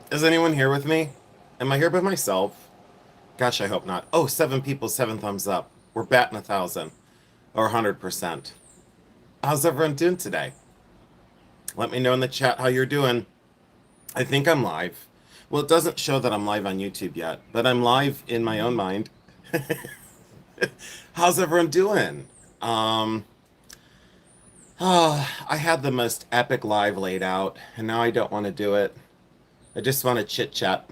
Is anyone here with me? Am I here by myself? Gosh, I hope not. Oh, 7 people, 7 thumbs up. We're batting 1,000 or 100%. How's everyone doing today? Let me know in the chat how you're doing. I think I'm live. Well, it doesn't show that I'm live on YouTube yet, but I'm live in my own mind. How's everyone doing? Um, I had the most epic live laid out, and now I don't want to do it. I just want to chit chat.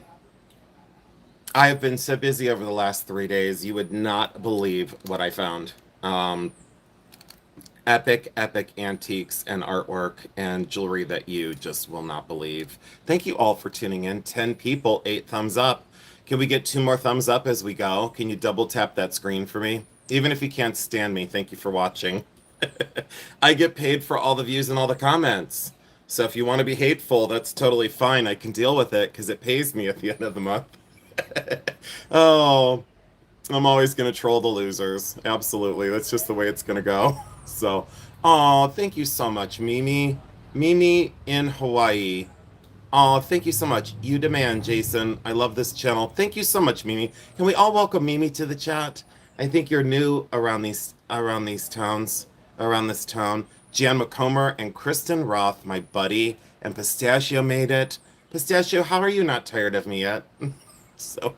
I have been so busy over the last 3 days, you would not believe what I found. Um, epic antiques and artwork and jewelry that you just will not believe. Thank you all for tuning in. 10 people, 8 thumbs up. Can we get 2 more thumbs up as we go? Can you double tap that screen for me? Even if you can't stand me, thank you for watching. I get paid for all the views and all the comments. So if you want to be hateful, that's totally fine. I can deal with it because it pays me at the end of the month. Oh, I'm always going to troll the losers. Absolutely. That's just the way it's going to go. So, oh, thank you so much, Mimi. Mimi in Hawaii. Oh, thank you so much. You demand, Jason. I love this channel. Thank you so much, Mimi. Can we all welcome Mimi to the chat? I think you're new around these towns, around this town. Jan McComber and Kristen Roth, my buddy, and Pistachio made it. Pistachio, how are you not tired of me yet? So,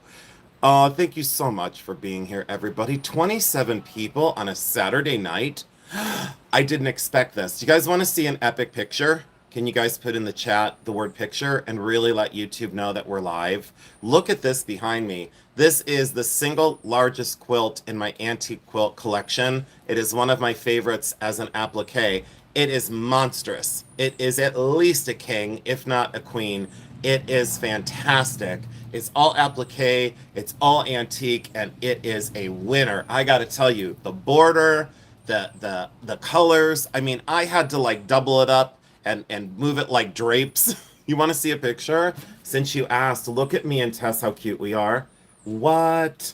thank you so much for being here, everybody. 27 people on a Saturday night. I didn't expect this. Do you guys want to see an epic picture? Can you guys put in the chat the word picture and really let YouTube know that we're live? Look at this behind me. This is the single largest quilt in my antique quilt collection. It is one of my favorites as an applique. It is monstrous. It is at least a king, if not a queen. It is fantastic. It's all applique, it's all antique, and it is a winner. I gotta tell you, the border, the colors, I mean, I had to like double it up and move it like drapes. You want to see a picture? Since you asked, look at me and Tess how cute we are. What?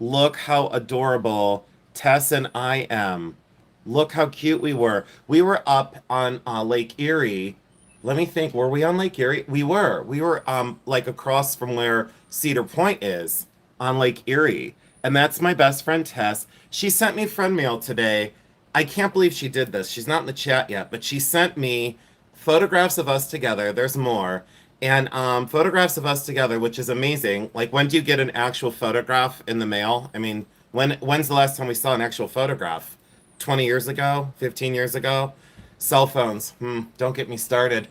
Look how adorable Tess and I am. Look how cute we were. We were up on Lake Erie. Let me think, were we on Lake Erie? We were. We were like across from where Cedar Point is on Lake Erie. And that's my best friend Tess. She sent me friend mail today. I can't believe she did this. She's not in the chat yet, but she sent me photographs of us together. There's more. And photographs of us together, which is amazing. Like, when do you get an actual photograph in the mail? I mean, when's the last time we saw an actual photograph? 20 years ago? 15 years ago? Cell phones. Don't get me started.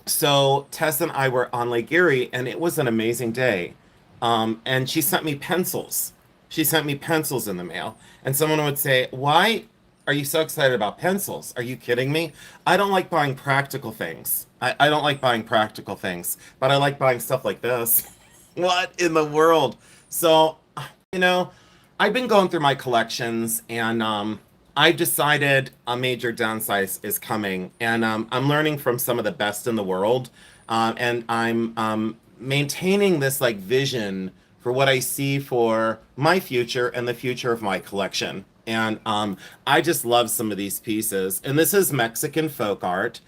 So Tess and I were on Lake Erie, and it was an amazing day. And she sent me pencils. She sent me pencils in the mail. And someone would say, why are you so excited about pencils? Are you kidding me? I don't like buying practical things. I don't like buying practical things, but I like buying stuff like this. What in the world? So, you know, I've been going through my collections, and I've decided a major downsize is coming, and I'm learning from some of the best in the world, and I'm maintaining this like vision for what I see for my future and the future of my collection. And I just love some of these pieces. And this is Mexican folk art.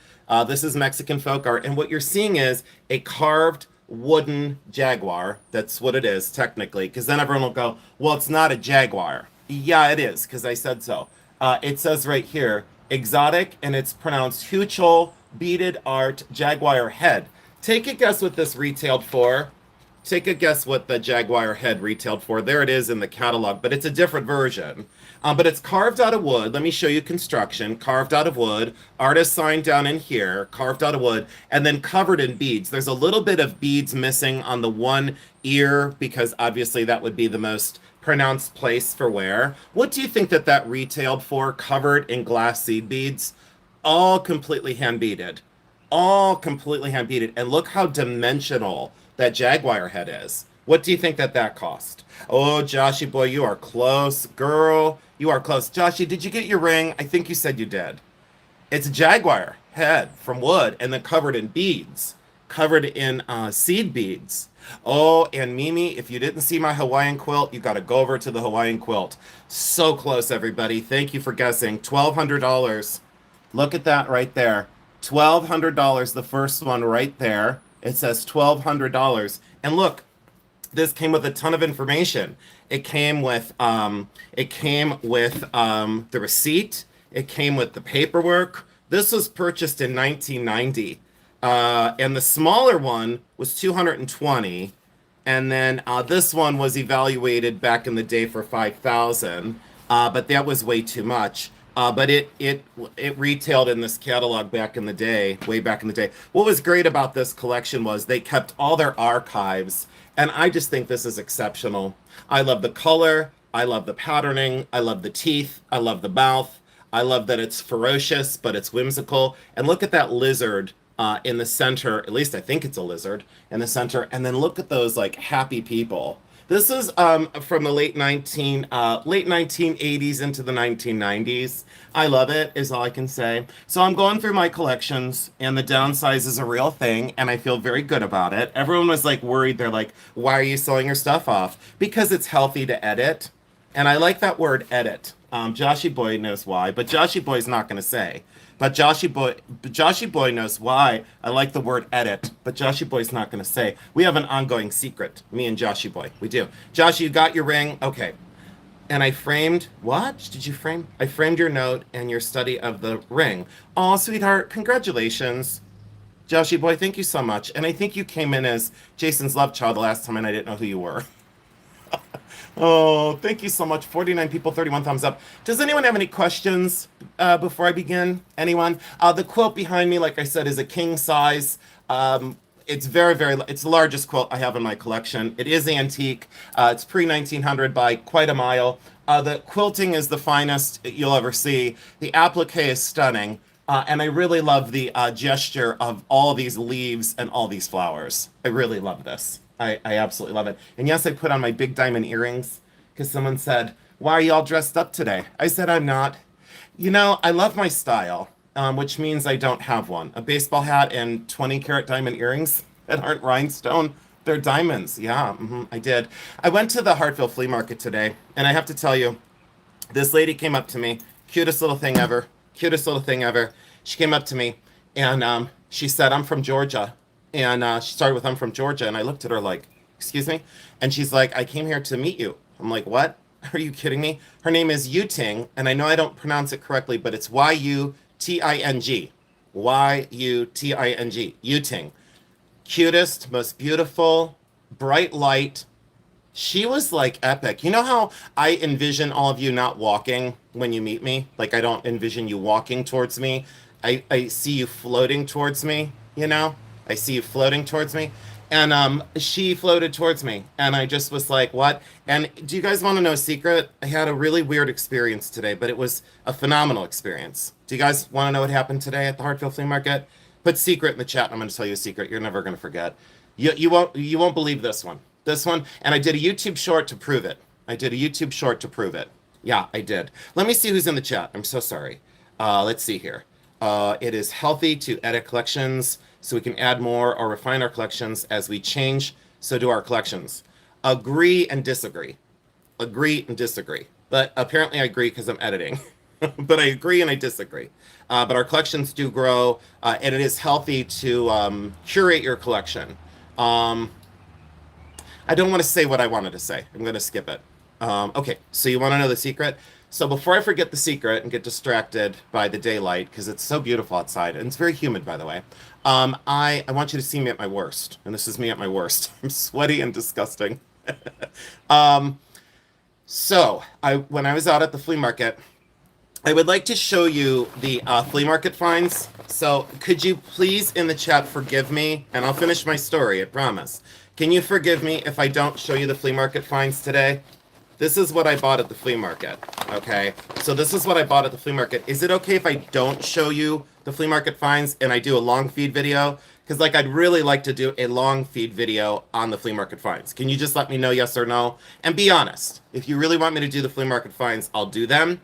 This is Mexican folk art, and what you're seeing is a carved wooden jaguar. That's what it is technically, because then everyone will go, well, it's not a jaguar. Yeah, it is, because I said so. It says right here, exotic, and it's pronounced Huchol beaded art jaguar head. Take a guess what this retailed for. Take a guess what the jaguar head retailed for. There it is in the catalog, but it's a different version. But it's carved out of wood. Let me show you construction. Carved out of wood. Artist sign down in here. Carved out of wood. And then covered in beads. There's a little bit of beads missing on the one ear, because obviously that would be the most pronounced place for wear. What do you think that that retailed for, covered in glass seed beads? All completely hand beaded. All completely hand beaded. And look how dimensional that jaguar head is. What do you think that that cost? Oh, Joshy boy, you are close. Girl, you are close. Joshy, did you get your ring? I think you said you did. It's a jaguar head from wood and then covered in beads. Covered in seed beads. Oh, and Mimi, if you didn't see my Hawaiian quilt, you got to go over to the Hawaiian quilt. So close, everybody. Thank you for guessing. $1,200. Look at that right there. $1,200, the first one right there. It says $1,200. And look, this came with a ton of information. It came with the receipt. It came with the paperwork. This was purchased in 1990. And the smaller one was 220. And then this one was evaluated back in the day for 5,000. But that was way too much. But it retailed in this catalog back in the day, way back in the day. What was great about this collection was they kept all their archives, and I just think this is exceptional. I love the color, I love the patterning, I love the teeth, I love the mouth, I love that it's ferocious, but it's whimsical. And look at that lizard in the center. At least I think it's a lizard in the center. And then look at those like happy people. This is from the late 1980s into the 1990s. I love it, is all I can say. So I'm going through my collections, and the downsize is a real thing, and I feel very good about it. Everyone was like worried. They're like, "Why are you selling your stuff off?" Because it's healthy to edit, and I like that word edit. Joshy Boy knows why, but Joshy Boy's not going to say. But Joshy Boy knows why I like the word edit, but Joshy Boy's not going to say. We have an ongoing secret, me and Joshy Boy. We do. Joshy, you got your ring? Okay. And I framed, what did you frame? I framed your note and your study of the ring. Oh, sweetheart, congratulations. Joshy Boy, thank you so much. And I think you came in as Jason's love child the last time, and I didn't know who you were. Oh, thank you so much. 49 people, 31 thumbs up. Does anyone have any questions before I begin? Anyone? The quilt behind me, like I said, is a king size. It's it's the largest quilt I have in my collection. It is antique. It's pre-1900 by quite a mile. The quilting is the finest you'll ever see. The applique is stunning. And I really love the gesture of all these leaves and all these flowers. I really love this. I absolutely love it. And yes, I put on my big diamond earrings because someone said, "Why are you all dressed up today?" I said, "I'm not." You know, I love my style, which means I don't have one. A baseball hat and 20-carat diamond earrings that aren't rhinestone. They're diamonds. Yeah, I did. I went to the Hartville flea market today, and I have to tell you, this lady came up to me. Cutest little thing ever. Cutest little thing ever. She came up to me, and she said, "I'm from Georgia." And she started with, "I'm from Georgia." And I looked at her like, "Excuse me?" And she's like, "I came here to meet you." I'm like, "What? Are you kidding me?" Her name is Yuting, and I know I don't pronounce it correctly, but it's Yuting. Yuting. Yuting. Cutest, most beautiful, bright light. She was like epic. You know how I envision all of you not walking when you meet me? Like I don't envision you walking towards me. I see you floating towards me, you know? I see you floating towards me. And she floated towards me. And I just was like, what? And do you guys want to know a secret? I had a really weird experience today, but it was a phenomenal experience. Do you guys want to know what happened today at the Hartville Flea Market? Put secret in the chat, and I'm going to tell you a secret you're never going to forget. You won't believe this one. This one. And I did a YouTube short to prove it. Yeah, I did. Let me see who's in the chat. I'm so sorry. Let's see here. It is healthy to edit collections so we can add more or refine our collections as we change, so do our collections. Agree and disagree. Agree and disagree. But apparently I agree because I'm editing. But I agree and I disagree. But our collections do grow, and it is healthy to curate your collection. I don't want to say what I wanted to say. I'm going to skip it. Okay, so you want to know the secret? So before I forget the secret and get distracted by the daylight, because it's so beautiful outside, and it's very humid, by the way, I want you to see me at my worst. And this is me at my worst. I'm sweaty and disgusting. So when I was out at the flea market, I would like to show you the flea market finds. So could you please in the chat forgive me? And I'll finish my story, I promise. Can you forgive me if I don't show you the flea market finds today? This is what I bought at the flea market, okay? So this is what I bought at the flea market. Is it okay if I don't show you the flea market finds and I do a long feed video? Because like I'd really like to do a long feed video on the flea market finds. Can you just let me know yes or no? And be honest. If you really want me to do the flea market finds, I'll do them.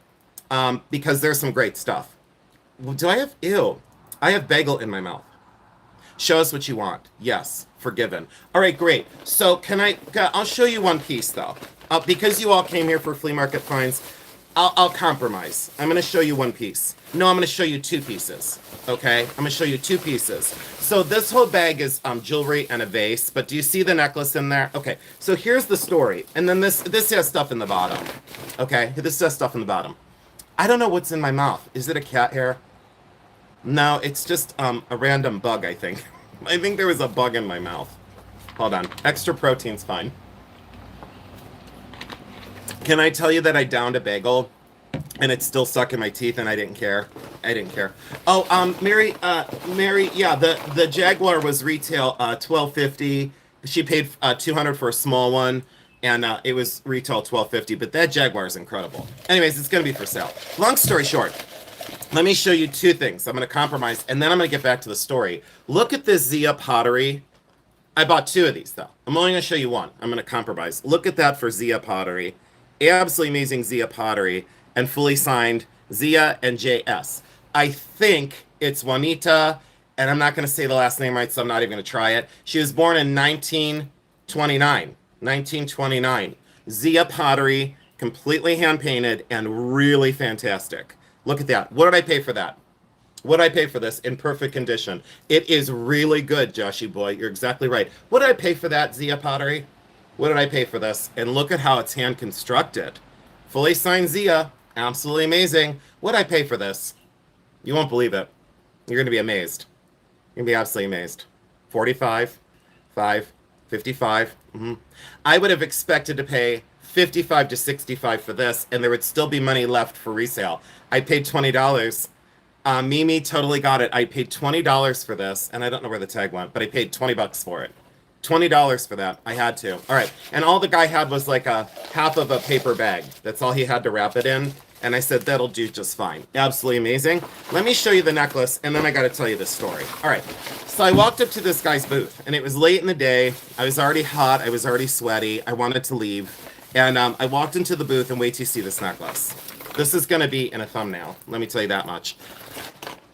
Because there's some great stuff. Do I have, ew. I have bagel in my mouth. Show us what you want. Yes, forgiven. All right, great. So I'll show you one piece though. Because you all came here for flea market finds, I'll compromise. I'm going to show you one piece. No, I'm going to show you two pieces. Okay, I'm going to show you two pieces. So this whole bag is jewelry and a vase, but do you see the necklace in there? Okay, so here's the story. And then this has stuff in the bottom. Okay, this has stuff in the bottom. I don't know what's in my mouth. Is it a cat hair? No, it's just a random bug, I think. I think there was a bug in my mouth. Hold on. Extra protein's fine. Can I tell you that I downed a bagel and it's still stuck in my teeth and I didn't care? I didn't care. Oh, Mary, yeah, the Jaguar was retail $12.50. She paid $200 for a small one, and it was retail $12.50. But that Jaguar is incredible. Anyways, it's gonna be for sale. Long story short, let me show you two things. I'm gonna compromise, and then I'm gonna get back to the story. Look at this Zia pottery. I bought two of these though. I'm only gonna show you one. I'm gonna compromise. Look at that for Zia pottery. Absolutely amazing Zia pottery, and fully signed Zia and JS. I think it's Juanita, and I'm not going to say the last name right, so I'm not even going to try it. She was born in 1929. 1929. Zia pottery, completely hand painted and really fantastic. Look at that. What did I pay for that? What did I pay for this in perfect condition? It is really good, Joshy boy. You're exactly right. What did I pay for that Zia pottery? What did I pay for this? And look at how it's hand constructed. Fully signed Zia. Absolutely amazing. What did I pay for this? You won't believe it. You're going to be amazed. You're going to be absolutely amazed. 45, 5, 55. I would have expected to pay 55 to 65 for this, and there would still be money left for resale. I paid $20. Mimi totally got it. I paid $20 for this, and I don't know where the tag went, but I paid $20 for it. $20 for that. I had to. All right. And all the guy had was like a half of a paper bag. That's all he had to wrap it in. And I said, that'll do just fine. Absolutely amazing. Let me show you the necklace, and then I got to tell you this story. All right. So I walked up to this guy's booth, and it was late in the day. I was already hot. I was already sweaty. I wanted to leave. And I walked into the booth, and wait till you see this necklace. This is going to be in a thumbnail. Let me tell you that much.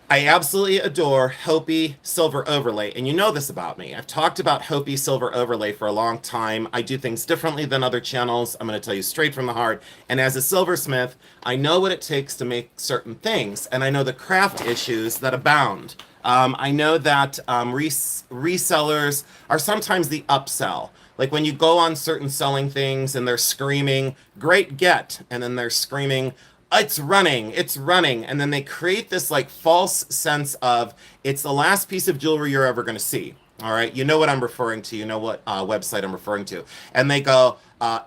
I absolutely adore Hopi silver overlay, and you know this about me. I've talked about Hopi silver overlay for a long time. I do things differently than other channels. I'm going to tell you straight from the heart. And as a silversmith, I know what it takes to make certain things, and I know the craft issues that abound. I know that resellers are sometimes the upsell. Like when you go on certain selling things and they're screaming, great get, and then they're screaming, it's running, and then they create this like false sense of it's the last piece of jewelry you're ever going to see. All right, you know what I'm referring to, you know what website I'm referring to, and they go,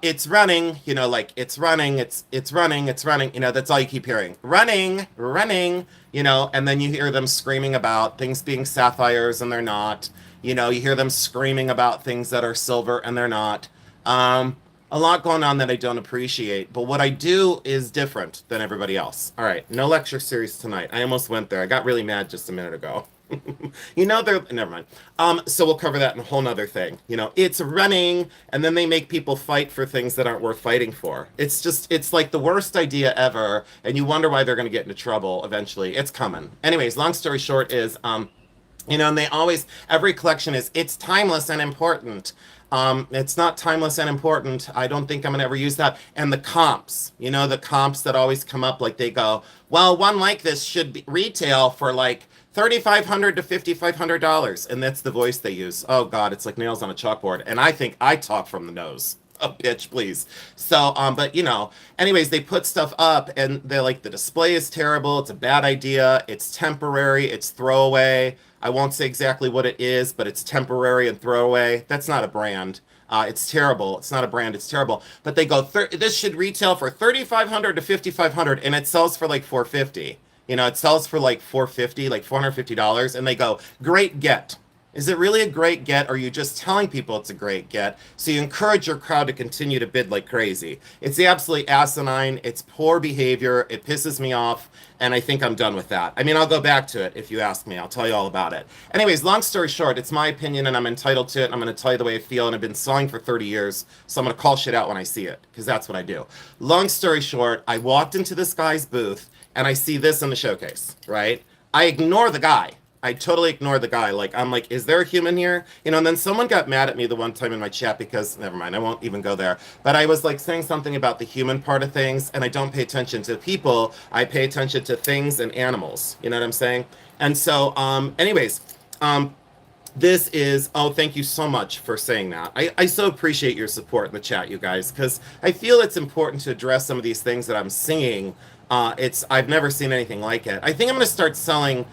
it's running, you know, like it's running, it's running, you know, that's all you keep hearing, running, you know, and then you hear them screaming about things being sapphires and they're not, you know, you hear them screaming about things that are silver and they're not. A lot going on that I don't appreciate, but what I do is different than everybody else. All right, no lecture series tonight. I almost went there. I got really mad just a minute ago. You know, never mind. So we'll cover that in a whole nother thing. You know, it's running, and then they make people fight for things that aren't worth fighting for. It's like the worst idea ever, and you wonder why they're going to get into trouble eventually. It's coming. Anyways, long story short is, you know, and they always, every collection is, it's timeless and important. It's not timeless and important. I don't think I'm going to ever use that. And the comps, you know, the comps that always come up, like they go, well, one like this should be retail for like $3,500 to $5,500. And that's the voice they use. Oh God, it's like nails on a chalkboard. And I think I talk from the nose. Oh, bitch, please. So, but you know, anyways, they put stuff up and they're like, the display is terrible. It's a bad idea. It's temporary. It's throwaway. I won't say exactly what it is, but it's temporary and throwaway. That's not a brand. It's terrible. It's not a brand. It's terrible. But they go, this should retail for $3,500 to $5,500, and it sells for like $450. You know, it sells for like $450, like $450, and they go, great get. Is it really a great get, or are you just telling people it's a great get so you encourage your crowd to continue to bid like crazy? It's absolutely asinine. It's poor behavior. It pisses me off, and I think I'm done with that. I mean, I'll go back to it if you ask me. I'll tell you all about it. Anyways, long story short, it's my opinion, and I'm entitled to it. I'm going to tell you the way I feel, and I've been selling for 30 years, so I'm going to call shit out when I see it, because that's what I do. Long story short, I walked into this guy's booth, and I see this in the showcase, right? I ignore the guy. I totally ignored the guy. Like, I'm like, is there a human here? You know, and then someone got mad at me the one time in my chat because, never mind, I won't even go there. But I was like saying something about the human part of things, and I don't pay attention to people. I pay attention to things and animals. You know what I'm saying? And so, anyways, um, this is, oh, thank you so much for saying that. I so appreciate your support in the chat, you guys, because I feel it's important to address some of these things that I'm seeing. I've never seen anything like it. I think I'm going to start selling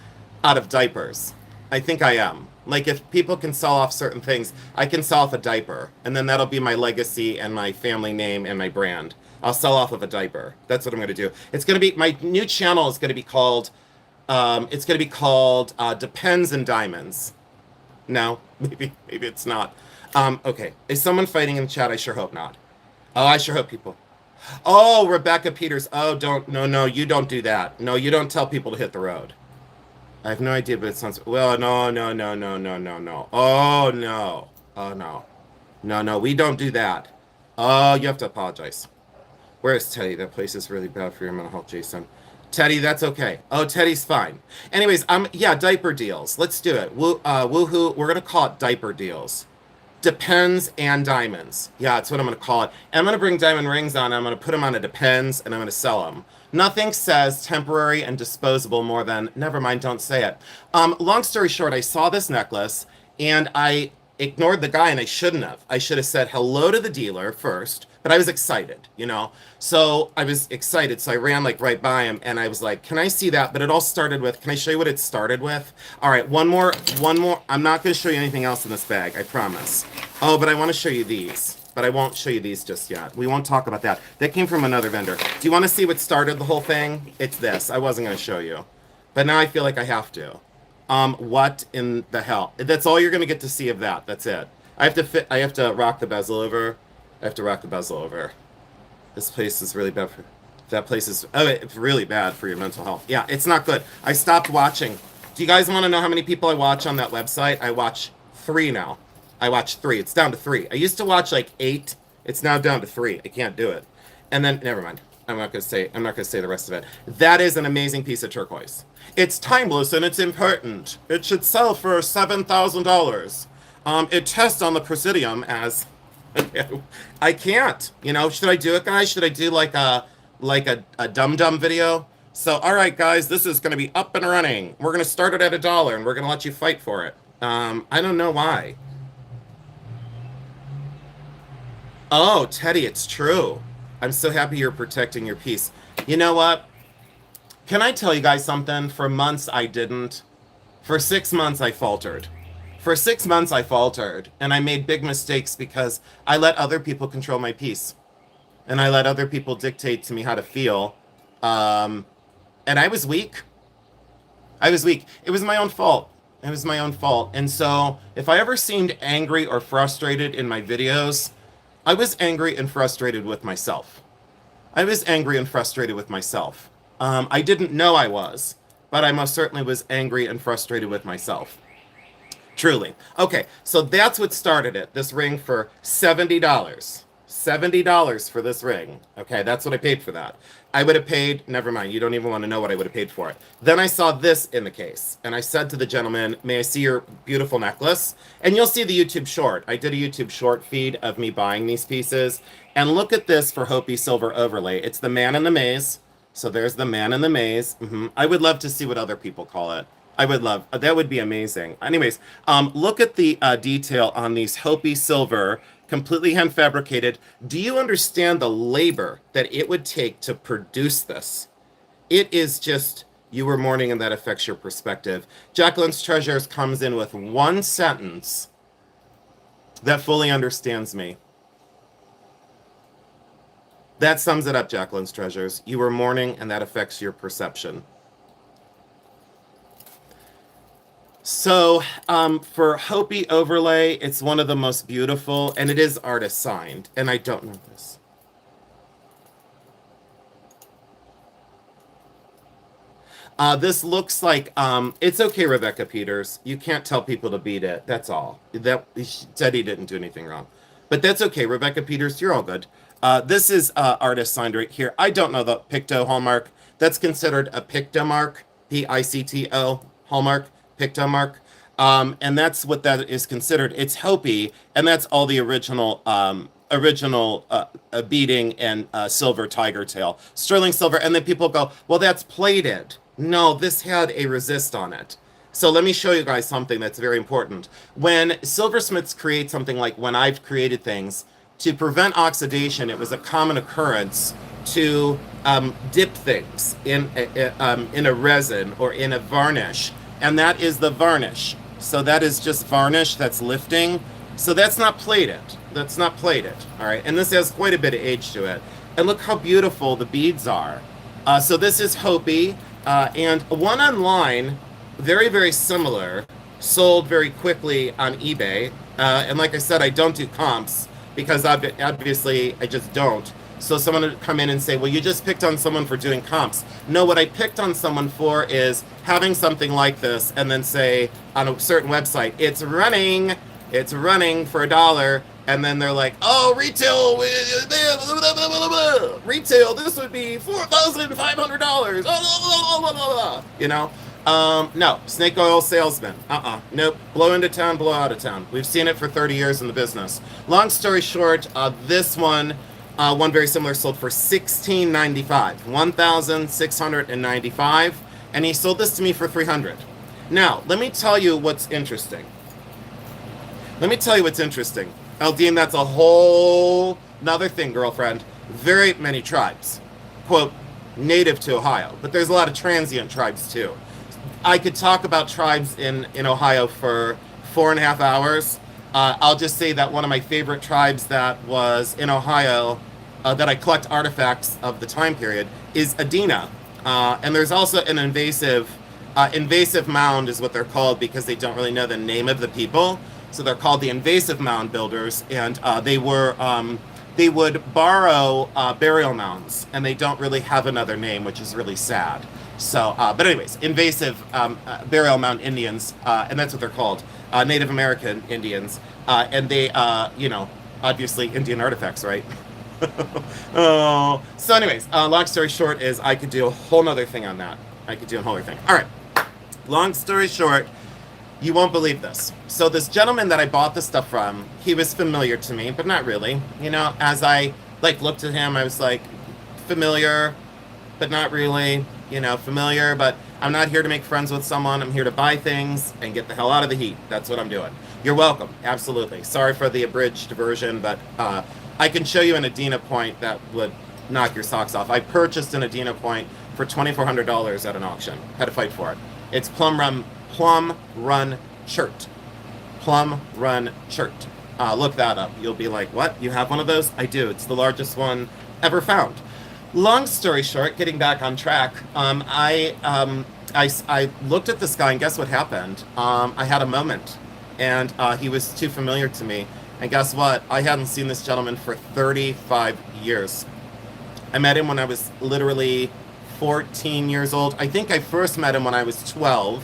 out of diapers. I think I am. Like, if people can sell off certain things, I can sell off a diaper, and then that'll be my legacy and my family name and my brand. I'll sell off of a diaper. That's what I'm going to do. It's going to be, my new channel is going to be called, Depends and Diamonds. No, maybe it's not. Okay. Is someone fighting in the chat? I sure hope not. Oh, I sure hope people. Oh, Rebecca Peters. Oh, no, you don't do that. No, you don't tell people to hit the road. I have no idea, but it sounds, well, no. Oh, no. Oh, no. No, we don't do that. Oh, you have to apologize. Where is Teddy? That place is really bad for your mental health, Jason. Teddy, that's okay. Oh, Teddy's fine. Anyways, yeah, diaper deals. Let's do it. Woohoo. We're gonna call it diaper deals. Depends and diamonds. Yeah, that's what I'm gonna call it. And I'm gonna bring diamond rings on. I'm gonna put them on a Depends, and I'm gonna sell them. Nothing says temporary and disposable more than, never mind, don't say it. Long story short, I saw this necklace, and I ignored the guy, and I shouldn't have. I should have said hello to the dealer first, but I was excited, you know? So I was excited, so I ran like right by him, and I was like, can I see that? But it all started with, can I show you what it started with? All right, one more. I'm not gonna show you anything else in this bag, I promise. Oh, but I wanna show you these. But I won't show you these just yet. We won't talk about that. That came from another vendor. Do you wanna see what started the whole thing? It's this. I wasn't gonna show you. But now I feel like I have to. What in the hell? That's all you're gonna get to see of that. That's it. I have to rock the bezel over. This place is really bad for, that place is, oh, it's really bad for your mental health. Yeah, it's not good. I stopped watching. Do you guys want to know how many people I watch on that website? I watch 3 now. I watch 3. It's down to 3. I used to watch like 8. It's now down to 3. I can't do it. And then, never mind. I'm not gonna say the rest of it. That is an amazing piece of turquoise. It's timeless and it's important. It should sell for $7,000. It tests on the Presidium as, I can't. You know, should I do it, guys? Should I do like a dum-dum video? So, all right, guys, this is going to be up and running. We're going to start it at $1, and we're going to let you fight for it. I don't know why. Oh, Teddy, it's true. I'm so happy you're protecting your peace. You know what? Can I tell you guys something? For months, I didn't. For 6 months, I faltered. For 6 months, I faltered, and I made big mistakes because I let other people control my peace. And I let other people dictate to me how to feel. And I was weak. It was my own fault. And so, if I ever seemed angry or frustrated in my videos, I was angry and frustrated with myself. I didn't know I was, but I most certainly was angry and frustrated with myself. Truly. Okay, so that's what started it. This ring for $70. $70 for this ring. Okay, that's what I paid for that. I would have paid, never mind, you don't even want to know what I would have paid for it. Then I saw this in the case, and I said to the gentleman, may I see your beautiful necklace? And you'll see the YouTube short. I did a YouTube short feed of me buying these pieces. And look at this for Hopi Silver Overlay. It's the man in the maze. So there's the man in the maze. I would love to see what other people call it. I would love, that would be amazing. Anyways, look at the detail on these Hopi Silver, completely hand fabricated. Do you understand the labor that it would take to produce this? It is just, you were mourning and that affects your perspective. Jacqueline's Treasures comes in with one sentence that fully understands me. That sums it up, Jacqueline's Treasures. You were mourning and that affects your perception. So, for Hopi Overlay, it's one of the most beautiful, and it is artist signed, and I don't know this. This looks like, it's okay, Rebecca Peters. You can't tell people to beat it. That's all. Teddy didn't do anything wrong. But that's okay, Rebecca Peters. You're all good. This is artist signed right here. I don't know the Picto hallmark. That's considered a Picto mark, Picto hallmark. picto mark. And that's what that is considered. It's Hopi, and that's all the original beading and silver tiger tail, sterling silver. And then people go, well, that's plated. No, this had a resist on it. So let me show you guys something that's very important. When silversmiths create something like when I've created things, to prevent oxidation, it was a common occurrence to dip things in a resin or in a varnish, and that is the varnish. So that is just varnish that's lifting. So that's not plated. That's not plated. All right, and this has quite a bit of age to it. And look how beautiful the beads are. So this is Hopi, and one online, very, very similar, sold very quickly on eBay. And like I said, I don't do comps because obviously I just don't. So someone would come in and say, well, you just picked on someone for doing comps. No, what I picked on someone for is having something like this and then say on a certain website, it's running for $1. And then they're like, oh, retail, this would be $4,500. You know? No, snake oil salesman. Nope. Blow into town, blow out of town. We've seen it for 30 years in the business. Long story short, this one very similar sold for $1,695, $1,695, and he sold this to me for $300. Now, let me tell you what's interesting. Aldine, that's a whole nother thing, girlfriend. Very many tribes, quote, native to Ohio, but there's a lot of transient tribes too. I could talk about tribes in Ohio for 4.5 hours. I'll just say that one of my favorite tribes that was in Ohio, that I collect artifacts of the time period, is Adena. And there's also an invasive mound is what they're called because they don't really know the name of the people. So they're called the invasive mound builders, and they would borrow burial mounds, and they don't really have another name, which is really sad. So, but anyways, invasive burial mound Indians, and that's what they're called, Native American Indians, and they, obviously Indian artifacts, right? Oh, so anyways, long story short is I could do a whole nother thing on that. All right, long story short, you won't believe this. So this gentleman that I bought the stuff from, he was familiar to me, but not really. As I looked at him, I was like, familiar, but not really. Familiar, but I'm not here to make friends with someone. I'm here to buy things and get the hell out of the heat. That's what I'm doing. You're welcome. Absolutely. Sorry for the abridged version, but I can show you an Adena point that would knock your socks off. I purchased an Adena point for $2,400 at an auction. Had to fight for it. It's Plum Run Shirt. Plum Run Shirt. Look that up. You'll be like, what? You have one of those? I do. It's the largest one ever found. Long story short, getting back on track, I looked at this guy, and guess what happened? I had a moment, and he was too familiar to me. And guess what? I hadn't seen this gentleman for 35 years. I met him when I was literally 14 years old. I think I first met him when I was 12.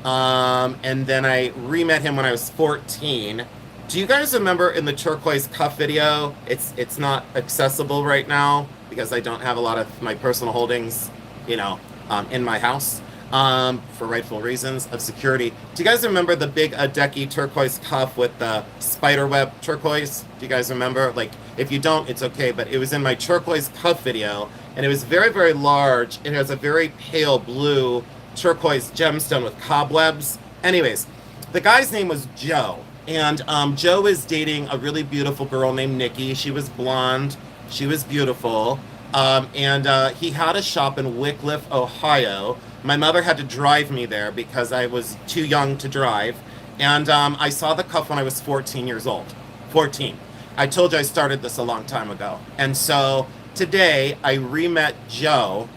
And then I re-met him when I was 14. Do you guys remember in the turquoise cuff video? It's not accessible right now because I don't have a lot of my personal holdings, in my house, for rightful reasons of security. Do you guys remember the big Adeki turquoise cuff with the spiderweb turquoise? Do you guys remember? If you don't, it's okay, but it was in my turquoise cuff video, and it was very, very large. It has a very pale blue turquoise gemstone with cobwebs. Anyways, the guy's name was Joe, and Joe is dating a really beautiful girl named Nikki. She was blonde. She was beautiful. And he had a shop in Wickliffe, Ohio. My mother had to drive me there because I was too young to drive. And I saw the cuff when I was 14 years old. 14. I told you I started this a long time ago. And so today I re-met Joe.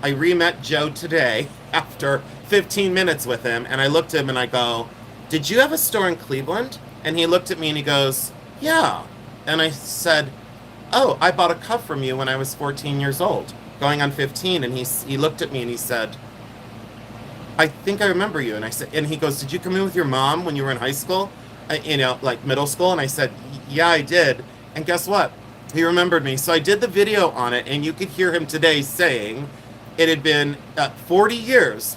Today after 15 minutes with him. And I looked at him and I go, did you have a store in Cleveland? And he looked at me and he goes, yeah. And I said, oh, I bought a cuff from you when I was 14 years old, going on 15. And he looked at me and he said, I think I remember you. And I said, and he goes, did you come in with your mom when you were in high school? Middle school? And I said, yeah, I did. And guess what? He remembered me. So I did the video on it, and you could hear him today saying it had been 40 years,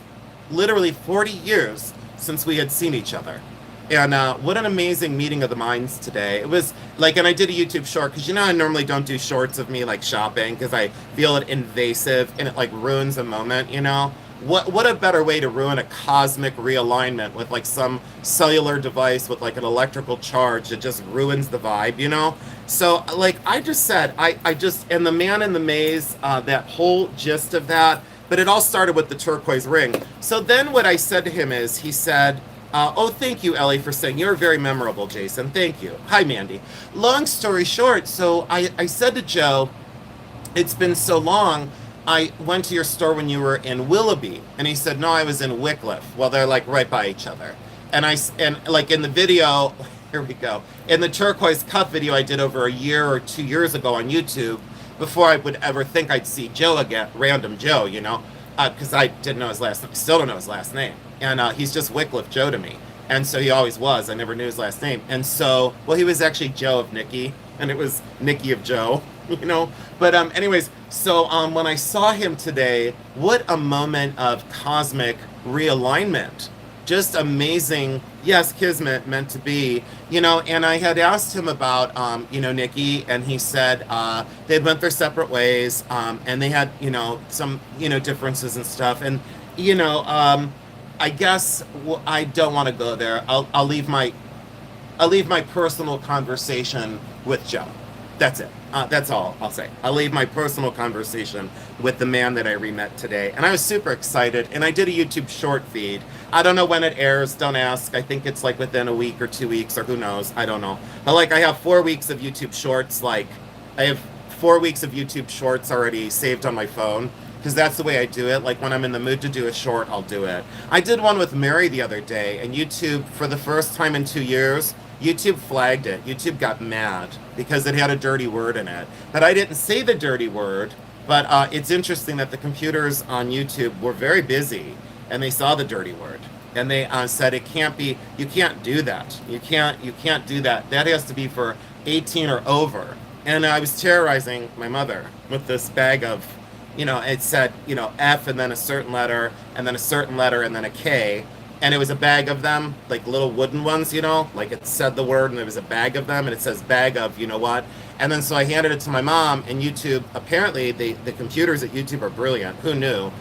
literally 40 years, since we had seen each other. And what an amazing meeting of the minds today. It was like, and I did a YouTube short because I normally don't do shorts of me like shopping because I feel it invasive and it like ruins a moment. What a better way to ruin a cosmic realignment with like some cellular device with like an electrical charge that just ruins the vibe. So like I just said, I just, and the man in the maze, that whole gist of that, but it all started with the turquoise ring. So then what I said to him is, he said, oh, thank you, Ellie, for saying you're very memorable, Jason. Thank you. Hi, Mandy. Long story short, so I said to Joe, it's been so long. I went to your store when you were in Willoughby. And he said, no, I was in Wycliffe. Well, they're like right by each other. And like in the video, here we go. In the turquoise cup video I did over a year or 2 years ago on YouTube, before I would ever think I'd see Joe again, random Joe, because I didn't know his last name. Still don't know his last name. And he's just Wycliffe Joe to me. And so he always was. I never knew his last name. And so, well, he was actually Joe of Nikki, and it was Nikki of Joe, But anyways, so when I saw him today, what a moment of cosmic realignment. Just amazing. Yes, kismet meant to be, and I had asked him about, Nikki, and he said they went their separate ways, and they had, some, differences and stuff. And, I guess I don't want to go there. I'll leave my personal conversation with Joe. That's it. That's all I'll say. I'll leave my personal conversation with the man that I re-met today. And I was super excited. And I did a YouTube short feed. I don't know when it airs. Don't ask. I think it's like within a week or 2 weeks or who knows. I don't know. But like I have 4 weeks of YouTube shorts. Like I have 4 weeks of YouTube shorts already saved on my phone. Because that's the way I do it. Like when I'm in the mood to do a short, I'll do it. I did one with Mary the other day. And YouTube, for the first time in 2 years, YouTube flagged it. YouTube got mad because it had a dirty word in it. But I didn't say the dirty word. But it's interesting that the computers on YouTube were very busy and they saw the dirty word. And they said it can't be, you can't do that. You can't do that. That has to be for 18 or over. And I was terrorizing my mother with this bag of, it said, F and then a certain letter and then a certain letter and then a K. And it was a bag of them, like little wooden ones, like it said the word and there was a bag of them and it says bag of, what. And then so I handed it to my mom, and YouTube, apparently the computers at YouTube are brilliant. Who knew?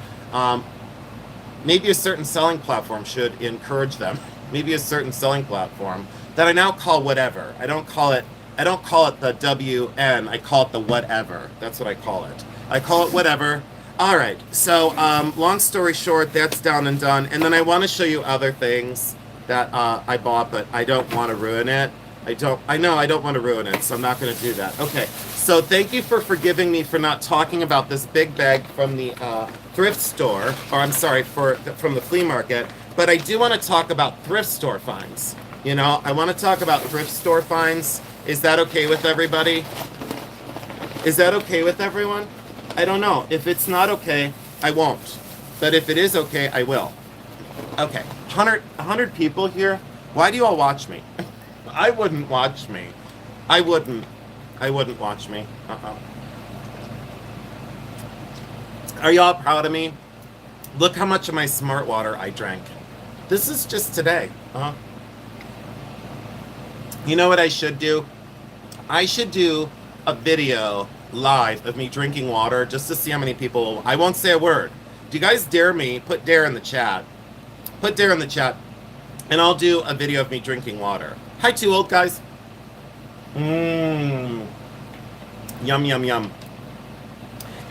Maybe a certain selling platform should encourage them. Maybe a certain selling platform that I now call whatever. I don't call it the WN, I call it the whatever. That's what I call it. I call it whatever. All right, so long story short, that's down and done. And then I want to show you other things that I bought, but I don't want to ruin it. I don't want to ruin it, so I'm not going to do that. Okay, so thank you for forgiving me for not talking about this big bag from the thrift store, or I'm sorry, from the flea market, but I do want to talk about thrift store finds. I want to talk about thrift store finds. Is that okay with everybody? Is that okay with everyone? I don't know. If it's not okay, I won't. But if it is okay, I will. Okay, 100 people here. Why do you all watch me? I wouldn't watch me. I wouldn't watch me. Are y'all proud of me? Look how much of my smart water I drank. This is just today. You know what I should do? I should do a video live of me drinking water just to see how many people. I won't say a word. Do you guys dare me? Put dare in the chat. Put dare in the chat, and I'll do a video of me drinking water. Hi, 2 old guys. Yum, yum, yum.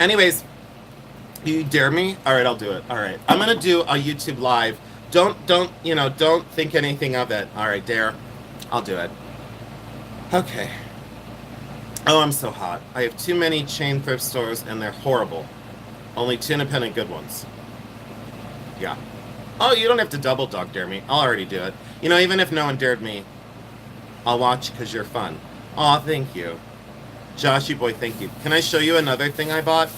Anyways, you dare me? All right, I'll do it. All right, I'm gonna do a YouTube live. Don't think anything of it. All right, dare. I'll do it. Okay. Oh, I'm so hot. I have too many chain thrift stores, and they're horrible. Only 2 independent good ones. Yeah. Oh, you don't have to double dog dare me. I'll already do it. Even if no one dared me, I'll watch because you're fun. Aw, thank you. Joshy boy, thank you. Can I show you another thing I bought?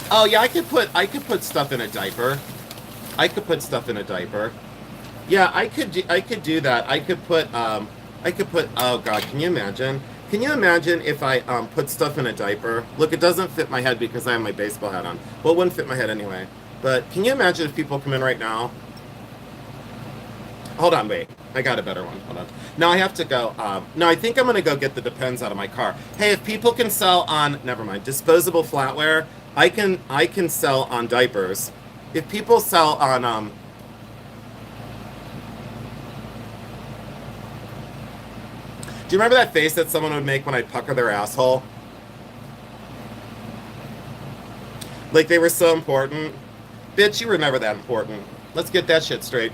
Oh, yeah, I could put stuff in a diaper. I could put stuff in a diaper. Yeah, I could do that. I could put, oh God, can you imagine? Can you imagine if I put stuff in a diaper? Look, it doesn't fit my head because I have my baseball hat on. Well, it wouldn't fit my head anyway. But can you imagine if people come in right now? Hold on, wait. I got a better one. Hold on. No, I have to go. No, I think I'm gonna go get the Depends out of my car. Hey, if people can sell on, never mind, disposable flatware, I can sell on diapers. If people sell on do you remember that face that someone would make when I'd pucker their asshole? Like they were so important. Bitch, you were never that important. Let's get that shit straight.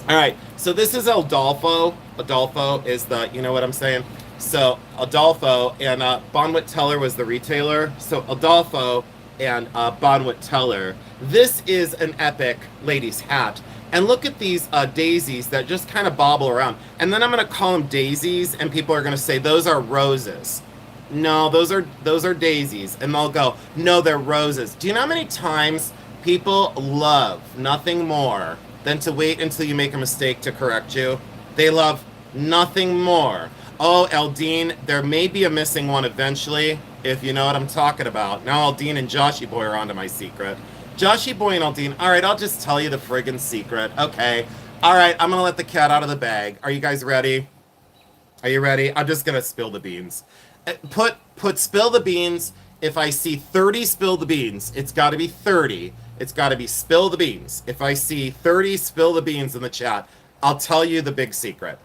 All right, so this is Adolfo. Adolfo is the, you know what I'm saying? So Adolfo and Bonwit Teller was the retailer. So Adolfo and Bonwit Teller. This is an epic ladies' hat. And look at these daisies that just kind of bobble around. And then I'm going to call them daisies, and people are going to say, those are roses. No, those are daisies. And they'll go, no, they're roses. Do you know how many times people love nothing more than to wait until you make a mistake to correct you? They love nothing more. Oh, Eldine, there may be a missing one eventually, if you know what I'm talking about. Now Eldine and Joshy Boy are onto my secret. Joshy Boy and Eldine, all right, I'll just tell you the friggin' secret. Okay. All right, I'm going to let the cat out of the bag. Are you guys ready? Are you ready? I'm just going to spill the beans. Put spill the beans. If I see 30 spill the beans, it's got to be 30. It's got to be spill the beans. If I see 30 spill the beans in the chat, I'll tell you the big secret.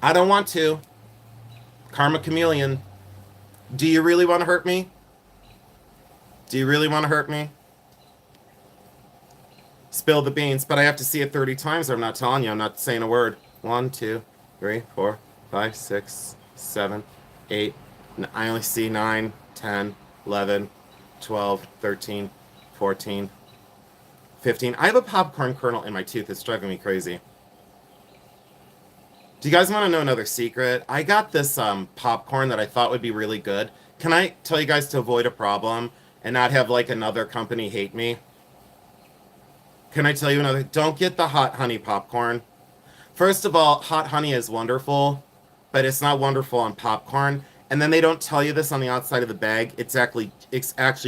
I don't want to. Karma Chameleon. Do you really want to hurt me? Do you really want to hurt me? Spill the beans, but I have to see it 30 times or I'm not telling you. I'm not saying a word. 1, 2, 3, 4, 5, 6, 7, 8. I only see 9, 10, 11, 12, 13, 14, 15. I have a popcorn kernel in my tooth. It's driving me crazy. Do you guys want to know another secret? I got this popcorn that I thought would be really good. Can I tell you guys to avoid a problem and not have like another company hate me? Can I tell you another? Don't get the hot honey popcorn. First of all, hot honey is wonderful, but it's not wonderful on popcorn. And then they don't tell you this on the outside of the bag. It's actually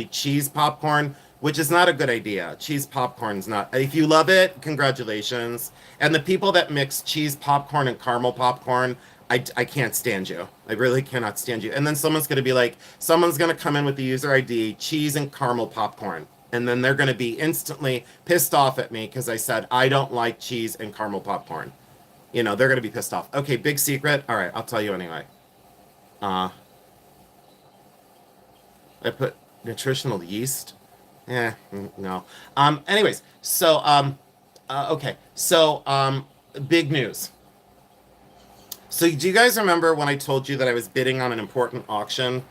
cheese popcorn, which is not a good idea. Cheese popcorn's not. If you love it, congratulations. And the people that mix cheese popcorn and caramel popcorn, I can't stand you. I really cannot stand you. And then someone's going to be like, someone's going to come in with the user ID, cheese and caramel popcorn. And then they're going to be instantly pissed off at me because I said, I don't like cheese and caramel popcorn. You know, they're going to be pissed off. Okay, big secret. All right, I'll tell you anyway. I put nutritional yeast. No. Anyways, so, okay. So, big news. So, do you guys remember when I told you that I was bidding on an important auction?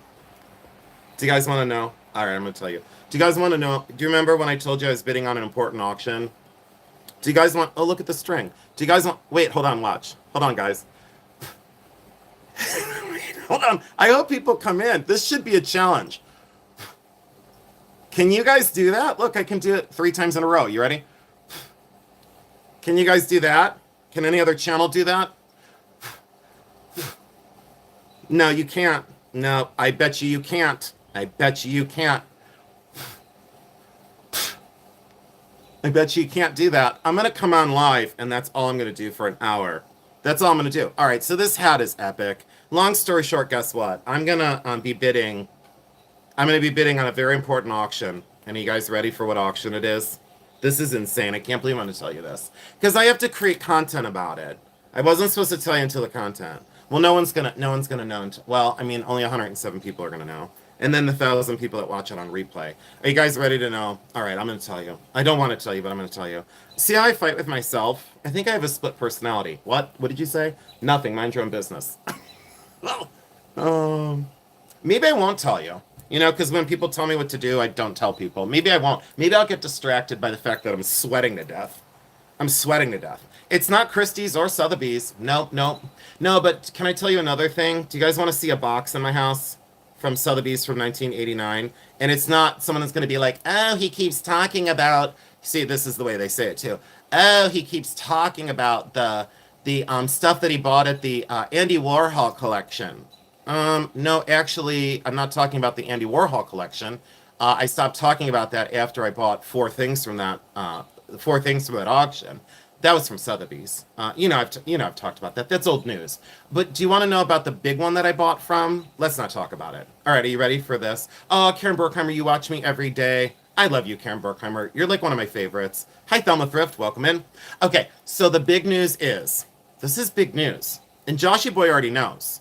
Do you guys want to know? All right, I'm going to tell you. Do you guys want to know? Do you remember when I told you I was bidding on an important auction? Do you guys want... Oh, look at the string. Do you guys want... Wait, hold on, watch. Hold on, guys. Hold on. I hope people come in. This should be a challenge. Can you guys do that? Look, I can do it 3 times in a row. You ready? Can you guys do that? Can any other channel do that? No, you can't. No, I bet you can't. I bet you can't. I bet you can't do that. I'm going to come on live, and that's all I'm going to do for an hour. That's all I'm going to do. All right, so this hat is epic. Long story short, guess what? I'm going to be bidding. I'm going to be bidding on a very important auction. And are you guys ready for what auction it is? This is insane. I can't believe I'm going to tell you this. Because I have to create content about it. I wasn't supposed to tell you until the content. Well, no one's gonna know until, well, I mean, only 107 people are going to know. And then the 1,000 people that watch it on replay. Are you guys ready to know? All right, I'm going to tell you. I don't want to tell you, but I'm going to tell you. See how I fight with myself? I think I have a split personality. What? What did you say? Nothing. Mind your own business. Maybe I won't tell you. You know, because when people tell me what to do, I don't tell people. Maybe I won't. Maybe I'll get distracted by the fact that I'm sweating to death. I'm sweating to death. It's not Christie's or Sotheby's. No, but can I tell you another thing? Do you guys want to see a box in my house? From Sotheby's from 1989, and it's not someone that's going to be like, oh, he keeps talking about, see, this is the way they say it too. Oh, he keeps talking about the stuff that he bought at the Andy Warhol collection. No, actually, I'm not talking about the Andy Warhol collection. I stopped talking about that after I bought four things from that auction. That was from Sotheby's. I've talked about that. That's old news. But do you want to know about the big one that I bought from? Let's not talk about it. All right, are you ready for this? Oh, Karen Burkheimer, you watch me every day. I love you, Karen Burkheimer. You're like one of my favorites. Hi, Thelma Thrift. Welcome in. Okay, so the big news is, this is big news. And Joshy Boy already knows.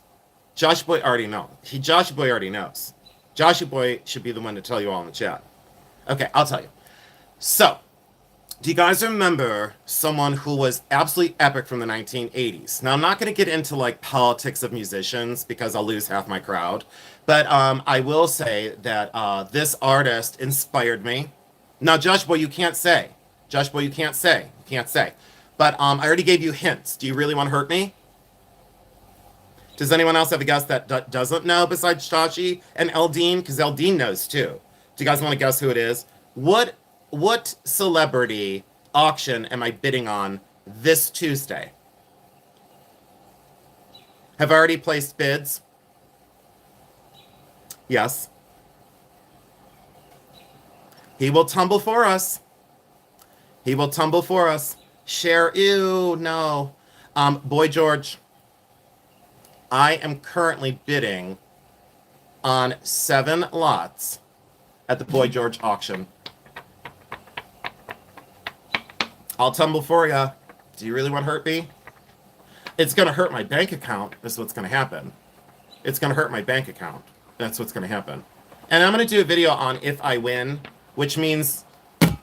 Joshy Boy already knows. Joshy Boy already knows. Joshy Boy should be the one to tell you all in the chat. Okay, I'll tell you. So, do you guys remember someone who was absolutely epic from the 1980s? Now, I'm not going to get into like politics of musicians because I'll lose half my crowd. But I will say that this artist inspired me. Now, Josh Boy, you can't say. Josh Boy, you can't say. You can't say. But I already gave you hints. Do you really want to hurt me? Does anyone else have a guess that doesn't know besides Joshy and Eldine? Because Eldine knows too. Do you guys want to guess who it is? What celebrity auction am I bidding on this Tuesday? Have I already placed bids? Yes. He will tumble for us. He will tumble for us. Share, ew, no. Boy George, I am currently bidding on 7 lots at the Boy George auction. I'll tumble for ya. Do you really want to hurt me? It's going to hurt my bank account. That's what's going to happen. It's going to hurt my bank account. That's what's going to happen. And I'm going to do a video on if I win, which means I'm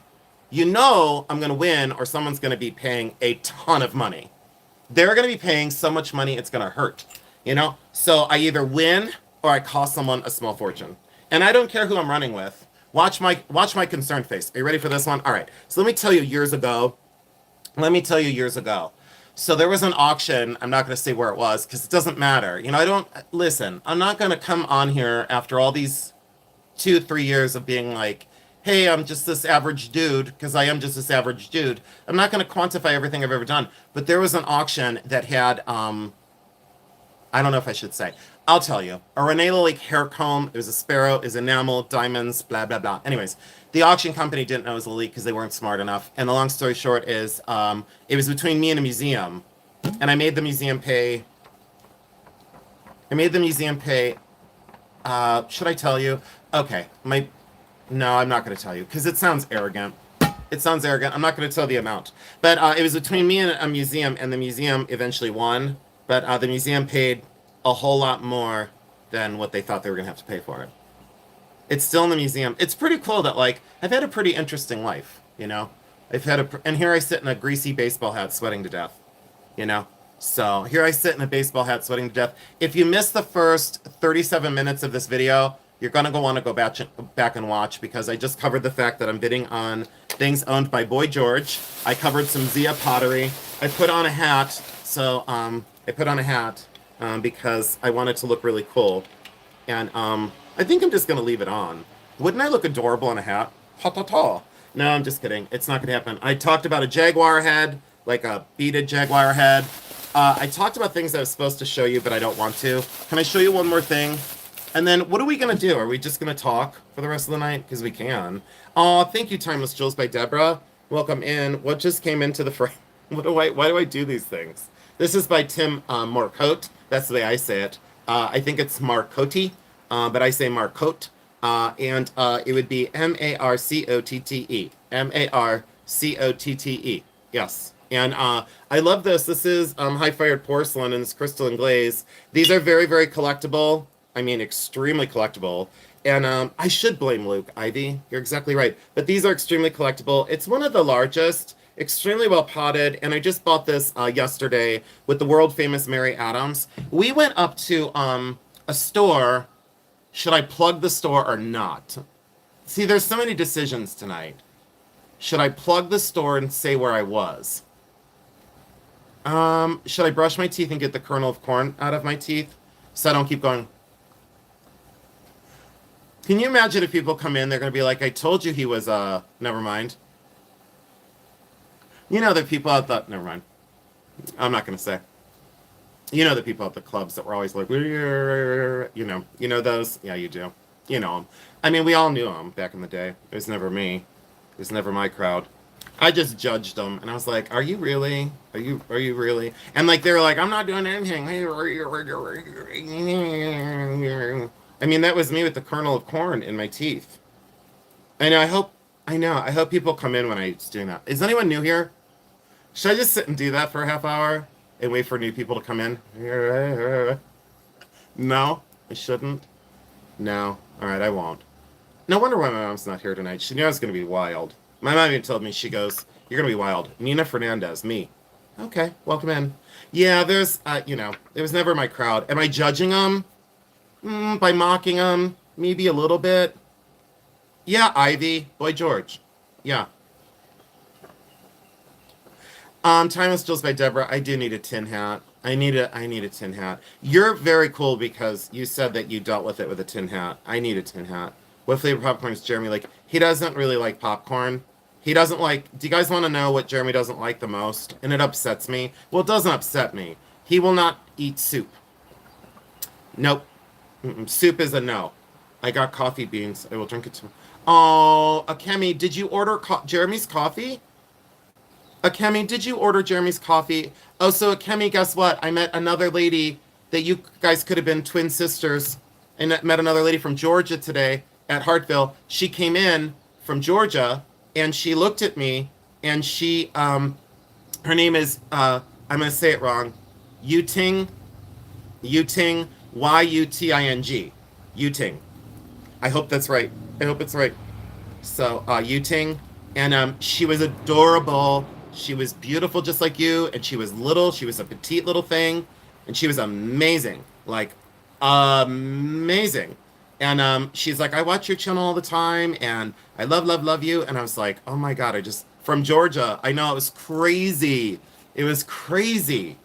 going to win or someone's going to be paying a ton of money. They're going to be paying so much money it's going to hurt. So I either win or I cost someone a small fortune. And I don't care who I'm running with. Watch my concerned face. Are you ready for this one? All right. So let me tell you years ago. So there was an auction. I'm not going to say where it was because it doesn't matter. Listen, I'm not going to come on here after all these 2-3 years of being like, hey, I'm just this average dude, because I am just this average dude. I'm not going to quantify everything I've ever done. But there was an auction that had, I don't know if I should say. I'll tell you. A Renee Lake hair comb. It was a sparrow. It was enamel, diamonds, blah, blah, blah. Anyways, the auction company didn't know it was a leak because they weren't smart enough. And the long story short is it was between me and a museum. And I made the museum pay. Should I tell you? Okay. No, I'm not going to tell you because it sounds arrogant. I'm not going to tell the amount. But it was between me and a museum, and the museum eventually won. But the museum paid a whole lot more than what they thought they were going to have to pay for it. It's still in the museum. It's pretty cool that, like, I've had a pretty interesting life, and here I sit in a greasy baseball hat sweating to death, So here I sit in a baseball hat sweating to death. If you missed the first 37 minutes of this video, you're going to want to go back and watch because I just covered the fact that I'm bidding on things owned by Boy George. I covered some Zia pottery. I put on a hat. Because I want it to look really cool. And I think I'm just going to leave it on. Wouldn't I look adorable in a hat? Ha ta ta. No, I'm just kidding. It's not going to happen. I talked about a jaguar head, like a beaded jaguar head. I talked about things I was supposed to show you, but I don't want to. Can I show you one more thing? And then what are we going to do? Are we just going to talk for the rest of the night? Because we can. Oh, thank you, Timeless Jewels by Deborah. Welcome in. What just came into the frame? Why do I do these things? This is by Tim Marcotte. That's the way I say it. I think it's Marcotte, but I say Marcotte. And it would be Marcotte. Marcotte. Yes. And I love this. This is high-fired porcelain and it's crystal and glaze. These are very, very collectible. I mean, extremely collectible. And I should blame Luke Ivy. You're exactly right. But these are extremely collectible. It's one of the largest, extremely well potted. And I just bought this yesterday with the world famous Mary Adams. We went up to a store. Should I plug the store or not? See, there's so many decisions tonight. Should I plug the store and say where I was? Should I brush my teeth and get the kernel of corn out of my teeth so I don't keep going? Can you imagine if people come in, they're going to be like, I told you he was, never mind. You know, the people at the, never mind. I'm not going to say. You know the people at the clubs that were always like, you know those? Yeah, you do. You know him. I mean, we all knew him back in the day. It was never me. It was never my crowd. I just judged them, and I was like, "Are you really? Are you really?" And like they were like, "I'm not doing anything." I mean, that was me with the kernel of corn in my teeth. I know. I hope people come in when I was doing that. Is anyone new here? Should I just sit and do that for a half hour and wait for new people to come in? No, I shouldn't. No. All right, I won't. No wonder why my mom's not here tonight. She knew I was going to be wild. My mom even told me, she goes, "You're going to be wild." Nina Fernandez, me. Okay, welcome in. Yeah, it was never my crowd. Am I judging them? By mocking them? Maybe a little bit. Yeah, Ivy. Boy George. Yeah. Timeless Jewels by Deborah. I do need a tin hat. I need a tin hat. You're very cool because you said that you dealt with it with a tin hat. I need a tin hat. What flavor popcorn is Jeremy like? He doesn't really like popcorn. He doesn't like. Do you guys want to know what Jeremy doesn't like the most? And it upsets me. Well, it doesn't upset me. He will not eat soup. Nope. Soup is a no. I got coffee beans. I will drink it too. Oh, Akemi, did you order Jeremy's coffee? Akemi, did you order Jeremy's coffee? Oh, so Akemi, guess what? I met another lady that you guys could have been twin sisters. I met another lady from Georgia today at Hartville. She came in from Georgia and she looked at me and her name is, I'm going to say it wrong, Yuting, Yuting, Yuting. I hope that's right. I hope it's right. So, Yuting, and she was adorable. She was beautiful just like you, and she was little. She was a petite little thing, and she was amazing. Like, amazing. And she's like, "I watch your channel all the time, and I love you." And I was like, "Oh my God, from Georgia. I know, it was crazy. It was crazy.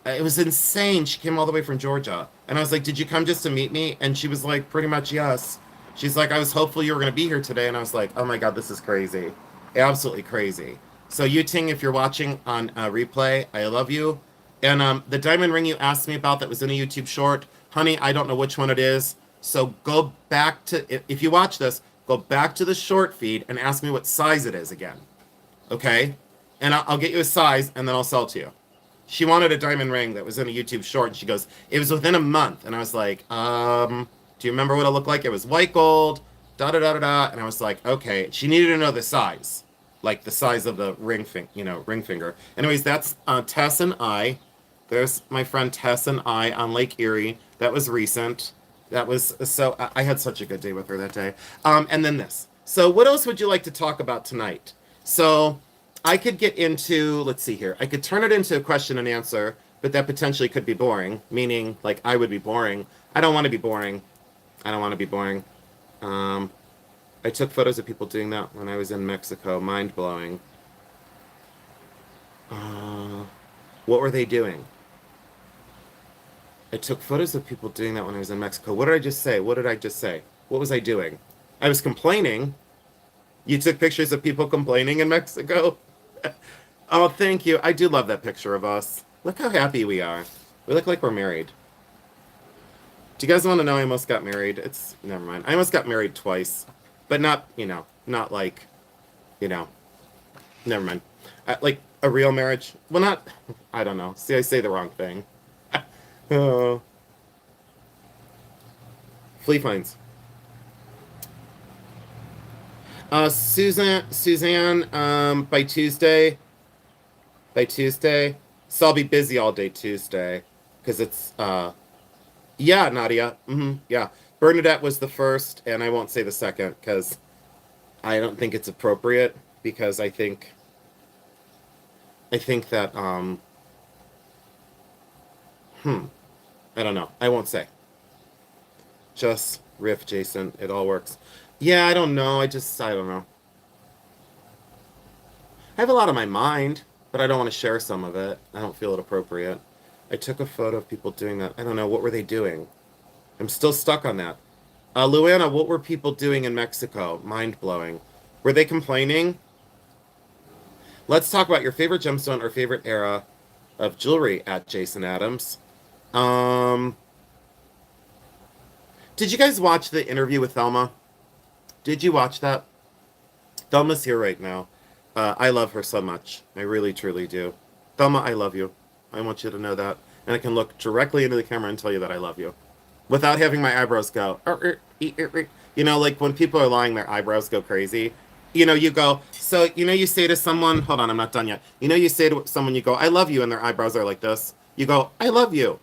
It was insane. She came all the way from Georgia. And I was like, "Did you come just to meet me?" And she was like, "Pretty much, yes." She's like, "I was hopeful you were going to be here today." And I was like, "Oh my God, this is crazy. Absolutely crazy." So Yuting, if you're watching on replay, I love you. And the diamond ring you asked me about that was in a YouTube short, honey, I don't know which one it is. So go back to, if you watch this, go back to the short feed and ask me what size it is again. Okay? And I'll get you a size and then I'll sell it to you. She wanted a diamond ring that was in a YouTube short, and she goes, "It was within a month." And I was like, do you remember what it looked like? It was white gold, da da da da da. And I was like, okay. She needed to know the size, like the size of the ring finger. Anyways, that's Tess and I. There's my friend Tess and I on Lake Erie. That was recent. That was so. I had such a good day with her that day. And then this. So, what else would you like to talk about tonight? So, I could get into, let's see here. I could turn it into a question and answer, but that potentially could be boring, meaning like I would be boring. I don't want to be boring. I don't want to be boring. I took photos of people doing that when I was in Mexico. Mind blowing. What were they doing? I took photos of people doing that when I was in Mexico. What did I just say? What did I just say? What was I doing? I was complaining. You took pictures of people complaining in Mexico? Oh, thank you. I do love that picture of us. Look how happy we are. We look like we're married. Do you guys want to know I almost got married? Never mind. I almost got married twice. But not, not like, never mind. Like a real marriage. Well, not, I don't know. See, I say the wrong thing. Oh. Flea finds. Suzanne, by Tuesday. So I'll be busy all day Tuesday. Because it's, yeah, Nadia. Yeah. Bernadette was the first, and I won't say the second, because I don't think it's appropriate, because I think that, I don't know. I won't say. Just riff, Jason. It all works. Yeah, I don't know. I don't know. I have a lot on my mind, but I don't want to share some of it. I don't feel it appropriate. I took a photo of people doing that. I don't know. What were they doing? I'm still stuck on that. Luana, what were people doing in Mexico? Mind-blowing. Were they complaining? Let's talk about your favorite gemstone or favorite era of jewelry at Jason Adams. Did Did you guys watch the interview with Thelma? Did you watch that? Thelma's here right now. I love her so much. I really, truly do. Thelma, I love you. I want you to know that. And I can look directly into the camera and tell you that I love you. Without having my eyebrows go, you know, like when people are lying, their eyebrows go crazy. You know, you go, so, you know, you say to someone, hold on, I'm not done yet. You know, you say to someone, you go, I love you, and their eyebrows are like this. You go, I love you.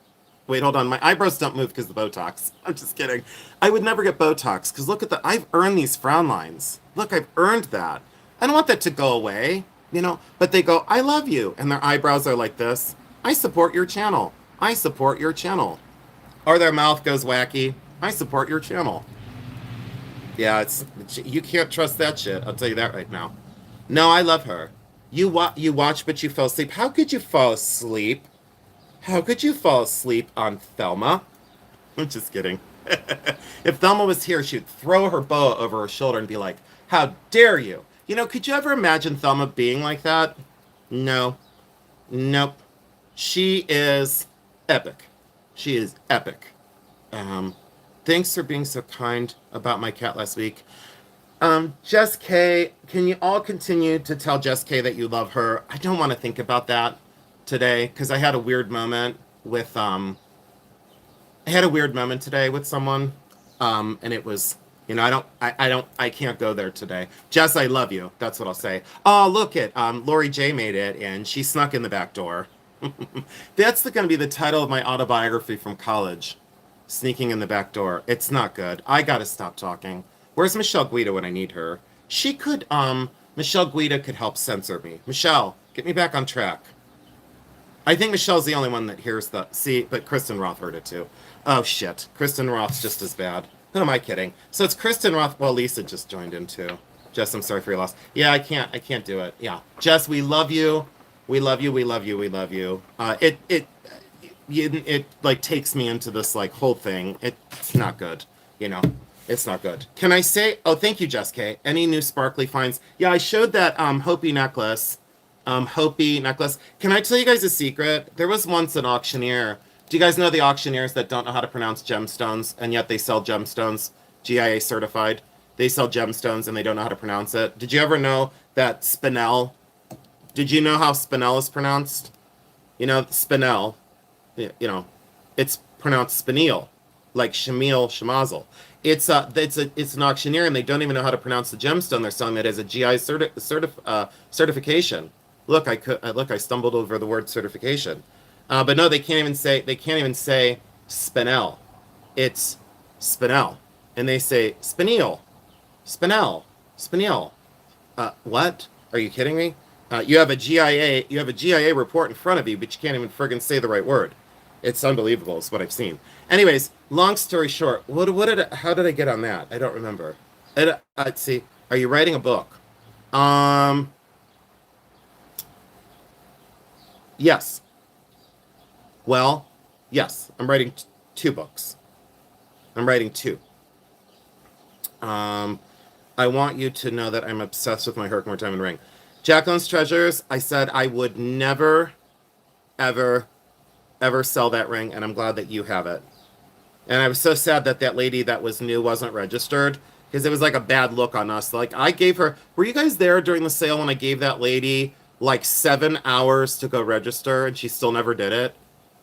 Wait, hold on, my eyebrows don't move because of the Botox. I'm just kidding. I would never get Botox because look at the, I've earned these frown lines. Look, I've earned that. I don't want that to go away, you know, but they go, I love you, and their eyebrows are like this. I support your channel. I support your channel. Or their mouth goes wacky. I support your channel. Yeah, you can't trust that shit. I'll tell you that right now. No, I love her. You watch, but you fell asleep. How could you fall asleep? How could you fall asleep on Thelma? I'm just kidding. If Thelma was here, she'd throw her boa over her shoulder and be like, how dare you? You know, could you ever imagine Thelma being like that? No. Nope. She is epic. She is epic. Thanks for being so kind about my cat last week. Jess K, can you all continue to tell Jess K that you love her? I don't want to think about that today because I had a weird moment with today with someone, and it was, you know, I can't go there today. Jess, I love you. That's what I'll say. Oh, look at Lori J made it, and she snuck in the back door. That's going to be the title of my autobiography from college. Sneaking in the back door. It's not good. I gotta stop talking. Where's Michelle Guida when I need her? She could, Michelle Guida could help censor me. Michelle, get me back on track. I think Michelle's the only one that hears but Kristen Roth heard it too. Oh shit. Kristen Roth's just as bad. Who am I kidding? So it's Kristen Roth. Well, Lisa just joined in too. Jess, I'm sorry for your loss. Yeah, I can't do it. Yeah. Jess, we love you. We love you. We love you. We love you. It like takes me into this like whole thing. It's not good, you know. It's not good. Can I say? Oh, thank you, Jess K. Any new sparkly finds? Yeah, I showed that Hopi necklace. Hopi necklace. Can I tell you guys a secret? There was once an auctioneer. Do you guys know the auctioneers that don't know how to pronounce gemstones and yet they sell gemstones, GIA certified? They sell gemstones and they don't know how to pronounce it. Did you ever know that spinel? Did you know how spinel is pronounced? You know, spinel. You know, it's pronounced spinel, like Shamil Shamazel. It's an auctioneer, and they don't even know how to pronounce the gemstone they're selling. It as a GI certification. Look, I stumbled over the word certification, but no, they can't even say spinel. It's spinel, and they say spinel. What? Are you kidding me? You have a GIA report in front of you, but you can't even friggin' say the right word. It's unbelievable, is what I've seen. Anyways, long story short, how did I get on that? I don't remember. Let's see. Are you writing a book? Yes. Well, yes. I'm writing two books. I'm writing two. I want you to know that I'm obsessed with my Herkimer diamond ring. Jacqueline's Treasures, I said I would never, ever sell that ring, and I'm glad that you have it. And I was so sad that that lady that was new wasn't registered, because it was like a bad look on us. Like, I gave her, were you guys there during the sale when I gave that lady like 7 hours to go register, and she still never did it?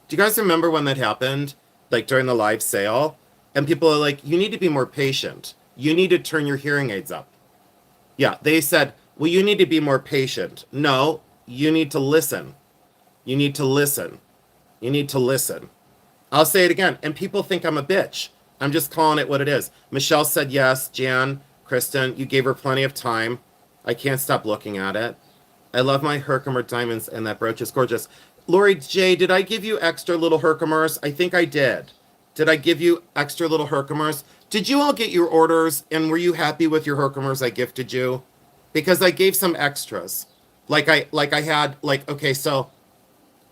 Do you guys remember when that happened? Like during the live sale? And people are like, you need to be more patient. You need to turn your hearing aids up. Yeah, they said, well, you need to be more patient. No, you need to listen. You need to listen. You need to listen. I'll say it again. And people think I'm a bitch. I'm just calling it what it is. Michelle said yes. Jan, Kristen, you gave her plenty of time. I can't stop looking at it. I love my Herkimer diamonds, and that brooch is gorgeous. Lori J, did I give you extra little Herkimers? I think I did. Did I give you extra little Herkimers? Did you all get your orders, and were you happy with your Herkimers I gifted you? Because I gave some extras. Okay, so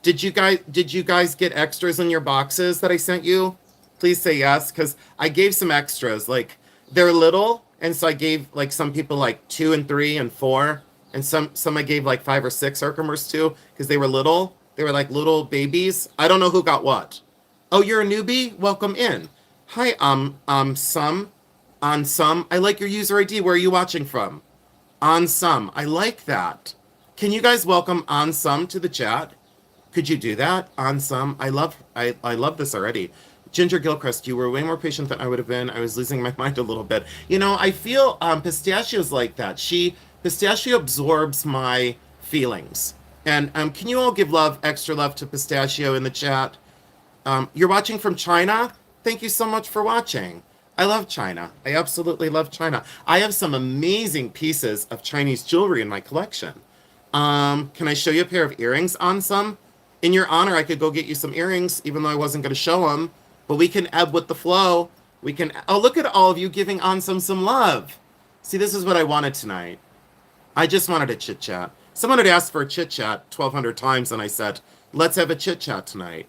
did you guys get extras in your boxes that I sent you? Please say yes, because I gave some extras. Like, they're little, and so I gave like some people like 2 and 3 and 4, and some I gave like 5 or 6 Herkimers to because they were little. They were like little babies. I don't know who got what. Oh, you're a newbie? Welcome in. Hi, on some. I like your user ID. Where are you watching from? On some. I like that. Can you guys welcome on some to the chat? Could you do that on some? I love this already. Ginger Gilchrist, you were way more patient than I would have been. I was losing my mind a little bit. You know, I feel Pistachio's like that. Pistachio absorbs my feelings. And can you all give love, extra love to Pistachio in the chat? You're watching from China? Thank you so much for watching. I love China. I absolutely love China. I have some amazing pieces of Chinese jewelry in my collection. Can I show you a pair of earrings on some? In your honor, I could go get you some earrings, even though I wasn't going to show them. But we can ebb with the flow. We can. Oh, look at all of you giving on some love. See, this is what I wanted tonight. I just wanted a chit chat. Someone had asked for a chit chat 1,200 times, and I said, let's have a chit chat tonight.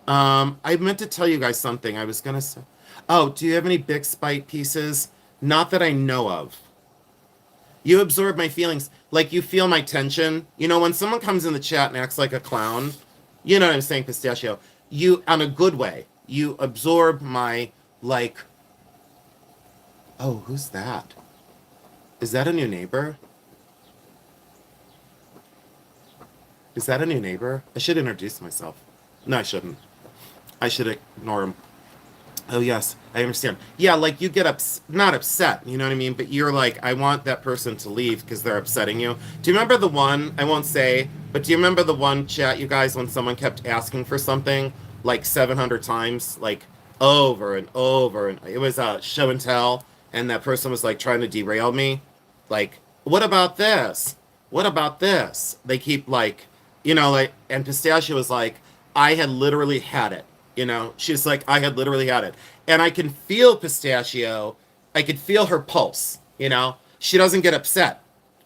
I meant to tell you guys something. I was gonna say, oh, do you have any big spite pieces? Not that I know of. You absorb my feelings, like you feel my tension. You know, when someone comes in the chat and acts like a clown, you know what I'm saying, Pistachio. You, on a good way, you absorb my like. Oh, who's that? Is that a new neighbor? Is that a new neighbor? I should introduce myself. No, I shouldn't. I should ignore him. Oh, yes, I understand. Yeah, like you get not upset, you know what I mean? But you're like, I want that person to leave because they're upsetting you. Do you remember the one, I won't say, but do you remember the one chat, you guys, when someone kept asking for something like 700 times, like over and over? And it was a show and tell, and that person was like trying to derail me. Like, what about this? What about this? They keep like, you know, like, and Pistachio was like, I had literally had it. You know, she's like, I had literally had it. And I can feel Pistachio. I could feel her pulse. You know, she doesn't get upset.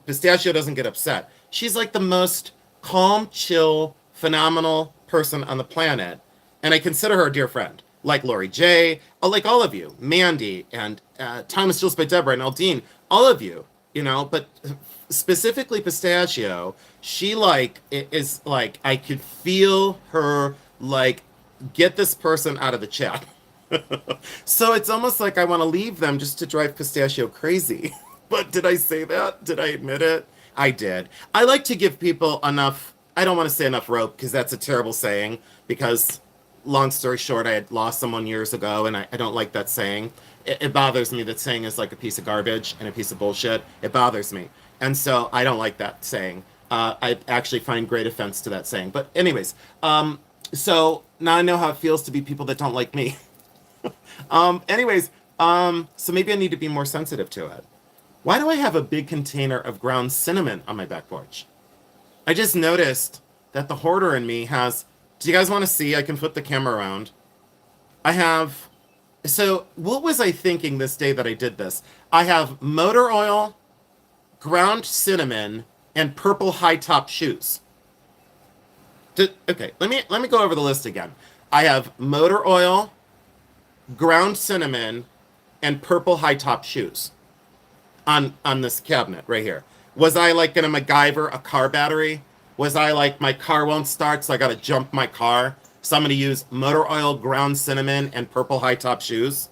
Pistachio doesn't get upset. She's like the most calm, chill, phenomenal person on the planet. And I consider her a dear friend. Like Lori J, like all of you, Mandy, and Time is Jules by Deborah, and Aldine, all of you, you know, but specifically Pistachio, she like, is like, I could feel her like, get this person out of the chat. So it's almost like I want to leave them just to drive Pistachio crazy. But did I say that? Did I admit it? I did. I like to give people enough, I don't want to say enough rope because that's a terrible saying, because long story short, I had lost someone years ago and I don't like that saying. It bothers me that saying is like a piece of garbage and a piece of bullshit. It bothers me. And so I don't like that saying. I actually find great offense to that saying. But anyways, so now I know how it feels to be people that don't like me. So maybe I need to be more sensitive to it. Why do I have a big container of ground cinnamon on my back porch? I just noticed that the hoarder in me has, do you guys want to see? I can flip the camera around. I have, so what was I thinking this day that I did this? I have motor oil, ground cinnamon, and purple high top shoes. Okay, let me go over the list again. I have motor oil, ground cinnamon, and purple high top shoes on this cabinet right here. Was I like gonna MacGyver a car battery? Was I like my car won't start, so I gotta jump my car? So I'm gonna use motor oil, ground cinnamon, and purple high top shoes?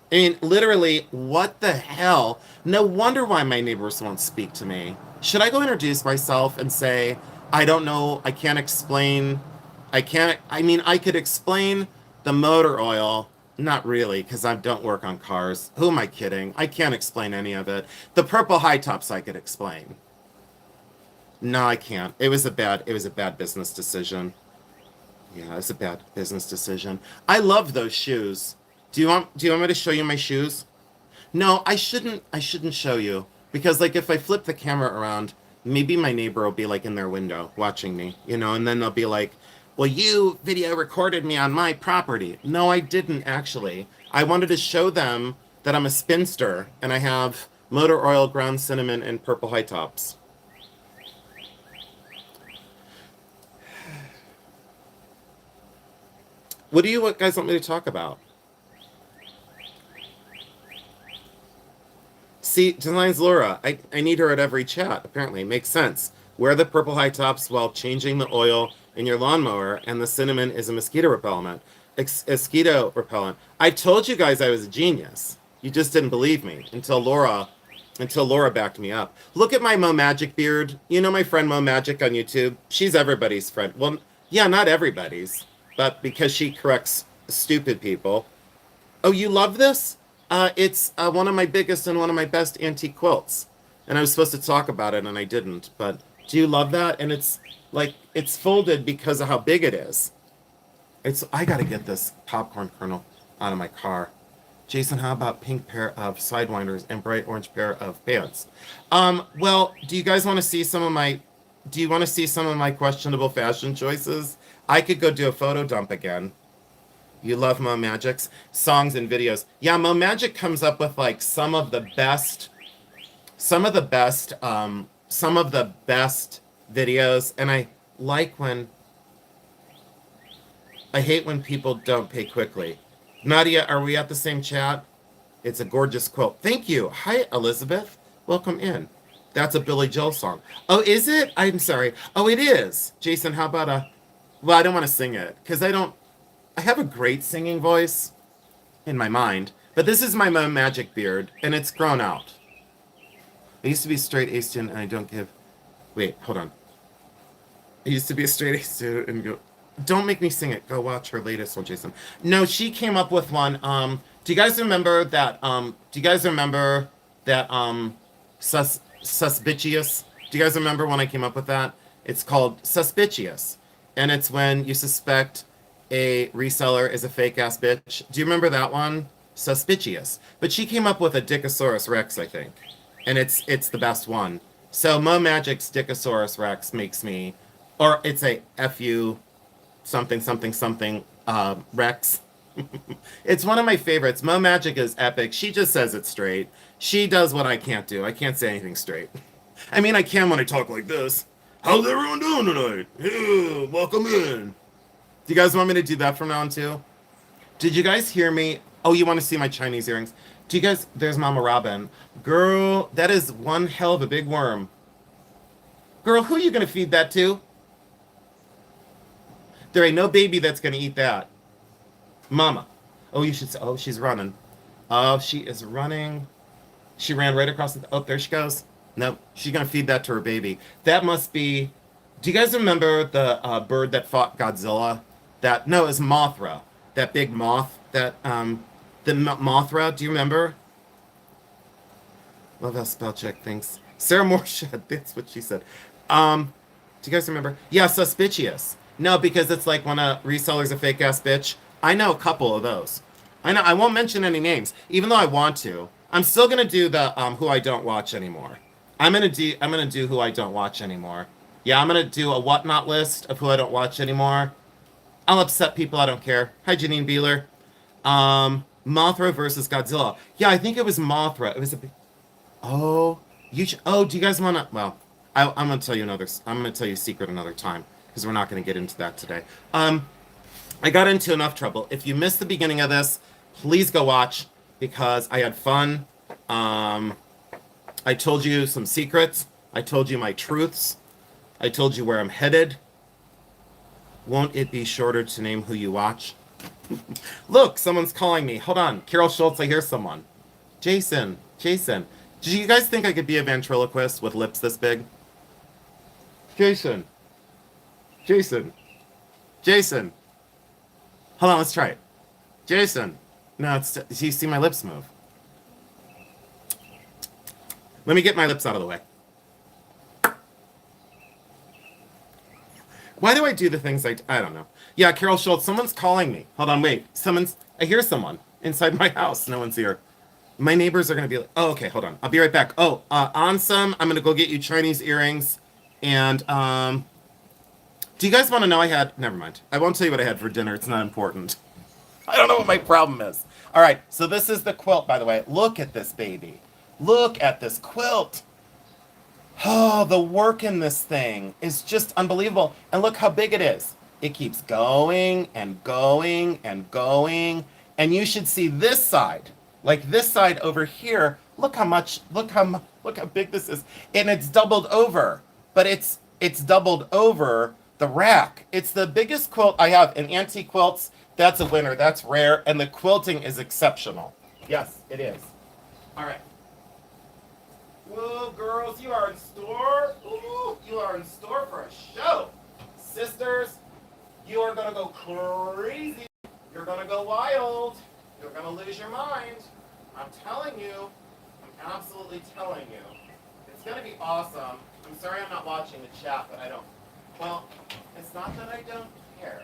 I mean, literally, what the hell? No wonder why my neighbors won't speak to me. Should I go introduce myself and say, I don't know, I can't explain, I could explain the motor oil, not really, because I don't work on cars. Who am I kidding? I can't explain any of it. The purple high tops I could explain. No, I can't. It was a bad business decision. Yeah, it was a bad business decision. I love those shoes. Do you want me to show you my shoes? No, I shouldn't show you. Because like if I flip the camera around, maybe my neighbor will be like in their window watching me, you know, and then they'll be like, well, you video recorded me on my property. No, I didn't actually. I wanted to show them that I'm a spinster and I have motor oil, ground cinnamon, and purple high tops. What do you guys want me to talk about? See, Design's Laura, I need her at every chat, apparently. It makes sense. Wear the purple high tops while changing the oil in your lawnmower, and the cinnamon is a mosquito repellent. Mosquito repellent. I told you guys I was a genius. You just didn't believe me until Laura backed me up. Look at my Mo Magic beard. You know my friend Mo Magic on YouTube? She's everybody's friend. Well, yeah, not everybody's, but because she corrects stupid people. Oh, you love this? It's one of my biggest and one of my best antique quilts. And I was supposed to talk about it and I didn't. But do you love that? And it's like, it's folded because of how big it is. I gotta get this popcorn kernel out of my car. Jason, how about pink pair of sidewinders and bright orange pair of pants? Well, do you guys want to see some of my questionable fashion choices? I could go do a photo dump again. You love Mo Magic's songs and videos. Yeah, Mo Magic comes up with like some of the best videos, and I hate when people don't pay quickly. Nadia, are we at the same chat? It's a gorgeous quilt. Thank you. Hi, Elizabeth. Welcome in. That's a Billy Joel song. Oh, is it? I'm sorry. Oh, it is. Jason, how about well, I don't want to sing it because I have a great singing voice in my mind, but this is my Mo Magic beard and it's grown out. I used to be a straight A student and I don't give, wait, hold on. I used to be a straight A student and go, don't make me sing it. Go watch her latest one, Jason. No, she came up with one. Do you guys remember that? Suspicious? Do you guys remember when I came up with that? It's called Suspicious, and it's when you suspect a reseller is a fake ass bitch. Do you remember that one? Suspicious. But she came up with a Dickosaurus Rex, I think, and it's the best one. So Mo Magic's Dickosaurus Rex makes me, or it's a FU. Something Rex. It's one of my favorites. Mo Magic is epic. She just says it straight. She does what I can't do. I can't say anything straight. I mean, I can when I talk like this. How's everyone doing tonight? Yeah, welcome in. Do you guys want me to do that from now on too? Did you guys hear me? Oh, you want to see my Chinese earrings? Do you guys? There's Mama Robin. Girl, that is one hell of a big worm. Girl, who are you gonna feed that to? There ain't no baby that's gonna eat that. Mama. Oh, you should say, oh, she's running. Oh, she is running. She ran right across the, oh, there she goes. Nope, she's gonna feed that to her baby. That must be, do you guys remember the bird that fought Godzilla? No, it was Mothra. That big moth, Mothra, do you remember? Love how spell check thinks. Sarah Morshed, that's what she said. Do you guys remember? Yeah, Suspicious. No, because it's like when a reseller's a fake ass bitch. I know a couple of those. I know. I won't mention any names, even though I want to. I'm still gonna do the who I don't watch anymore. I'm gonna do who I don't watch anymore. Yeah, I'm gonna do a whatnot list of who I don't watch anymore. I'll upset people. I don't care. Hi, Janine Beeler. Mothra versus Godzilla. Yeah, I think it was Mothra. It was a big. Oh, oh, do you guys wanna? Well, I'm gonna tell you another. I'm gonna tell you a secret another time, because we're not going to get into that today. I got into enough trouble. If you missed the beginning of this, please go watch, because I had fun. I told you some secrets. I told you my truths. I told you where I'm headed. Won't it be shorter to name who you watch? Look, someone's calling me. Hold on. Carol Schultz, I hear someone. Jason. Did you guys think I could be a ventriloquist with lips this big? Jason. Hold on, let's try it. Jason. No, do you see my lips move? Let me get my lips out of the way. Why do I do the things I don't know. Yeah, Carol Schultz, someone's calling me. Hold on, wait. I hear someone inside my house. No one's here. My neighbors are going to be like, oh, okay, hold on. I'll be right back. Oh, Ansem, I'm going to go get you Chinese earrings. And, do you guys want to know never mind. I won't tell you what I had for dinner. It's not important. I don't know what my problem is. All right, so this is the quilt, by the way. Look at this baby. Look at this quilt. Oh, the work in this thing is just unbelievable. And look how big it is. It keeps going and going and going. And you should see this side. Like this side over here. Look how big this is. And it's doubled over. But it's doubled over The rack. It's the biggest quilt I have. In antique quilts, that's a winner. That's rare. And the quilting is exceptional. Yes, it is. All right. Whoa, girls, you are in store. Ooh, you are in store for a show. Sisters, you are going to go crazy. You're going to go wild. You're going to lose your mind. I'm telling you. I'm absolutely telling you. It's going to be awesome. I'm sorry I'm not watching the chat, but I don't. Well, it's not that I don't care.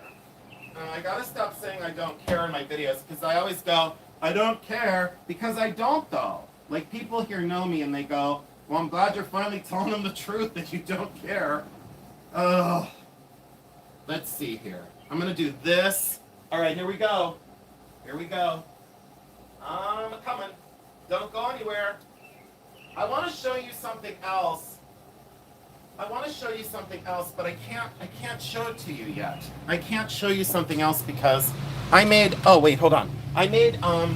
I gotta stop saying I don't care in my videos because I always go, I don't care because I don't though. Like people here know me and they go, well, I'm glad you're finally telling them the truth that you don't care. Oh, let's see here. I'm gonna do this. All right, here we go. Here we go. I'm coming. Don't go anywhere. I want to show you something else. But I can't show it to you yet. I can't show you something else because I made, oh wait, hold on. I made, hold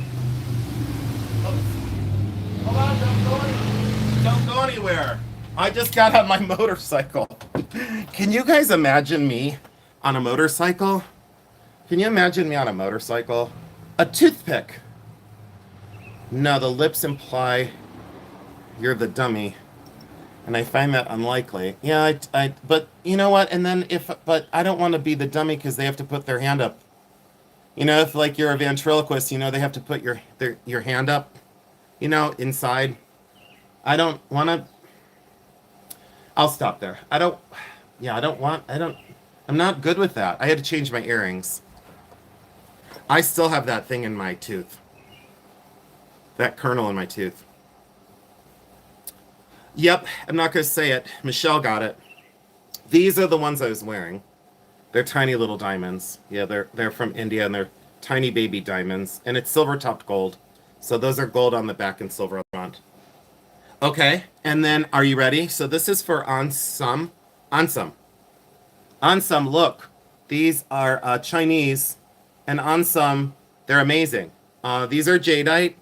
on, don't go anywhere. I just got on my motorcycle. Can you guys imagine me on a motorcycle? Can you imagine me on a motorcycle? A toothpick. No, the lips imply you're the dummy. And I find that unlikely. Yeah, but you know what? And then but I don't want to be the dummy because they have to put their hand up. You know, if like you're a ventriloquist, you know, they have to put your hand up, you know, inside. I don't want to. I'll stop there. I'm not good with that. I had to change my earrings. I still have that thing in my tooth. That kernel in my tooth. Yep, I'm not going to say it. Michelle got it. These are the ones I was wearing. They're tiny little diamonds. Yeah, they're from India, and they're tiny baby diamonds. And it's silver-topped gold. So those are gold on the back and silver on the front. Okay, and then are you ready? So this is for Ansam. Ansam. Ansam, look. These are Chinese. And Ansam, they're amazing. These are jadeite.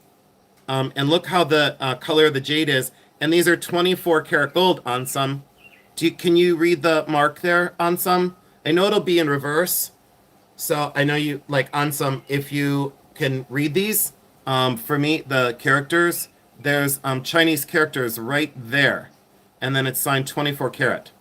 And look how the color of the jade is. And these are 24 karat gold on some. Can you read the mark there on some? I know it'll be in reverse. So I know you like on some, if you can read these. For me, the characters, there's Chinese characters right there. And then it's signed 24 karat.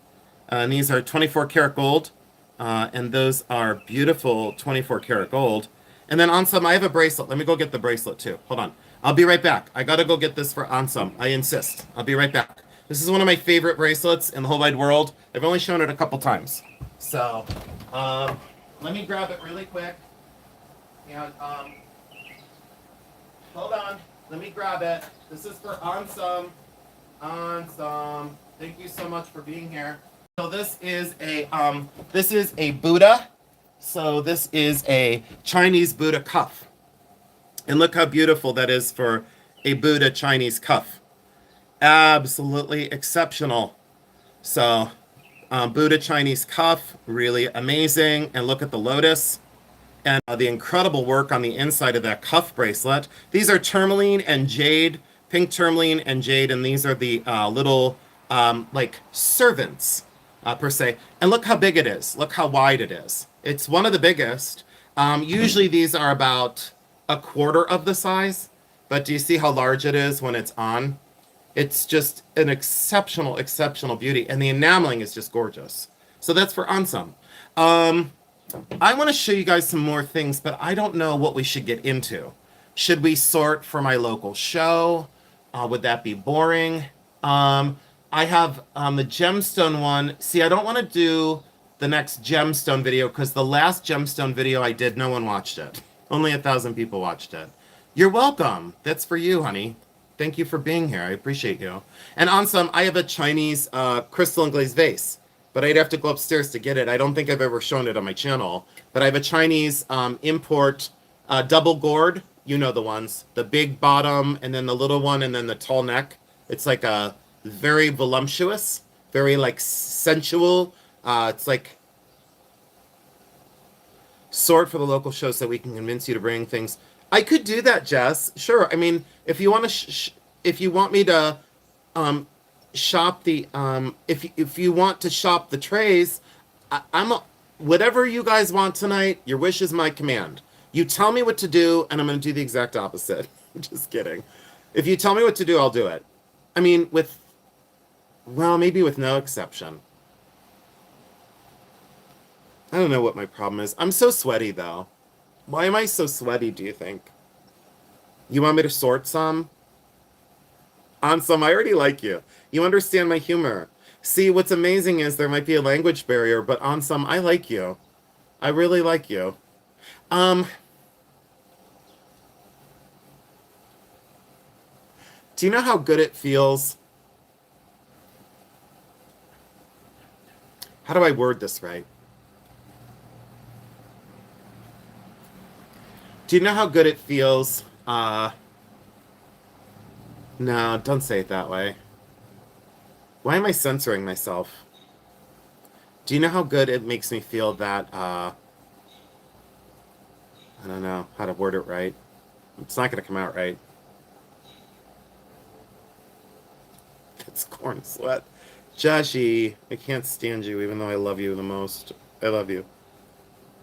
And these are 24 karat gold. And those are beautiful 24 karat gold. And then on some, I have a bracelet. Let me go get the bracelet too. Hold on. I'll be right back. I gotta go get this for Ansam. I insist. I'll be right back. This is one of my favorite bracelets in the whole wide world. I've only shown it a couple times. So, let me grab it really quick. And, hold on. Let me grab it. This is for Ansam. Ansam. Thank you so much for being here. So this is a Buddha. So this is a Chinese Buddha cuff. And look how beautiful that is for a Buddha Chinese cuff. Absolutely exceptional. So, Buddha Chinese cuff, really amazing. And look at the lotus and the incredible work on the inside of that cuff bracelet. These are tourmaline and jade, pink tourmaline and jade, and these are the little like servants per se. And look how big it is. Look how wide it is. It's one of the biggest. Usually these are about a quarter of the size, but do you see how large it is when it's on? It's just an exceptional beauty, and the enameling is just gorgeous. So that's for Ansam. I want to show you guys some more things, but I don't know what we should get into. Should we sort for my local show? Would that be boring? I have the gemstone one. See, I don't want to do the next gemstone video because the last gemstone video I did, no one watched it. Only 1,000 people watched it. You're welcome. That's for you, honey. Thank you for being here. I appreciate you. And on some, I have a Chinese crystal and glazed vase, but I'd have to go upstairs to get it. I don't think I've ever shown it on my channel, but I have a Chinese import double gourd. You know the ones. The big bottom, and then the little one, and then the tall neck. It's like a very voluptuous, very like sensual. It's like sort for the local show so we can convince you to bring things. I could do that, Jess. Sure. I mean, if you want to, if you want me to shop the, if you want to shop the trays, I'm whatever you guys want tonight. Your wish is my command. You tell me what to do, and I'm going to do the exact opposite. Just kidding. If you tell me what to do, I'll do it. I mean, with well, maybe with no exception. I don't know what my problem is. I'm so sweaty though. Why am I so sweaty? Do you think? You want me to sort some? On some, I already like you. You understand my humor. See, what's amazing is there might be a language barrier, but on some, I like you. I really like you. Um, do you know how good it feels? How do I word this right? Do you know how good it feels? No, don't say it that way. Why am I censoring myself? Do you know how good it makes me feel that, I don't know how to word it right. It's not going to come out right. It's corn sweat. Joshy, I can't stand you even though I love you the most. I love you.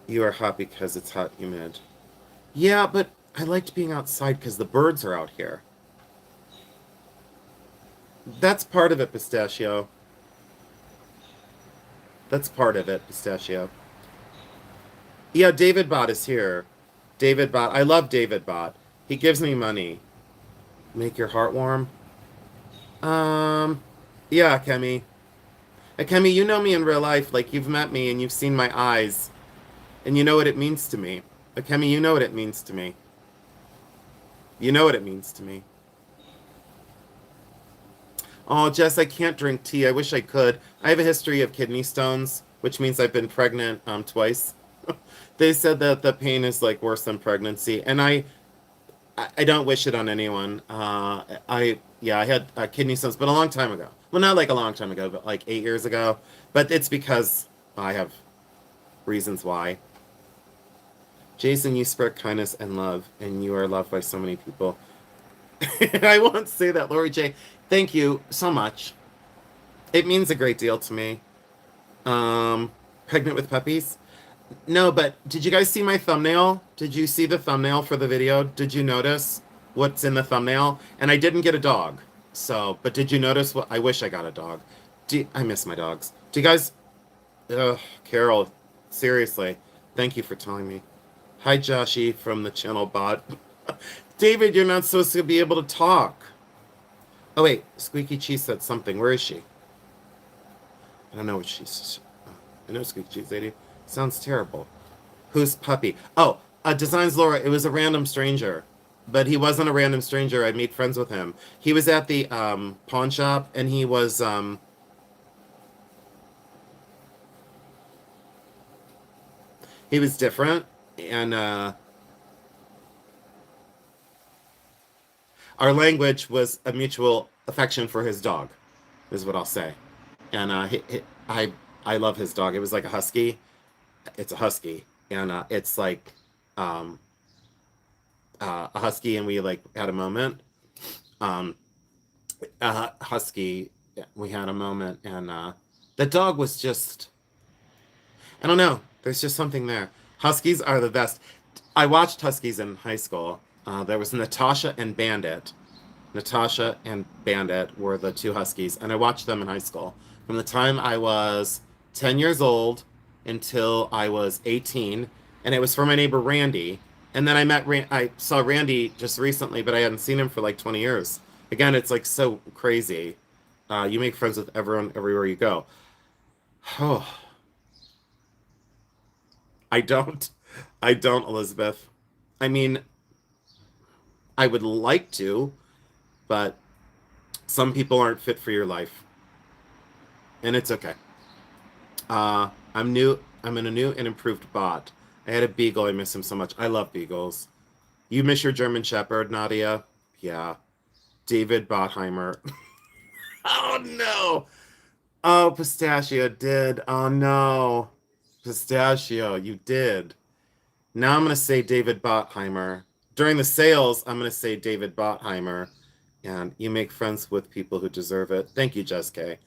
You are hot because it's hot humid. Yeah, but I liked being outside because the birds are out here. That's part of it, Pistachio. That's part of it, Pistachio. Yeah, David Bot is here. David Bot. I love David Bot. He gives me money. Make your heart warm? Um, yeah, Kemi. Kemi, you know me in real life. Like, you've met me and you've seen my eyes. And you know what it means to me. Kemi, you know what it means to me. You know what it means to me. Oh, Jess, I can't drink tea. I wish I could. I have a history of kidney stones, which means I've been pregnant twice. They said that the pain is like worse than pregnancy, and I don't wish it on anyone. I had kidney stones, but a long time ago. Well, not like a long time ago, but like 8 years ago. But it's because I have reasons why. Jason, you spread kindness and love, and you are loved by so many people. I won't say that, Lori J. Thank you so much. It means a great deal to me. Pregnant with puppies? No, but did you guys see my thumbnail? Did you see the thumbnail for the video? Did you notice what's in the thumbnail? And I didn't get a dog. So, but did you notice what? I wish I got a dog. I miss my dogs. Do you guys? Ugh, Carol, seriously, thank you for telling me. Hi, Joshy from the channel bot. David, you're not supposed to be able to talk. Oh, wait. Squeaky Cheese said something. Where is she? I don't know what she's... I know Squeaky Cheese Lady. Sounds terrible. Who's Puppy? Oh, Designs Laura. It was a random stranger. But he wasn't a random stranger. I made friends with him. He was at the pawn shop, and he was... he was different, and our language was a mutual affection for his dog, is what I'll say. And I love his dog. It was like a husky. It's a husky, and it's like um, a husky, and we like had a moment. Um, husky, we had a moment, and the dog was just I don't know. There's just something there. Huskies are the best. I watched Huskies in high school. There was Natasha and Bandit. Natasha and Bandit were the two Huskies, and I watched them in high school. From the time I was 10 years old until I was 18, and it was for my neighbor Randy. And then I saw Randy just recently, but I hadn't seen him for like 20 years. Again, it's like so crazy. You make friends with everyone everywhere you go. Oh, I don't. I don't, Elizabeth. I mean, I would like to, but some people aren't fit for your life, and it's okay. I'm new. I'm in a new and improved bot. I had a beagle. I miss him so much. I love beagles. You miss your German Shepherd, Nadia? Yeah. David Botheimer. Oh no. Oh, Pistachio did. Oh no. Pistachio, you did. Now I'm going to say David Botheimer. During the sales, I'm going to say David Botheimer. And you make friends with people who deserve it. Thank you, Jess K.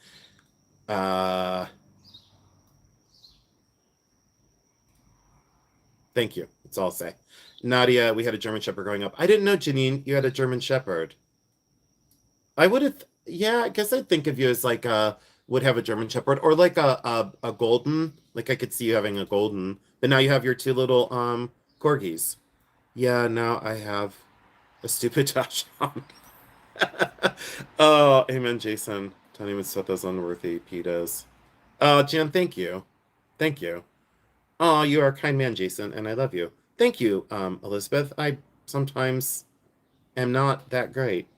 Uh, Thank you. That's all I'll say. Nadia, we had a German Shepherd growing up. I didn't know, Janine, you had a German Shepherd. I would have, yeah, I guess I'd think of you as like would have a German Shepherd or like a golden. Like I could see you having a golden, but now you have your two little corgis. Yeah, now I have a stupid Josh. Oh, amen, Jason. Don't even set those unworthy pitas. Oh, Jan, thank you. Thank you. Oh, you are a kind man, Jason, and I love you. Thank you, Elizabeth. I sometimes am not that great.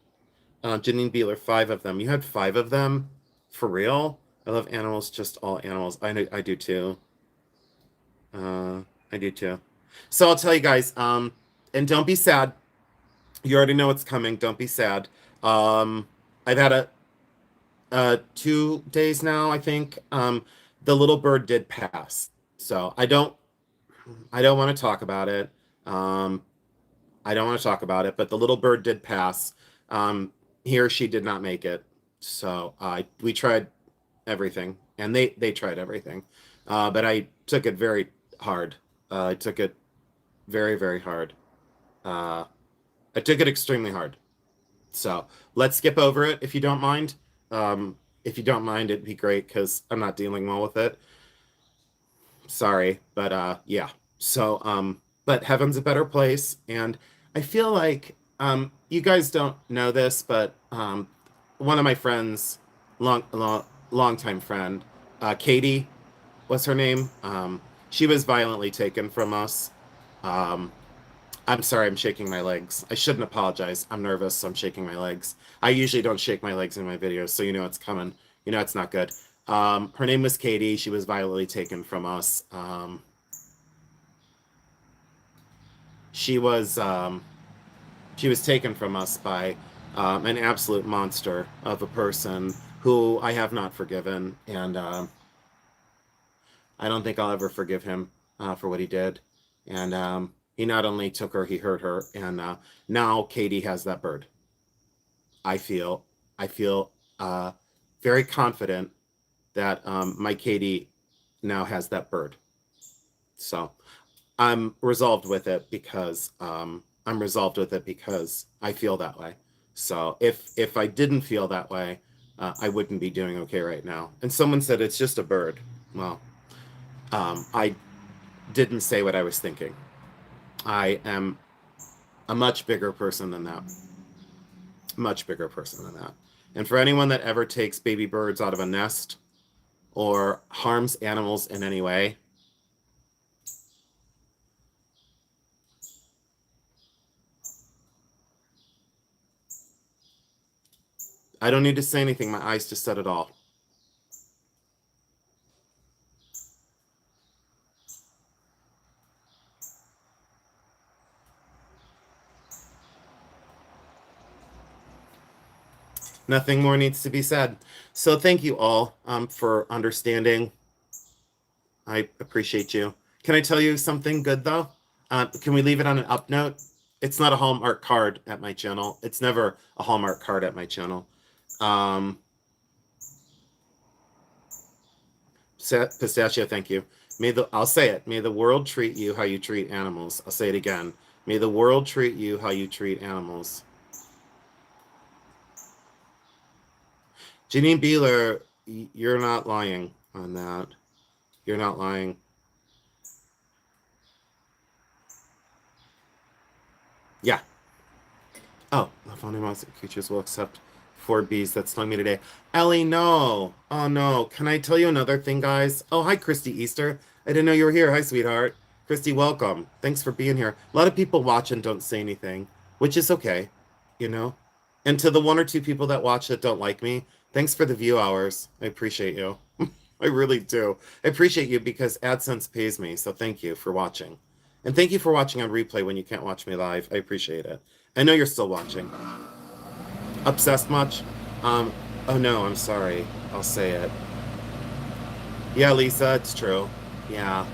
Janine Beeler, five of them. You had five of them? For real? I love animals, just all animals. I do too. Uh, I do too. So I'll tell you guys, and don't be sad. You already know what's coming. Don't be sad. I've had 2 days now, I think. The little bird did pass. So I don't want to talk about it. Um, I don't want to talk about it, but the little bird did pass. He or she did not make it. So we tried everything, and they tried everything. But I took it very hard. I took it very, very hard. Uh, I took it extremely hard. So let's skip over it if you don't mind. If you don't mind, it'd be great because I'm not dealing well with it. Sorry, but yeah. So but heaven's a better place, and I feel like you guys don't know this, but one of my friends, long time friend, Katie, what's her name? She was violently taken from us. Um, I'm sorry, I'm shaking my legs. I shouldn't apologize. I'm nervous, so I'm shaking my legs. I usually don't shake my legs in my videos, so you know it's coming. You know it's not good. Her name was Katie. She was violently taken from us. She was she was taken from us by an absolute monster of a person who I have not forgiven, and I don't think I'll ever forgive him for what he did. And he not only took her, he hurt her, and now Katie has that bird. I feel, I feel very confident that my Katie now has that bird. So I'm resolved with it because I feel that way. So if I didn't feel that way, I wouldn't be doing okay right now. And someone said it's just a bird. Well, I didn't say what I was thinking. I am a much bigger person than that. Much bigger person than that. And for anyone that ever takes baby birds out of a nest or harms animals in any way, I don't need to say anything. My eyes just said it all. Nothing more needs to be said. So thank you all for understanding. I appreciate you. Can I tell you something good though? Can we leave it on an up note? It's not a Hallmark card at my channel. It's never a Hallmark card at my channel. Pistachio, thank you. I'll say it. May the world treat you how you treat animals. I'll say it again. May the world treat you how you treat animals. Janine Beeler, you're not lying on that. You're not lying. Yeah. Oh, Lavonia creatures will accept 4Bs that stung me today. Ellie, no. Oh, no. Can I tell you another thing, guys? Oh, hi, Christy Easter. I didn't know you were here. Hi, sweetheart. Christy, welcome. Thanks for being here. A lot of people watch and don't say anything, which is okay, you know? And to the one or two people that watch that don't like me, thanks for the view hours. I appreciate you. I really do. I appreciate you because AdSense pays me, so thank you for watching. And thank you for watching on replay when you can't watch me live. I appreciate it. I know you're still watching. Obsessed much? Oh no, I'm sorry. I'll say it. Yeah, Lisa, it's true. Yeah.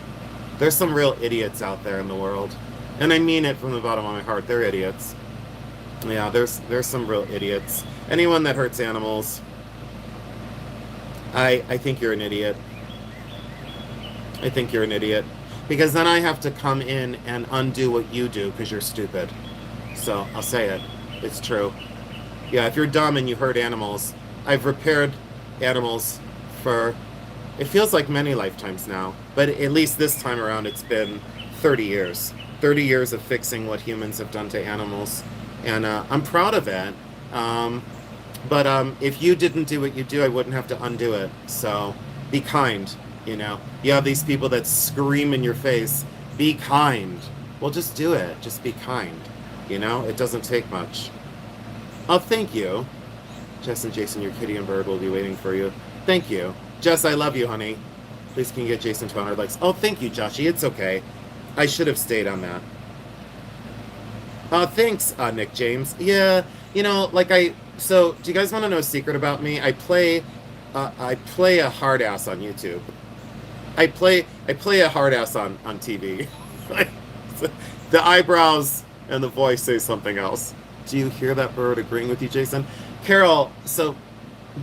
There's some real idiots out there in the world. And I mean it from the bottom of my heart. They're idiots. Yeah, there's some real idiots. Anyone that hurts animals, I think you're an idiot. I think you're an idiot. because then I have to come in and undo what you do because you're stupid. So I'll say it. It's true. Yeah, if you're dumb and you hurt animals, I've repaired animals for, it feels like many lifetimes now, but at least this time around it's been 30 years. 30 years of fixing what humans have done to animals. And I'm proud of it. But if you didn't do what you do, I wouldn't have to undo it. So be kind, you know. You have these people that scream in your face, be kind. Well, just do it. Just be kind. You know, it doesn't take much. Oh, thank you. Jess and Jason, your kitty and bird will be waiting for you. Thank you. Jess, I love you, honey. Please can you get Jason to 100 likes. Oh, thank you, Joshy. It's okay. I should have stayed on that. Thanks, Nick James. Yeah, you know, so do you guys want to know a secret about me? I play a hard ass on YouTube. I play a hard ass on TV. The eyebrows and the voice say something else. Do you hear that bird agreeing with you, Jason? Carol, so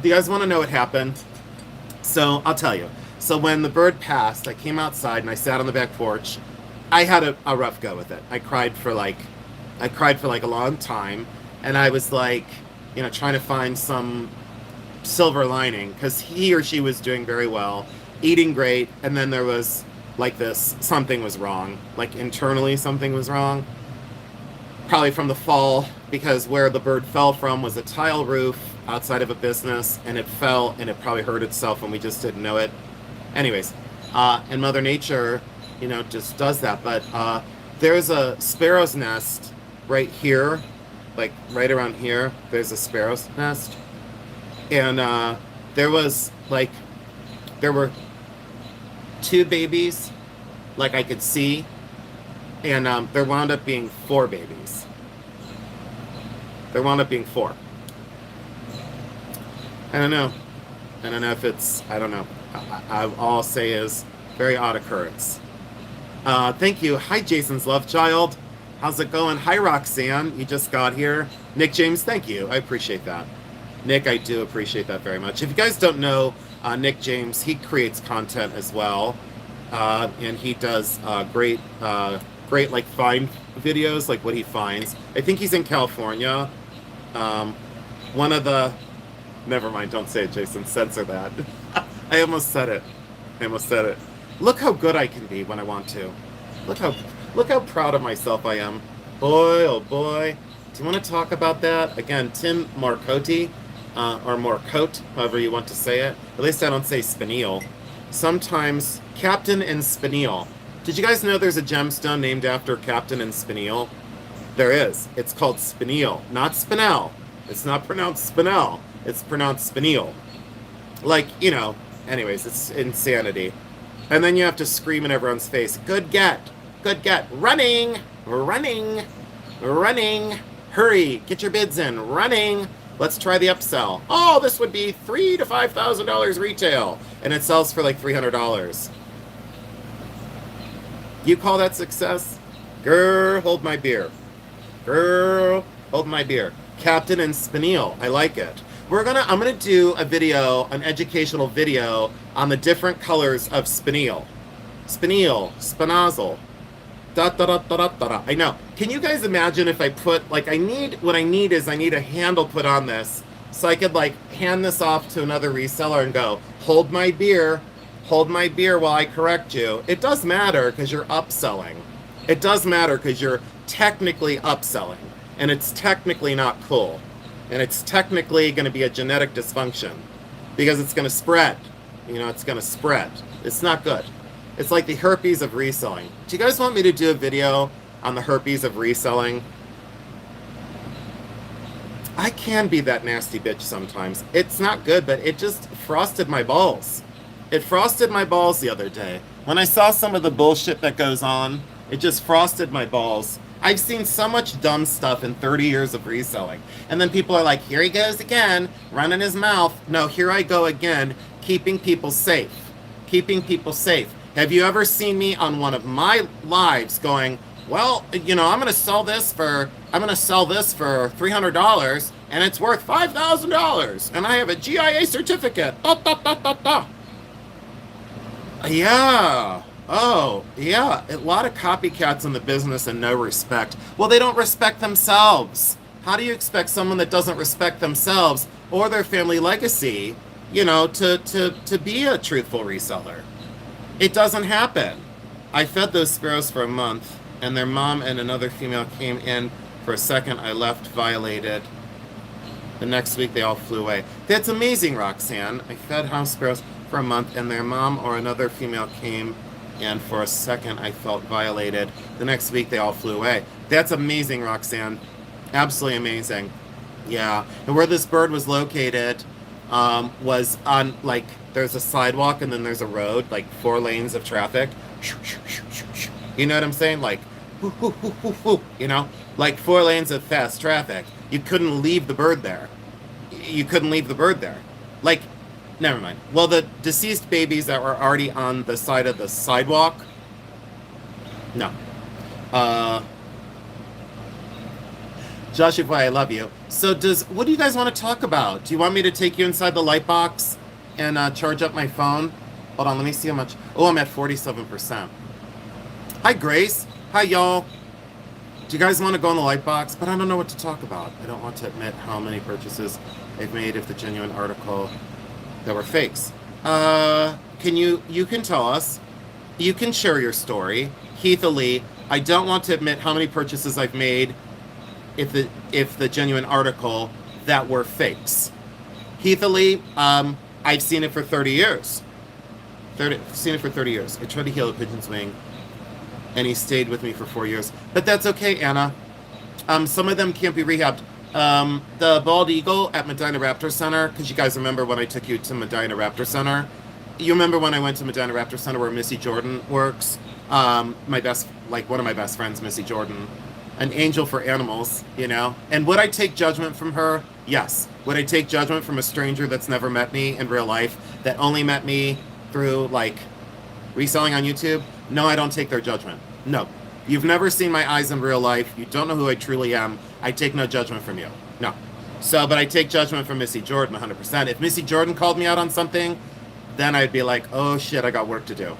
do you guys want to know what happened? So I'll tell you. So when the bird passed, I came outside and I sat on the back porch. I had a rough go with it. I cried for like a long time, and I was like, you know, trying to find some silver lining because he or she was doing very well, eating great, and then there was like this, something was wrong, like internally something was wrong, probably from the fall, because where the bird fell from was a tile roof outside of a business, and it fell and it probably hurt itself and we just didn't know it. Anyways, and Mother Nature, you know, just does that. But there's a sparrow's nest right here, like right around here, there's a sparrow's nest. And there were 2 babies, like I could see, and there wound up being 4 babies. There wound up being 4. I don't know if it's, I don't know. All I'll say is very odd occurrence. Thank you. Hi, Jason's love child. How's it going? Hi, Roxanne. You just got here. Nick James, thank you. I appreciate that. Nick, I do appreciate that very much. If you guys don't know Nick James, he creates content as well. And he does great like find videos, like what he finds. I think he's in California. One of the... Never mind, don't say it, Jason. Censor that. I almost said it. Look how good I can be when I want to. Look how proud of myself I am. Boy, oh boy. Do you want to talk about that? Again, Tim Marcotti, or Morcote, however you want to say it. At least I don't say Spinel. Sometimes Captain and Spinel. Did you guys know there's a gemstone named after Captain and Spinel? There is. It's called Spinel, not Spinel. It's not pronounced Spinel. It's pronounced Spinel. Like, you know, anyways, it's insanity. And then you have to scream in everyone's face, good get, running, hurry, get your bids in, running, let's try the upsell. Oh, this would be $3,000 to $5,000 retail, and it sells for like $300. You call that success? Girl, hold my beer. Captain and Spinel, I like it. I'm gonna do a video, an educational video on the different colors of spinel. Spinel, spinazel. I know. Can you guys imagine if I put, like, I need a handle put on this so I could, like, hand this off to another reseller and go, hold my beer while I correct you. It does matter because you're upselling. It does matter because you're technically upselling, and it's technically not cool. And it's technically going to be a genetic dysfunction because it's going to spread. You know, it's going to spread. It's not good. It's like the herpes of reselling. Do you guys want me to do a video on the herpes of reselling? I can be that nasty bitch sometimes. It's not good, but it just frosted my balls. It frosted my balls the other day. When I saw some of the bullshit that goes on, it just frosted my balls. I've seen so much dumb stuff in 30 years of reselling. And then people are like, here he goes again, running his mouth. No, here I go again, keeping people safe. Keeping people safe. Have you ever seen me on one of my lives going, well, you know, I'm going to sell this for $300 and it's worth $5,000 and I have a GIA certificate. Yeah. Oh, yeah, a lot of copycats in the business and no respect. Well, they don't respect themselves. How do you expect someone that doesn't respect themselves or their family legacy, to be a truthful reseller? It doesn't happen. I fed those sparrows for a month, and their mom and another female came in for a second. I left violated. The next week, they all flew away. That's amazing, Roxanne. I fed house sparrows for a month, and their mom or another female came in for a second. I felt violated. The next week, they all flew away. That's amazing, Roxanne. Absolutely amazing. Yeah. And where this bird was located was on, like, there's a sidewalk and then there's a road, like 4 lanes of traffic. You know what I'm saying? Like, like 4 lanes of fast traffic. You couldn't leave the bird there. You couldn't leave the bird there. Like, never mind. Well, the deceased babies that were already on the side of the sidewalk, no. Joshua, I love you. So what do you guys want to talk about? Do you want me to take you inside the light box and charge up my phone? Hold on, let me see how much. Oh, I'm at 47%. Hi, Grace. Hi, y'all. Do you guys want to go in the light box? But I don't know what to talk about. I don't want to admit how many purchases I've made if the genuine article that were fakes. You can tell us. You can share your story. Heath Ali, I don't want to admit how many purchases I've made if the genuine article that were fakes. Heath Ali, I've seen it for 30 years. Seen it for 30 years. I tried to heal a pigeon's wing, and he stayed with me for 4 years. But that's okay, Anna. Some of them can't be rehabbed. The bald eagle at Medina Raptor Center, because you guys remember when I took you to Medina Raptor Center. You remember when I went to Medina Raptor Center where Missy Jordan works? One of my best friends, Missy Jordan, an angel for animals, And would I take judgment from her? Yes. Would I take judgment from a stranger that's never met me in real life, that only met me through, reselling on YouTube? No, I don't take their judgment. No. You've never seen my eyes in real life. You don't know who I truly am. I take no judgment from you. No. But I take judgment from Missy Jordan 100%. If Missy Jordan called me out on something, then I'd be like, oh shit, I got work to do.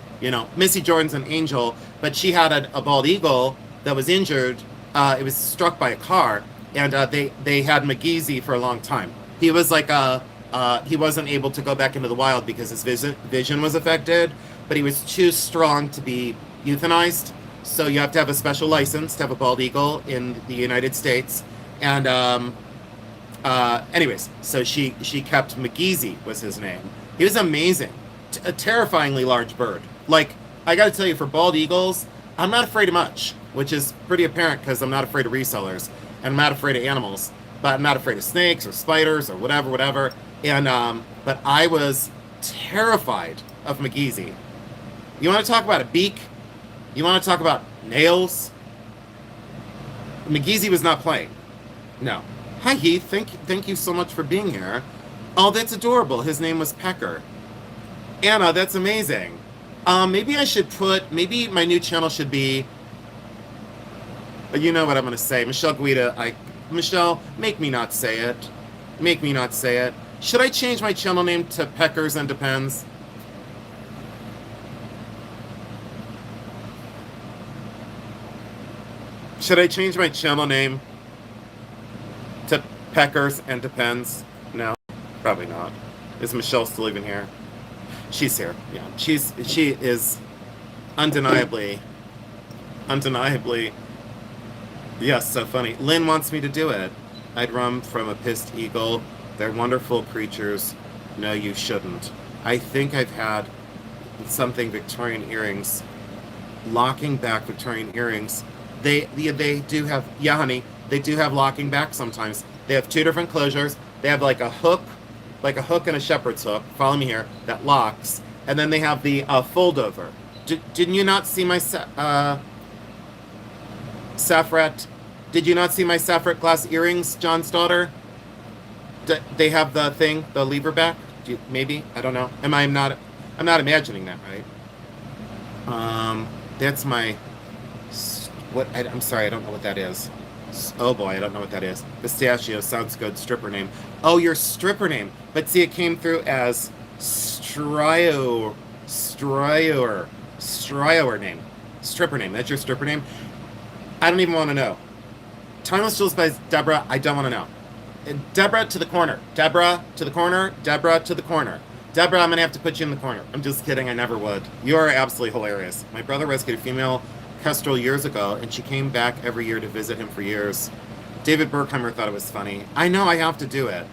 Missy Jordan's an angel, but she had a bald eagle that was injured. It was struck by a car, and they had McGeezy for a long time. He was he wasn't able to go back into the wild because his vision was affected, but he was too strong to be euthanized. So you have to have a special license to have a bald eagle in the United States. And anyways, so she kept McGeezy was his name. He was amazing, a terrifyingly large bird. I got to tell you, for bald eagles, I'm not afraid of much, which is pretty apparent because I'm not afraid of resellers and I'm not afraid of animals, but I'm not afraid of snakes or spiders or whatever. And but I was terrified of McGeezy. You want to talk about a beak? You want to talk about nails? McGeezy was not playing. No. Hi, Heath. Thank you so much for being here. Oh, that's adorable. His name was Pecker. Anna, that's amazing. Maybe my new channel should be, you know what I'm going to say. Michelle Guida, Michelle, make me not say it. Make me not say it. Should I change my channel name to Peckers and Depends? Should I change my channel name to Peckers and Depends? No, probably not. Is Michelle still even here? She's here. Yeah, she is undeniably. Yes, so funny. Lynn wants me to do it. I'd run from a pissed eagle. They're wonderful creatures. No, you shouldn't. I think I've had something Victorian earrings. Locking back Victorian earrings. They do have, yeah, honey, they do have locking back sometimes. They have 2 different closures. They have like a hook and a shepherd's hook, follow me here, that locks. And then they have the fold over. Didn't you not see my Saffret? Did you not see my Saffret glass earrings, John's daughter? They have the thing, the lever back? Maybe? I don't know. I'm not imagining that, right? That's my... I'm sorry, I don't know what that is. Oh boy, I don't know what that is. Pistachio sounds good. Stripper name. Oh, your stripper name. But see, it came through as Stryer. Stripper name. Stripper name. That's your stripper name? I don't even want to know. Timeless Jewels by Deborah, I don't want to know. Deborah to the corner. Deborah to the corner. Deborah to the corner. Deborah, I'm going to have to put you in the corner. I'm just kidding. I never would. You are absolutely hilarious. My brother rescued a female kestrel years ago, and she came back every year to visit him for years. David Berkheimer thought it was funny. I know I have to do it.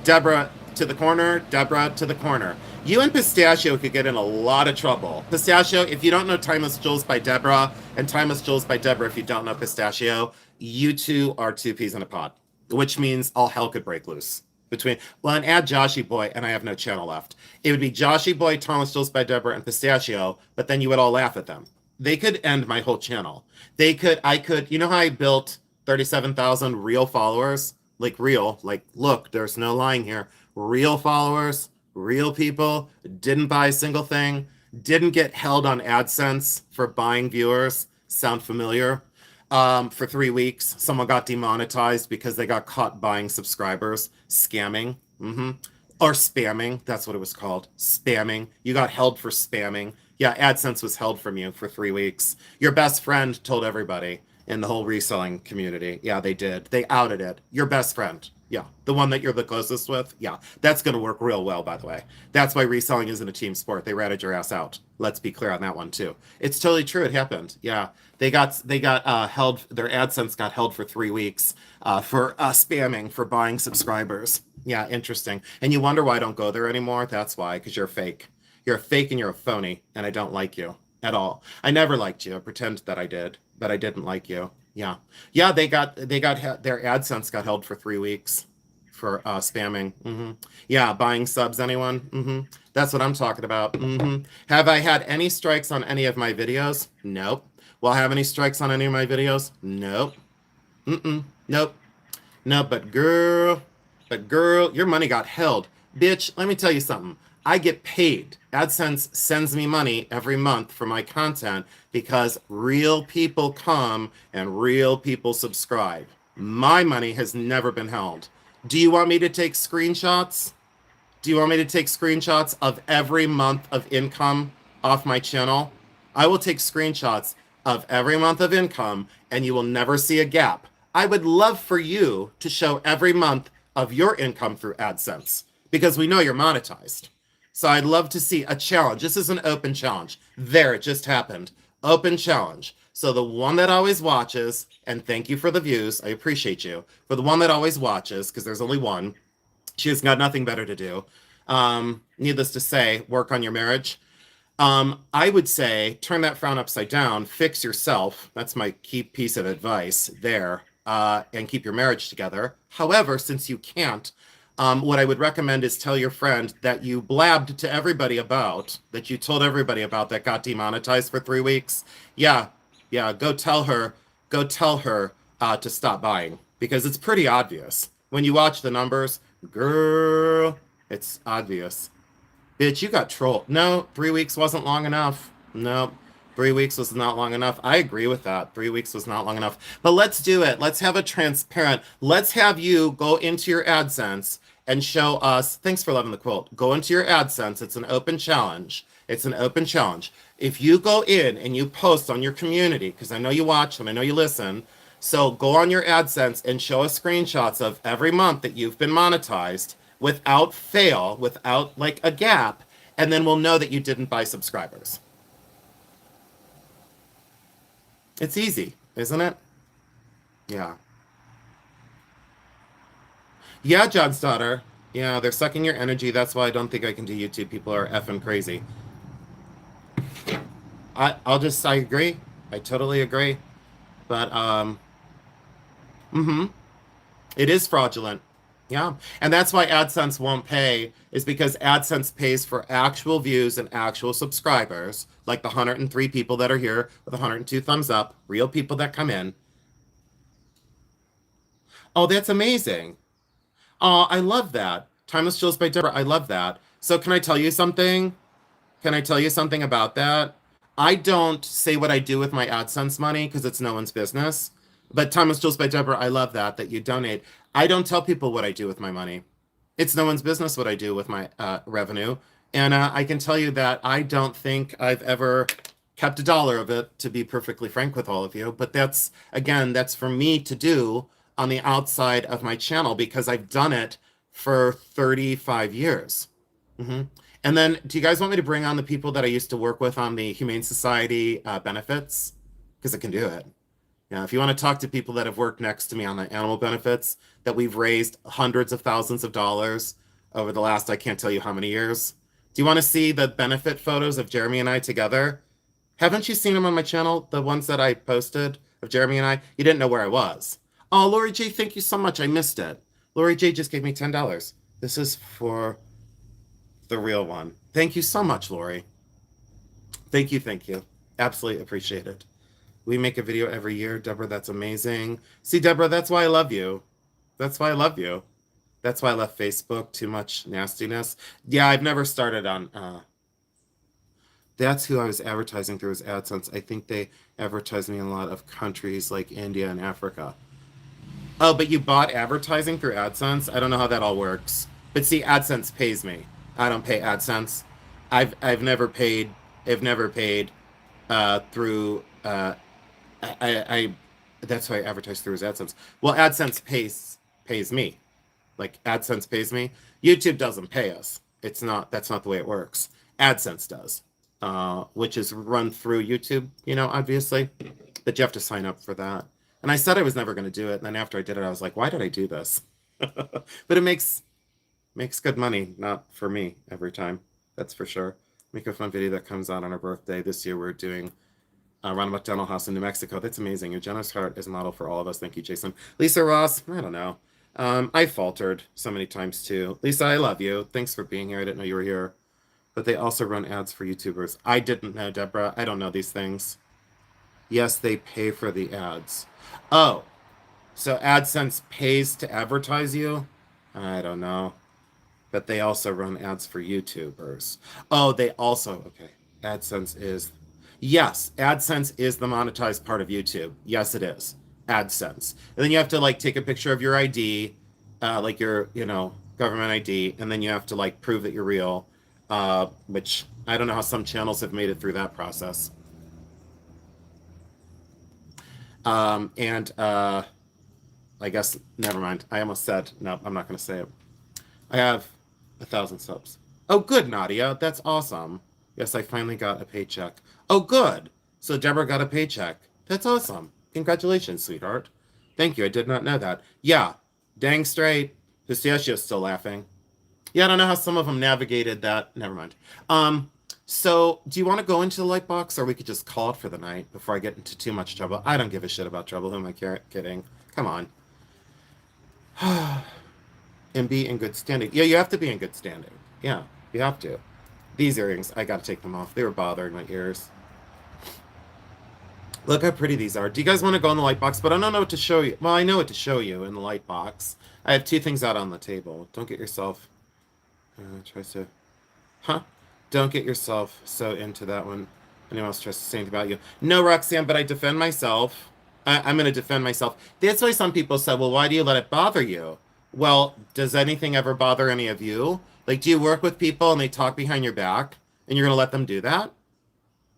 Deborah to the corner. Deborah to the corner. You and Pistachio could get in a lot of trouble. Pistachio, if you don't know Timeless Jewels by Deborah, and Timeless Jewels by Deborah, if you don't know Pistachio, you two are two peas in a pod, which means all hell could break loose. And add Joshy Boy, and I have no channel left. It would be Joshy Boy, Timeless Jewels by Deborah, and Pistachio, but then you would all laugh at them. They could end my whole channel. I could, you know how I built 37,000 real followers? Like real, like, look, there's no lying here. Real followers, real people, didn't buy a single thing, didn't get held on AdSense for buying viewers. Sound familiar? For 3 weeks, someone got demonetized because they got caught buying subscribers, scamming, or spamming. That's what it was called, spamming. You got held for spamming. Yeah, AdSense was held from you for 3 weeks. Your best friend told everybody in the whole reselling community. Yeah, they did. They outed it. Your best friend. Yeah, the one that you're the closest with. Yeah, that's going to work real well, by the way. That's why reselling isn't a team sport. They ratted your ass out. Let's be clear on that one, too. It's totally true. It happened. Yeah, they got held. Their AdSense got held for 3 weeks for spamming, for buying subscribers. Yeah, interesting. And you wonder why I don't go there anymore? That's why, because you're fake. You're a fake and you're a phony, and I don't like you at all. I never liked you. I pretend that I did, but I didn't like you. Yeah, yeah. They got their AdSense got held for 3 weeks for spamming. Yeah, buying subs. Anyone? That's what I'm talking about. Have I had any strikes on any of my videos? Nope. Will I have any strikes on any of my videos? Nope. Nope. No, but girl, your money got held. Bitch, let me tell you something. I get paid. AdSense sends me money every month for my content because real people come and real people subscribe. My money has never been held. Do you want me to take screenshots? Do you want me to take screenshots of every month of income off my channel? I will take screenshots of every month of income and you will never see a gap. I would love for you to show every month of your income through AdSense because we know you're monetized. So I'd love to see a challenge. This is an open challenge. There, it just happened. Open challenge. So the one that always watches, and thank you for the views, I appreciate you. For the one that always watches, because there's only one, she has got nothing better to do. Needless to say, work on your marriage. I would say, turn that frown upside down, fix yourself. That's my key piece of advice there, and keep your marriage together. However, since you can't, what I would recommend is tell your friend that you blabbed to everybody about, that you told everybody about that got demonetized for 3 weeks. Yeah, go tell her to stop buying because it's pretty obvious. When you watch the numbers, girl, it's obvious. Bitch, you got trolled. No, 3 weeks wasn't long enough. No, 3 weeks was not long enough. I agree with that. 3 weeks was not long enough. But let's do it. Let's have a transparent. Let's have you go into your AdSense and show us. Thanks for loving the quote. Go into your AdSense. It's an open challenge. It's an open challenge. If you go in and you post on your community, because I know you watch and I know you listen, so go on your AdSense and show us screenshots of every month that you've been monetized without fail, without like a gap, and then we'll know that you didn't buy subscribers. It's easy, isn't it? Yeah. Yeah, John's daughter. Yeah, they're sucking your energy. That's why I don't think I can do YouTube. People are effing crazy. I agree. I totally agree. But, it is fraudulent. Yeah. And that's why AdSense won't pay, is because AdSense pays for actual views and actual subscribers, like the 103 people that are here with 102 thumbs up, real people that come in. Oh, that's amazing. Oh, I love that. Timeless Jewels by Deborah. I love that. So can I tell you something? Can I tell you something about that? I don't say what I do with my AdSense money because it's no one's business. But Timeless Jewels by Deborah, I love that you donate. I don't tell people what I do with my money. It's no one's business what I do with my revenue. And I can tell you that I don't think I've ever kept a dollar of it, to be perfectly frank with all of you. But that's, again, that's for me to do on the outside of my channel because I've done it for 35 years. Hmm. And then, do you guys want me to bring on the people that I used to work with on the Humane Society benefits? Because I can do it. Yeah, if you want to talk to people that have worked next to me on the animal benefits, that we've raised hundreds of thousands of dollars over the last, I can't tell you how many years. Do you want to see the benefit photos of Jeremy and I together? Haven't you seen them on my channel? The ones that I posted of Jeremy and I? You didn't know where I was. Oh, Lori J, thank you so much. I missed it. Lori J just gave me $10. This is for the real one. Thank you so much, Lori. Thank you, thank you. Absolutely appreciate it. We make a video every year. Deborah, that's amazing. See, Deborah, that's why I love you. That's why I love you. That's why I left Facebook. Too much nastiness. Yeah, I've never started on... that's who I was advertising through, was AdSense. I think they advertise me in a lot of countries like India and Africa. Oh, but you bought advertising through AdSense? I don't know how that all works. But see, AdSense pays me. I don't pay AdSense. I've never paid. I've never paid through. I that's why I advertise through his AdSense. Well, AdSense pays me. Like AdSense pays me. YouTube doesn't pay us. It's not. That's not the way it works. AdSense does, which is run through YouTube. You know, obviously, but you have to sign up for that. And I said I was never going to do it. And then after I did it, I was like, why did I do this? But it makes good money, not for me every time. That's for sure. Make a fun video that comes out on our birthday. This year we're doing Roundabout Dental House in New Mexico. That's amazing. Your generous heart is a model for all of us. Thank you, Jason. Lisa Ross, I don't know. I faltered so many times too. Lisa, I love you. Thanks for being here. I didn't know you were here. But they also run ads for YouTubers. I didn't know, Deborah. I don't know these things. Yes, they pay for the ads. Oh, so AdSense pays to advertise you? I don't know. But they also run ads for YouTubers. Oh, they also, okay. AdSense is, yes, AdSense is the monetized part of YouTube. Yes, it is. AdSense. And then you have to like take a picture of your ID, like your, you know, government ID, and then you have to like prove that you're real, which I don't know how some channels have made it through that process. I guess, never mind. I almost said, no, I'm not going to say it. I have 1,000 subs. Oh, good, Nadia. That's awesome. Yes, I finally got a paycheck. Oh, good. So Deborah got a paycheck. That's awesome. Congratulations, sweetheart. Thank you. I did not know that. Yeah, dang straight. Pistachio's still laughing. Yeah, I don't know how some of them navigated that. Never mind. So do you want to go into the light box, or we could just call it for the night before I get into too much trouble? I don't give a shit about trouble. Who am I kidding? Come on. And be in good standing. Yeah, you have to be in good standing. Yeah, you have to. These earrings, I gotta take them off. They were bothering my ears. Look how pretty these are. Do you guys want to go in the light box? But I don't know what to show you. Well, I know what to show you in the light box. I have two things out on the table. Don't get yourself... tries to... Huh? Don't get yourself so into that one. Anyone else tries to say anything about you? No, Roxanne, but I defend myself. I'm going to defend myself. That's why some people said, well, why do you let it bother you? Well, does anything ever bother any of you? Like, do you work with people and they talk behind your back and you're going to let them do that?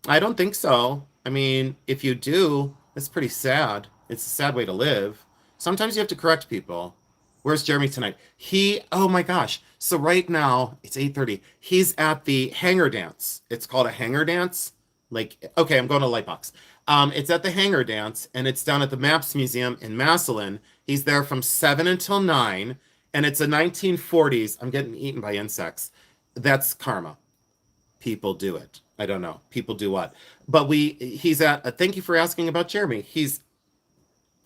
I don't think so. I mean, if you do, it's pretty sad. It's a sad way to live. Sometimes you have to correct people. Where's Jeremy tonight? Oh my gosh. So right now, it's 8:30. He's at the hanger dance. It's called a hanger dance. Like, okay, I'm going to Lightbox. It's at the hanger dance, and it's down at the Maps Museum in Massillon. He's there from 7 until 9, and it's a 1940s. I'm getting eaten by insects. That's karma. People do it. I don't know. People do what? But he's at, thank you for asking about Jeremy. He's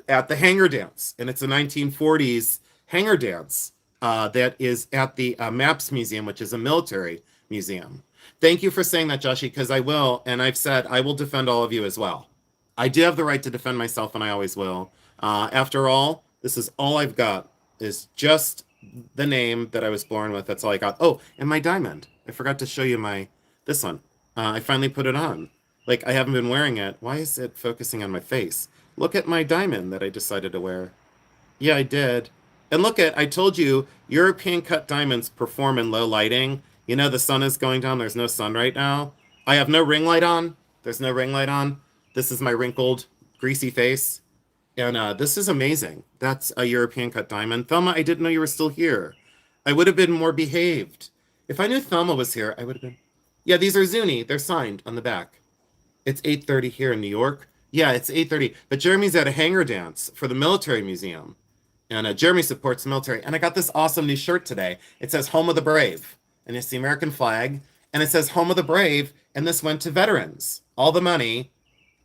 at the hanger dance, and it's a 1940s hanger dance that is at the Maps Museum, which is a military museum. Thank you for saying that, Joshi, because I will, and I've said I will defend all of you as well. I do have the right to defend myself, and I always will. After all, this is all I've got, is just the name that I was born with. That's all I got. Oh, and my diamond. I forgot to show you this one. I finally put it on. Like, I haven't been wearing it. Why is it focusing on my face? Look at my diamond that I decided to wear. Yeah, I did. And look I told you, European cut diamonds perform in low lighting. You know, the sun is going down. There's no sun right now. I have no ring light on. There's no ring light on. This is my wrinkled, greasy face. And this is amazing. That's a European cut diamond. Thelma, I didn't know you were still here. I would have been more behaved. If I knew Thelma was here, I would have been. Yeah, these are Zuni. They're signed on the back. It's 8:30 here in New York. Yeah, it's 8:30. But Jeremy's at a hangar dance for the military museum. And Jeremy supports the military. And I got this awesome new shirt today. It says Home of the Brave. And it's the American flag. And it says Home of the Brave. And this went to veterans. All the money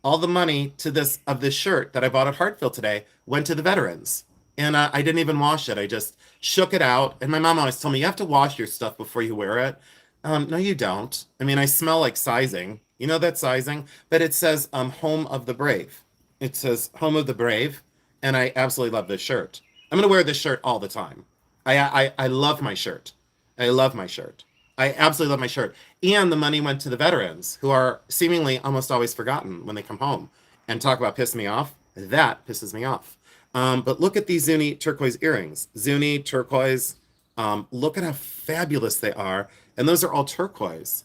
to this shirt that I bought at Hartfield today went to the veterans. And I didn't even wash it. I just shook it out. And my mom always told me, you have to wash your stuff before you wear it. No, you don't. I mean, I smell like sizing. You know that sizing? But it says Home of the Brave. It says Home of the Brave. And I absolutely love this shirt. I'm going to wear this shirt all the time. I love my shirt. I love my shirt. I absolutely love my shirt. And the money went to the veterans, who are seemingly almost always forgotten when they come home. And talk about pissing me off. That pisses me off. But look at these Zuni turquoise earrings. Zuni turquoise. Look at how fabulous they are. And those are all turquoise.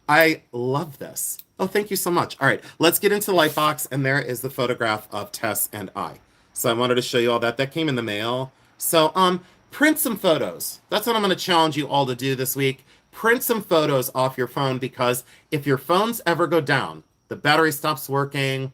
I love this. Oh, thank you so much. All right, let's get into the light box. And there is the photograph of Tess and I. So I wanted to show you all that. That came in the mail. So print some photos. That's what I'm going to challenge you all to do this week. Print some photos off your phone, because if your phones ever go down, the battery stops working,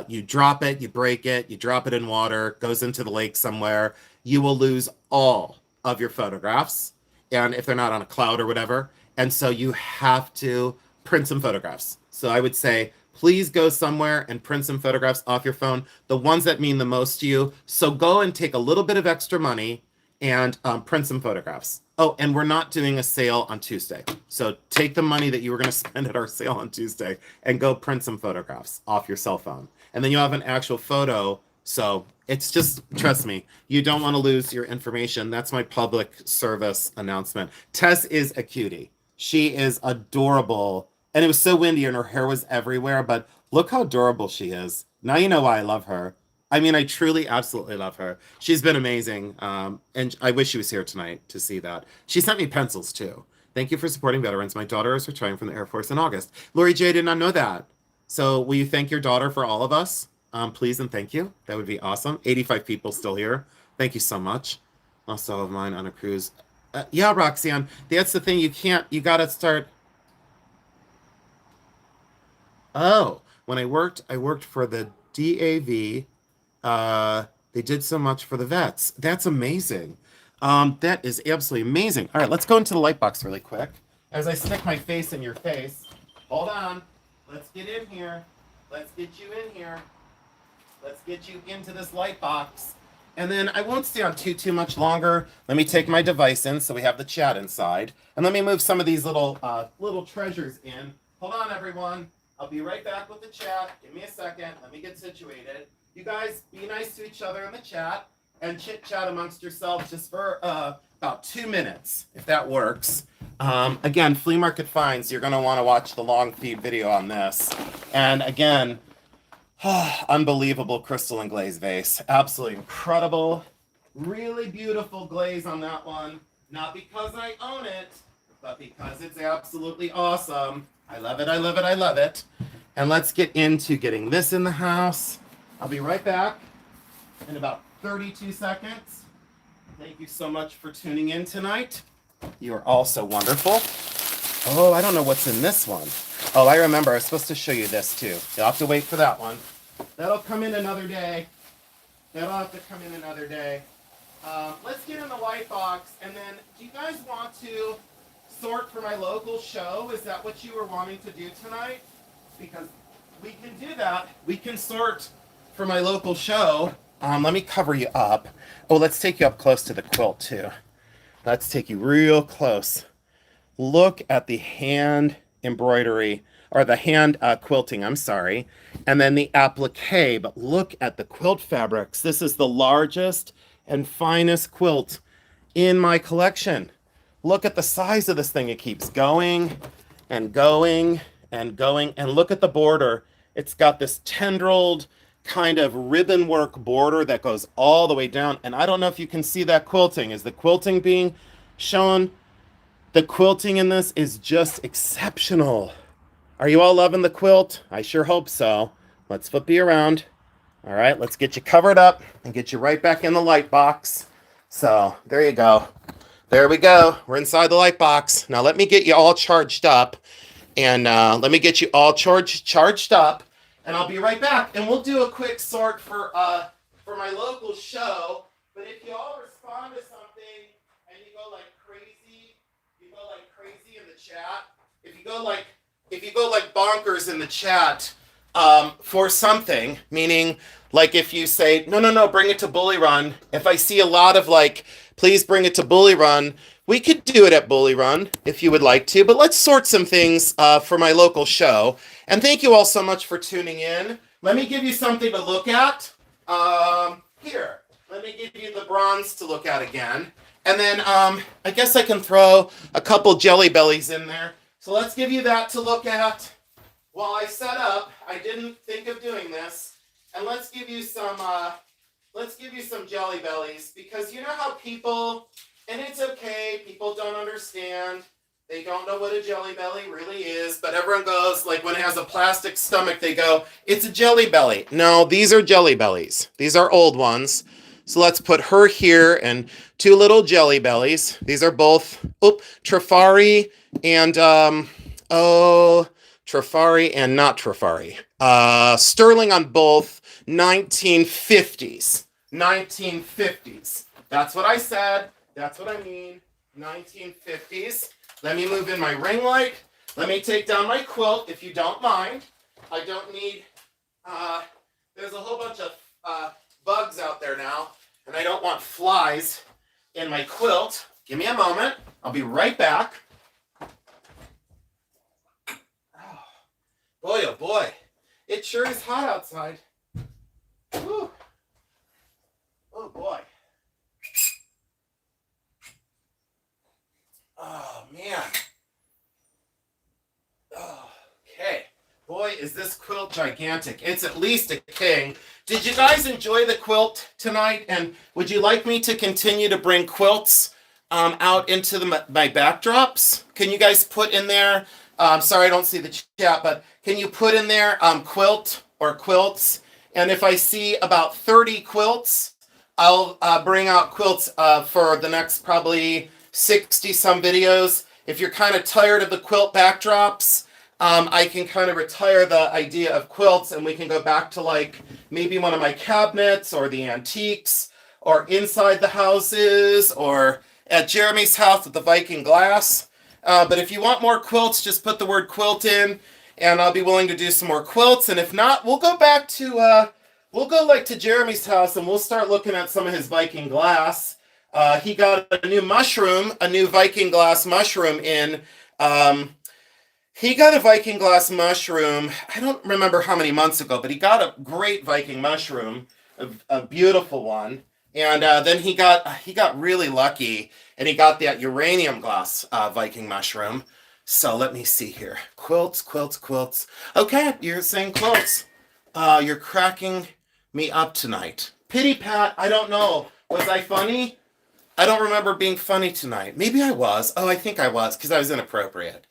you drop it, you break it, you drop it in water, goes into the lake somewhere, you will lose all of your photographs. And if they're not on a cloud or whatever. And so you have to print some photographs. So I would say, please go somewhere and print some photographs off your phone, the ones that mean the most to you. So go and take a little bit of extra money and print some photographs. Oh, and we're not doing a sale on Tuesday. So take the money that you were going to spend at our sale on Tuesday and go print some photographs off your cell phone. And then you'll have an actual photo. So it's just, trust me, you don't want to lose your information. That's my public service announcement. Tess is a cutie. She is adorable. And it was so windy and her hair was everywhere. But look how adorable she is. Now you know why I love her. I mean, I truly, absolutely love her. She's been amazing. And I wish she was here tonight to see that. She sent me pencils, too. Thank you for supporting veterans. My daughter is retiring from the Air Force in August. Lori J. did not know that. So will you thank your daughter for all of us? Please and thank you. That would be awesome. 85 people still here. Thank you so much. Also have mine on a cruise. Yeah, Roxanne. That's the thing. You got to start. Oh, when I worked for the DAV. They did so much for the vets. That's amazing. That is absolutely amazing. All right, let's go into the light box really quick. As I stick my face in your face. Hold on. Let's get in here. Let's get you in here. Let's get you into this light box. And then I won't stay on too much longer. Let me take my device in so we have the chat inside. And let me move some of these little treasures in. Hold on, everyone. I'll be right back with the chat. Give me a second. Let me get situated. You guys be nice to each other in the chat and chit-chat amongst yourselves just for about 2 minutes, if that works. Again, flea market finds, you're going to want to watch the long feed video on this. And again, unbelievable crystal and glaze vase. Absolutely incredible. Really beautiful glaze on that one. Not because I own it, but because it's absolutely awesome. I love it, I love it, I love it. And let's get into getting this in the house. I'll be right back in about 32 seconds. Thank you so much for tuning in tonight. You are all so wonderful. Oh, I don't know what's in this one. Oh, I remember. I was supposed to show you this too. You'll have to wait for that one. That'll come in another day. That'll have to come in another day. Let's get in the white box. And then, do you guys want to sort for my local show? Is that what you were wanting to do tonight? Because we can do that. We can sort for my local show. Let me cover you up. Oh, let's take you up close to the quilt too. Let's take you real close. Look at the hand embroidery, or the hand quilting, I'm sorry. And then the applique, but look at the quilt fabrics. This is the largest and finest quilt in my collection. Look at the size of this thing. It keeps going and going and going. And look at the border. It's got this tendrilled kind of ribbon work border that goes all the way down. And I don't know if you can see that quilting. Is the quilting being shown? The quilting in this is just exceptional. Are you all loving the quilt? I sure hope so. Let's flip you around. All right, let's get you covered up and get you right back in the light box. So there you go. There we go. We're inside the light box. Now let me get you all charged up, and let me get you all charged up, and I'll be right back. And we'll do a quick sort for my local show. But if you all respond to something and you go like crazy, in the chat. If you go like bonkers in the chat for something, meaning like if you say no, bring it to Bully Run. If I see a lot of like, please bring it to Bully Run, we could do it at Bully Run if you would like to. But let's sort some things for my local show. And thank you all so much for tuning in. Let me give you something to look at. Here, let me give you the bronze to look at again. And then I guess I can throw a couple jelly bellies in there. So let's give you that to look at while I set up. I didn't think of doing this. And let's give you some jelly bellies, because you know how people, and it's okay, people don't understand. They don't know what a jelly belly really is, but everyone goes, like when it has a plastic stomach, they go, it's a jelly belly. No, these are jelly bellies. These are old ones. So let's put her here and two little jelly bellies. These are both, Trifari and, Trifari and not Trifari. Sterling on both, 1950s. 1950s. That's what I said. That's what I mean. 1950s. Let me move in my ring light. Let me take down my quilt, if you don't mind. I don't need, there's a whole bunch of bugs out there now, and I don't want flies in my quilt. Give me a moment. I'll be right back. Oh boy. It sure is hot outside. Whew. Oh boy. Oh man. Oh, okay. Boy, is this quilt gigantic. It's at least a king. Did you guys enjoy the quilt tonight? And would you like me to continue to bring quilts out into my backdrops? Can you guys put in there, sorry I don't see the chat, but can you put in there quilt or quilts? And if I see about 30 quilts, I'll bring out quilts for the next probably 60 some videos. If you're kind of tired of the quilt backdrops, I can kind of retire the idea of quilts, and we can go back to like maybe one of my cabinets or the antiques or inside the houses or at Jeremy's house with the Viking glass. But if you want more quilts, just put the word quilt in, and I'll be willing to do some more quilts. And if not, we'll go back to, we'll go like to Jeremy's house, and we'll start looking at some of his Viking glass. He got a new mushroom, a new Viking glass mushroom in. He got a Viking glass mushroom, I don't remember how many months ago, but he got a great Viking mushroom, a beautiful one. And then he got really lucky, and he got that uranium glass Viking mushroom. So let me see here. Quilts, quilts, quilts. Okay, you're saying quilts. You're cracking me up tonight. Pity Pat, I don't know. Was I funny? I don't remember being funny tonight. Maybe I was. Oh, I think I was, because I was inappropriate.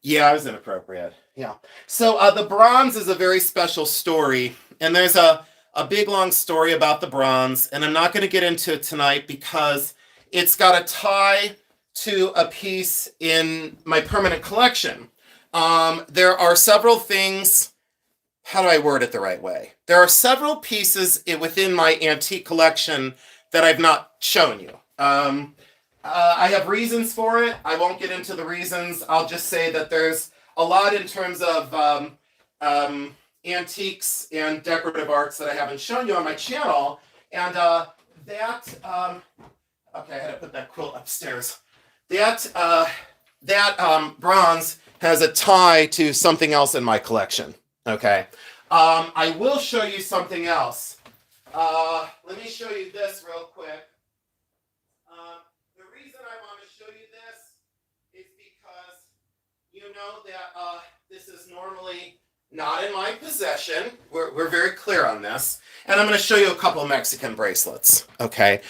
Yeah, I was inappropriate. Yeah. So the bronze is a very special story, and there's a big long story about the bronze, and I'm not going to get into it tonight because it's got a tie to a piece in my permanent collection. There are several things. How do I word it the right way? There are several pieces within my antique collection that I've not shown you. I have reasons for it. I won't get into the reasons. I'll just say that there's a lot in terms of antiques and decorative arts that I haven't shown you on my channel. And okay, I had to put that quilt upstairs. That bronze has a tie to something else in my collection. Okay. I will show you something else. Let me show you this real quick. The reason I want to show you this is because you know that this is normally not in my possession. We're very clear on this. And I'm going to show you a couple of Mexican bracelets, okay?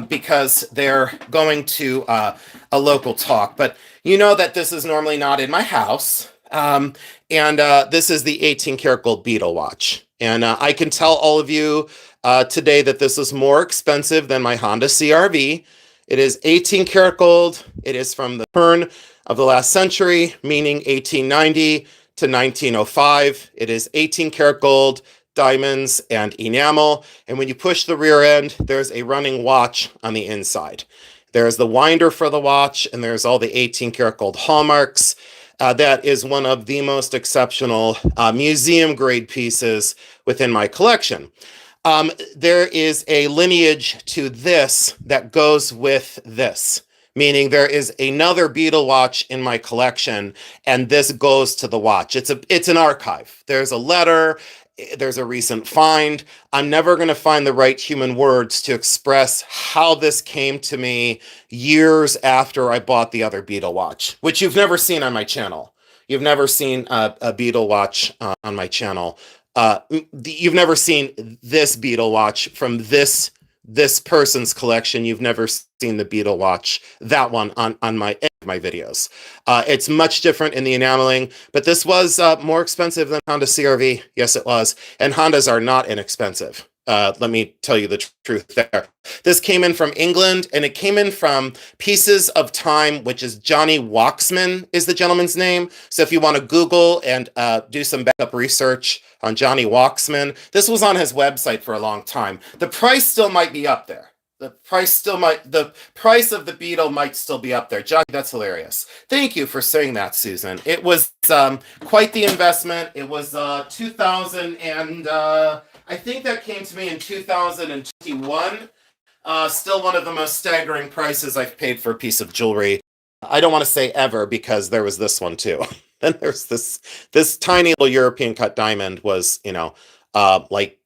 Because they're going to a local talk. But you know that this is normally not in my house. And this is the 18 karat gold beetle watch. And I can tell all of you today that this is more expensive than my Honda CRV. It is 18 karat gold. It is from the turn of the last century, meaning 1890 to 1905. It is 18 karat gold, diamonds, and enamel. And when you push the rear end, there's a running watch on the inside. There's the winder for the watch, and there's all the 18 karat gold hallmarks. That is one of the most exceptional museum grade pieces within my collection. There is a lineage to this that goes with this, meaning there is another beetle watch in my collection, and this goes to the watch. It's an archive. There's a letter. There's a recent find. I'm never going to find the right human words to express how this came to me years after I bought the other beetle watch, which you've never seen on my channel. You've never seen a beetle watch on my channel. You've never seen this beetle watch from this person's collection. You've never seen the beetle watch, that one on my videos. It's much different in the enameling, but this was more expensive than Honda CRV. Yes, it was. And Hondas are not inexpensive. Let me tell you the truth there. This came in from England, and it came in from Pieces of Time, which is Johnny Waxman is the gentleman's name. So if you want to Google and do some backup research on Johnny Waxman, this was on his website for a long time. The price still might be up there. The price of the beetle might still be up there. Johnny, that's hilarious. Thank you for saying that, Susan. It was quite the investment. It was 2000 and I think that came to me in 2021. Still one of the most staggering prices I've paid for a piece of jewelry. I don't want to say ever, because there was this one too. Then there's this tiny little European cut diamond was, like,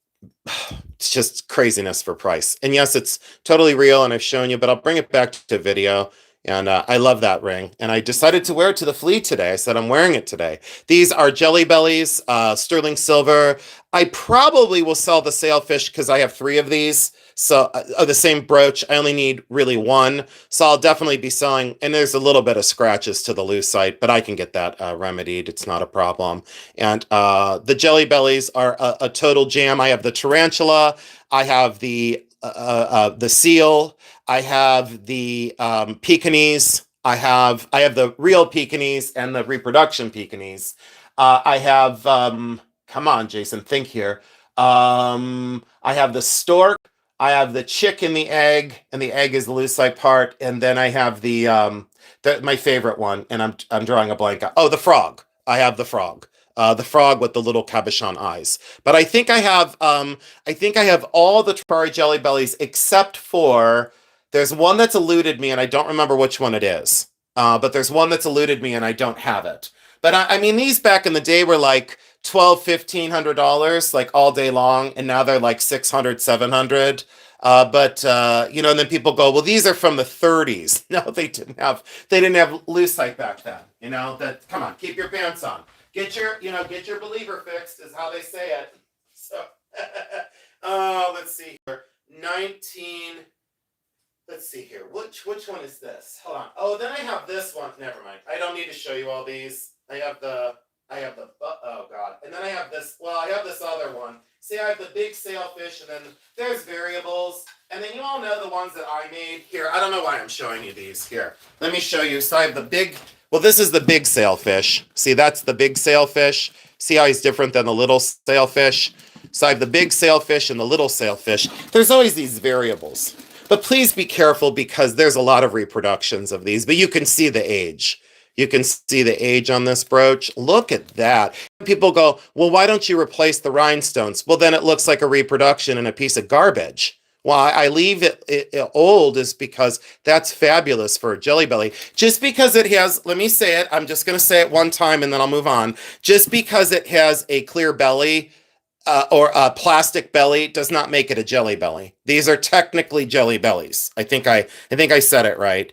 it's just craziness for price. And yes, it's totally real, and I've shown you, but I'll bring it back to video. And I love that ring. And I decided to wear it to the FLEA today. I said, I'm wearing it today. These are Jelly Bellies, sterling silver. I probably will sell the sailfish because I have 3 of these. So the same brooch. I only need really 1. So I'll definitely be selling. And there's a little bit of scratches to the lucite, but I can get that remedied. It's not a problem. And the Jelly Bellies are a total jam. I have the tarantula. I have the seal. I have the Pekingese. I have the real Pekingese and the reproduction Pekingese. I have come on, Jason, think here. I have the stork. I have the chick in the egg, and the egg is the lucite part. And then I have the my favorite one, and I'm drawing a blank. Oh, the frog. I have the frog. The frog with the little cabochon eyes. But I think I have all the Tripari Jelly Bellies except for there's one that's eluded me, and I don't remember which one it is. But there's one that's eluded me, and I don't have it. But I mean, these back in the day were like $1,200-$1,500, like all day long, and now they're like $600-$700. But and then people go, well, these are from the 30s. No, they didn't have lucite back then. Come on, keep your pants on. Get your believer fixed, is how they say it. So, let's see here. Let's see here. Which one is this? Hold on. Oh, then I have this one. Never mind. I don't need to show you all these. I have the, oh God. And then I have this, I have this other one. See, I have the big sailfish, and then there's variables. And then you all know the ones that I made. Here, I don't know why I'm showing you these. Here, let me show you. So I have the big, this is the big sailfish. See, that's the big sailfish. See how he's different than the little sailfish? So I have the big sailfish and the little sailfish. There's always these variables. But please be careful, because there's a lot of reproductions of these. But you can see the age. You can see the age on this brooch. Look at that. People go, well, why don't you replace the rhinestones? Well, then it looks like a reproduction and a piece of garbage. Why I leave it old is because that's fabulous for a Jelly Belly. Just because it has, let me say it, I'm just going to say it one time and then I'll move on. Just because it has a clear belly or a plastic belly does not make it a Jelly Belly. These are technically Jelly Bellies. I think I said it right.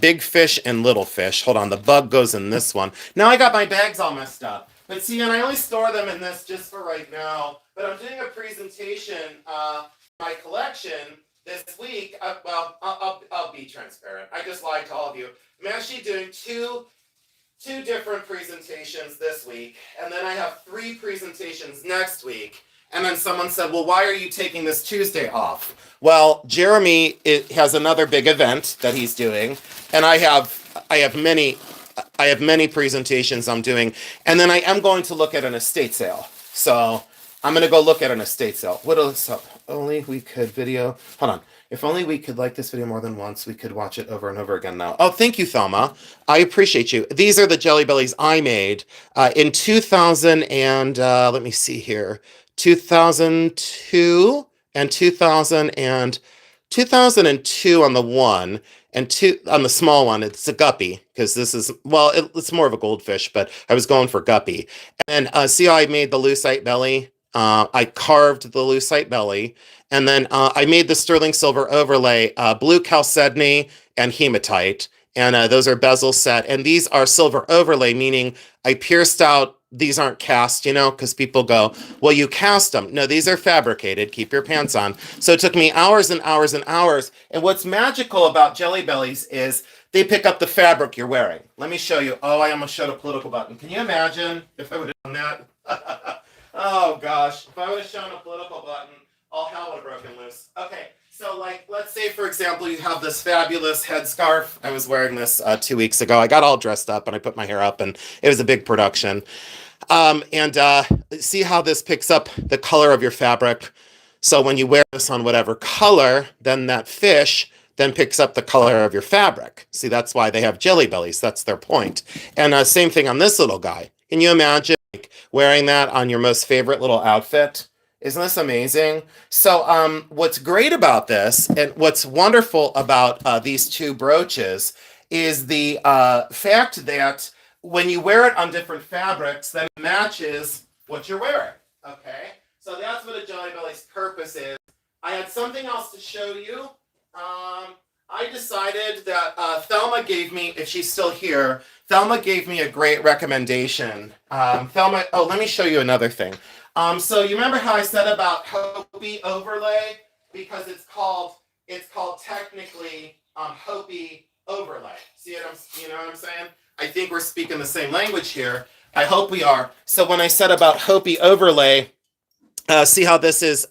Big fish and little fish. Hold on, the bug goes in this one. Now I got my bags all messed up. But see, and I only store them in this just for right now. But I'm doing a presentation, my collection this week. I'll be transparent. I just lied to all of you. I'm actually doing 2 2 different presentations this week, and then I have 3 presentations next week. And then someone said, well, why are you taking this Tuesday off? Well, Jeremy has another big event that he's doing, and I have many presentations I'm doing, and then I am going to look at an estate sale. So I'm going to go look at an estate sale. What else? Only we could video. Hold on. If only we could like this video more than once, we could watch it over and over again now. Oh, thank you, Thelma. I appreciate you. These are the Jelly Bellies I made in 2000 and let me see here, 2002 and 2002 on the one, and 2 on the small one. It's a guppy because this is, well, it's more of a goldfish, but I was going for guppy. And see how I made the lucite belly? I carved the lucite belly, and then I made the sterling silver overlay, blue chalcedony and hematite, and those are bezel set, and these are silver overlay, meaning I pierced out. These aren't cast, you know, because people go, well, you cast them. No, these are fabricated. Keep your pants on. So it took me hours and hours and hours. And what's magical about Jelly Bellies is they pick up the fabric you're wearing. Let me show you. Oh, I almost showed a political button. Can you imagine if I would have done that? Oh, gosh. If I would have shown a political button, all hell would have broken loose. Okay. So, like, let's say, for example, you have this fabulous headscarf. I was wearing this 2 weeks ago. I got all dressed up and I put my hair up, and it was a big production. See how this picks up the color of your fabric. So when you wear this on whatever color, then that fish then picks up the color of your fabric. See, that's why they have Jelly Bellies. That's their point. And same thing on this little guy. Can you imagine wearing that on your most favorite little outfit? Isn't this amazing? So what's great about this, and what's wonderful about these 2 brooches, is the fact that when you wear it on different fabrics, then it matches what you're wearing. Okay? So that's what a Jelly Belly's purpose is. I had something else to show you. I decided that Thelma gave me, if she's still here, Thelma gave me a great recommendation. Thelma, oh, let me show you another thing. So you remember how I said about Hopi overlay? Because it's called technically Hopi overlay. See what you know what I'm saying? I think we're speaking the same language here. I hope we are. So when I said about Hopi overlay, see how this is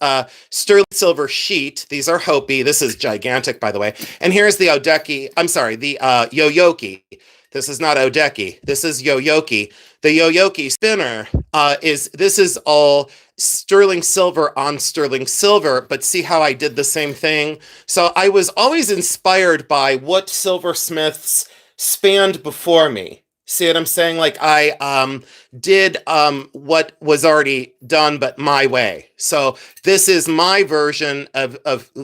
sterling silver sheet. These are Hopi. This is gigantic, by the way. And here's the Odeki. I'm sorry, the Yoyoki. This is not Odeki. This is Yoyoki. The Yoyoki spinner this is all sterling silver on sterling silver, but see how I did the same thing? So I was always inspired by what silversmiths spanned before me. See what I'm saying? Like I did what was already done, but my way. So this is my version of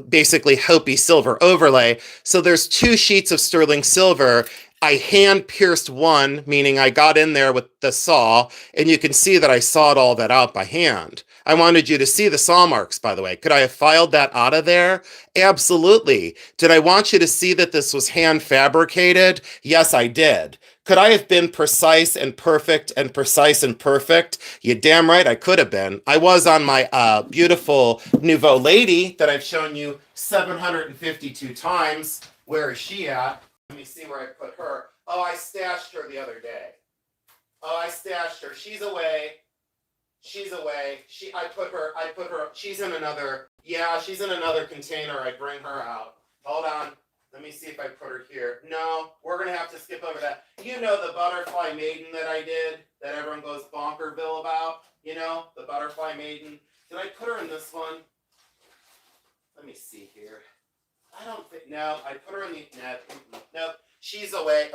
basically Hopi silver overlay. So there's 2 sheets of sterling silver. I hand pierced one, meaning I got in there with the saw, and you can see that I sawed all that out by hand. I wanted you to see the saw marks, by the way. Could I have filed that out of there? Absolutely. Did I want you to see that this was hand fabricated? Yes, I did. Could I have been precise and perfect and precise and perfect? You damn right I could have been. I was on my beautiful Nouveau lady that I've shown you 752 times. Where is she at? Let me see where I put her. Oh, I stashed her the other day. Oh, I stashed her. She's away. She's away. I put her, she's in another container. I bring her out. Hold on. Let me see if I put her here. No, we're going to have to skip over that. You know the butterfly maiden that I did, that everyone goes bonkerville about? You know, the butterfly maiden. Did I put her in this one? Let me see here. I don't think, no, I put her in the net. Nope, she's away.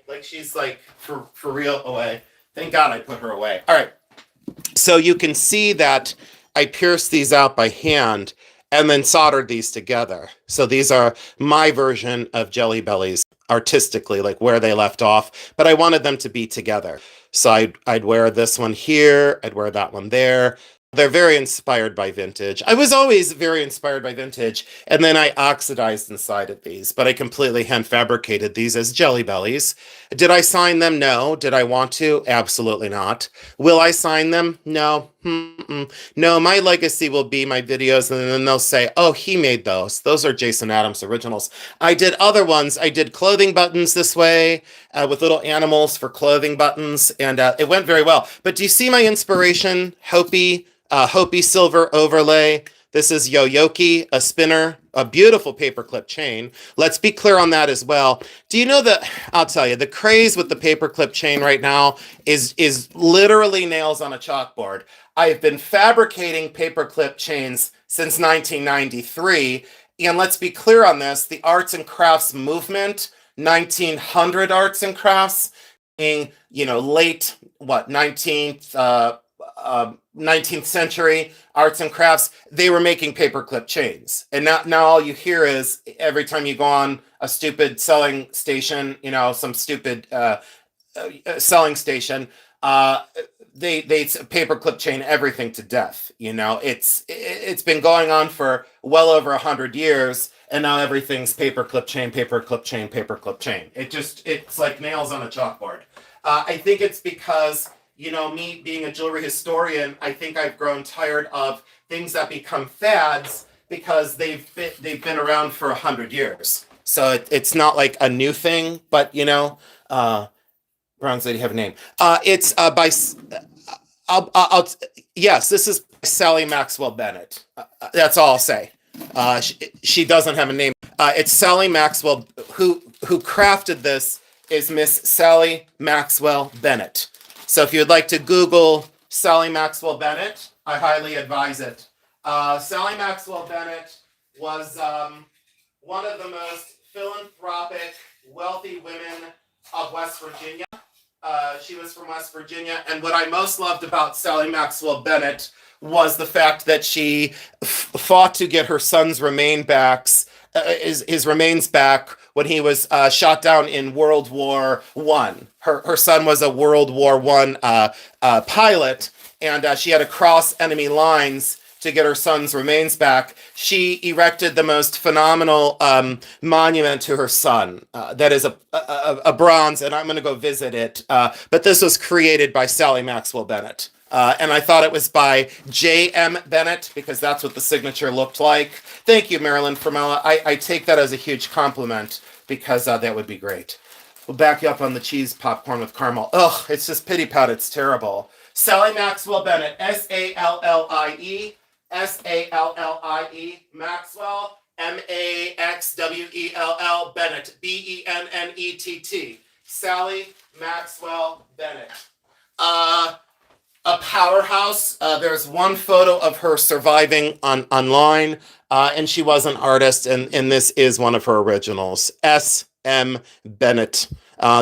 Like she's like, for real away. Thank God I put her away. All right, so you can see that I pierced these out by hand and then soldered these together. So these are my version of Jelly Bellies artistically, like where they left off, but I wanted them to be together. So I'd wear this one here, I'd wear that one there. They're very inspired by vintage. I was always very inspired by vintage, and then I oxidized inside of these, but I completely hand fabricated these as Jelly Bellies. Did I sign them? No. Did I want to? Absolutely not. Will I sign them? No. Mm-mm. No, my legacy will be my videos, and then they'll say, "Oh, he made those. Those are Jason Adams originals." I did other ones. I did clothing buttons this way, with little animals for clothing buttons, and it went very well. But do you see my inspiration? Hopi silver overlay. This is Yoyoki, a spinner, a beautiful paperclip chain. Let's be clear on that as well. Do you know that, I'll tell you, the craze with the paperclip chain right now is literally nails on a chalkboard. I've been fabricating paperclip chains since 1993. And let's be clear on this, the arts and crafts movement, 1900 arts and crafts, being, late, 19th century arts and crafts, they were making paperclip chains. And now all you hear is, every time you go on a stupid selling station, some stupid selling station, they paperclip chain everything to death. It's been going on for well over 100 years, and now everything's paperclip chain, paperclip chain, paperclip chain. It's like nails on a chalkboard. I think it's because, me being a jewelry historian, I think I've grown tired of things that become fads because they've been around for 100 years. So it's not like a new thing, but Bronze Lady have a name. It's by yes, this is Sally Maxwell Bennett. That's all I'll say. She doesn't have a name. It's Sally Maxwell. Who crafted this is Miss Sally Maxwell Bennett. So if you'd like to Google Sally Maxwell Bennett, I highly advise it. Sally Maxwell Bennett was one of the most philanthropic, wealthy women of West Virginia. She was from West Virginia, and what I most loved about Sally Maxwell Bennett was the fact that she fought to get her son's remains back when he was shot down in World War One. Her son was a World War One pilot, and she had to cross enemy lines to get her son's remains back. She erected the most phenomenal monument to her son. That is a bronze, and I'm going to go visit it. But this was created by Sally Maxwell Bennett. And I thought it was by J.M. Bennett, because that's what the signature looked like. Thank you, Marilyn Formella. I take that as a huge compliment, because that would be great. We'll back you up on the cheese popcorn with caramel. Ugh, it's just pity pat. It's terrible. Sally Maxwell Bennett, S-A-L-L-I-E, S-A-L-L-I-E, Maxwell, M-A-X-W-E-L-L, Bennett, B-E-N-N-E-T-T. Sally Maxwell Bennett. A powerhouse. There's one photo of her surviving online, and she was an artist, and this is one of her originals. S.M. Bennett.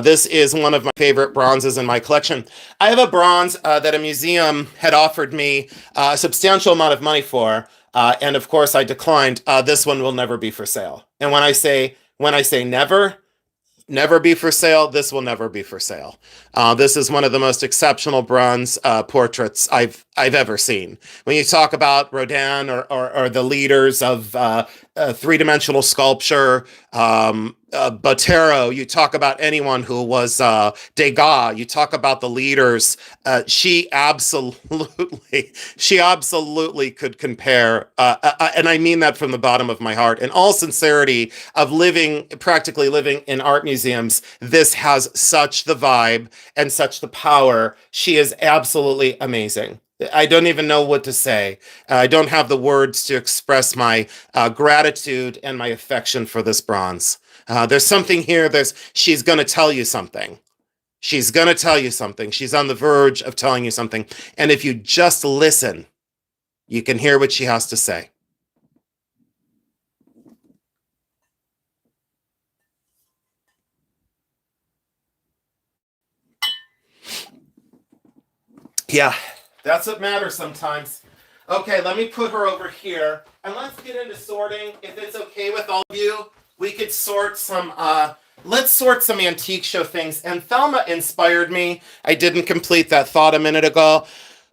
This is one of my favorite bronzes in my collection. I have a bronze that a museum had offered me a substantial amount of money for, and of course I declined. This one will never be for sale. And when I say never be for sale, this will never be for sale. This is one of the most exceptional bronze portraits I've ever seen. When you talk about Rodin or the leaders of three-dimensional sculpture, Botero, you talk about anyone who was Degas, you talk about the leaders. She absolutely could compare, and I mean that from the bottom of my heart. In all sincerity, of practically living in art museums, this has such the vibe and such the power. She is absolutely amazing. I don't even know what to say. I don't have the words to express my gratitude and my affection for this bronze. There's something here. She's going to tell you something. She's going to tell you something. She's on the verge of telling you something. And if you just listen, you can hear what she has to say. Yeah, that's what matters sometimes. Okay, let me put her over here, and let's get into sorting. If it's okay with all of you, we could sort some, let's sort some antique show things. And Thelma inspired me. I didn't complete that thought a minute ago.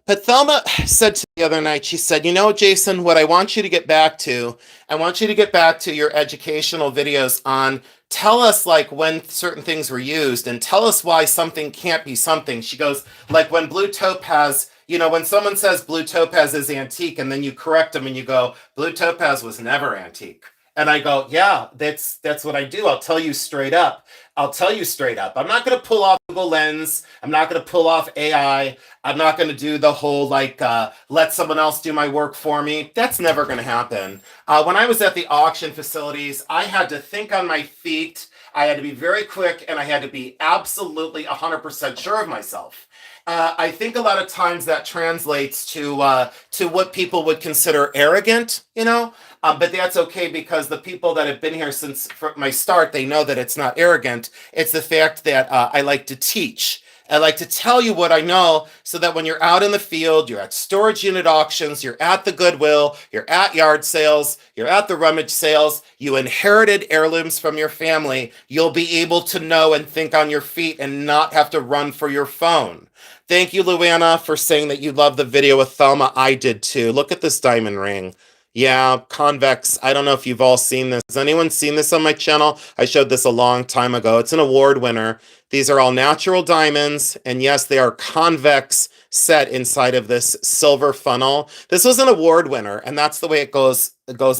But Thelma said to me the other night, she said, Jason, what I want you to get back to, your educational videos on, tell us like when certain things were used and tell us why something can't be something. She goes, like when blue topaz you know, when someone says blue topaz is antique and then you correct them and you go, blue topaz was never antique. And I go, yeah, that's what I do. I'll tell you straight up. I'll tell you straight up. I'm not going to pull off Google Lens. I'm not going to pull off AI. I'm not going to do the whole like let someone else do my work for me. That's never going to happen. When I was at the auction facilities, I had to think on my feet. I had to be very quick, and I had to be absolutely 100% sure of myself. I think a lot of times that translates to what people would consider arrogant, you know. But that's okay because the people that have been here since my start, they know that it's not arrogant. It's the fact that I like to teach. I like to tell you what I know so that when you're out in the field, you're at storage unit auctions, you're at the Goodwill, you're at yard sales, you're at the rummage sales, you inherited heirlooms from your family, you'll be able to know and think on your feet and not have to run for your phone. Thank you, Luana, for saying that you love the video with Thelma. I did too. Look at this diamond ring. Yeah, convex. I don't know if you've all seen this. Has anyone seen this on my channel? I showed this a long time ago. It's an award winner. These are all natural diamonds, and yes, they are convex set inside of this silver funnel. This was an award winner, and that's the way it goes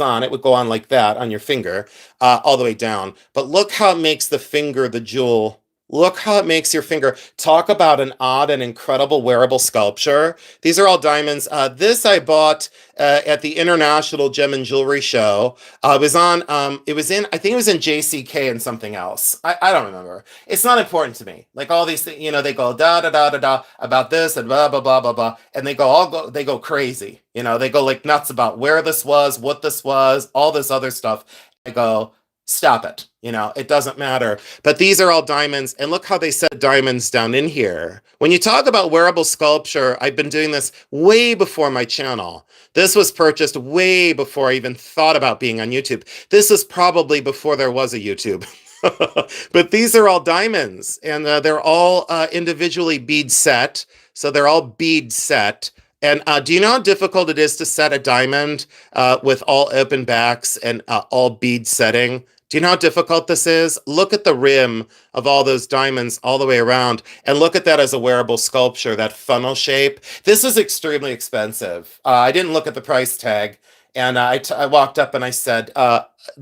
on. It would go on like that on your finger, all the way down. But look how it makes the finger the jewel. Look how it makes your finger. Talk about an odd and incredible wearable sculpture. These are all diamonds. This I bought at the International Gem and Jewelry Show. It was on, I think it was in JCK and something else. I don't remember. It's not important to me. Like all these things, you know, they go da da da da da about this and blah blah blah blah blah, and they go crazy. You know, they go like nuts about where this was, what this was, all this other stuff. I go, stop it. You know, it doesn't matter. But these are all diamonds. And look how they set diamonds down in here. When you talk about wearable sculpture, I've been doing this way before my channel. This was purchased way before I even thought about being on YouTube. This is probably before there was a YouTube. But these are all diamonds. And they're all individually bead set. So they're all bead set. And do you know how difficult it is to set a diamond with all open backs and all bead setting? Do you know how difficult this is? Look at the rim of all those diamonds all the way around, and look at that as a wearable sculpture, that funnel shape. This is extremely expensive. I didn't look at the price tag, and I walked up and I said,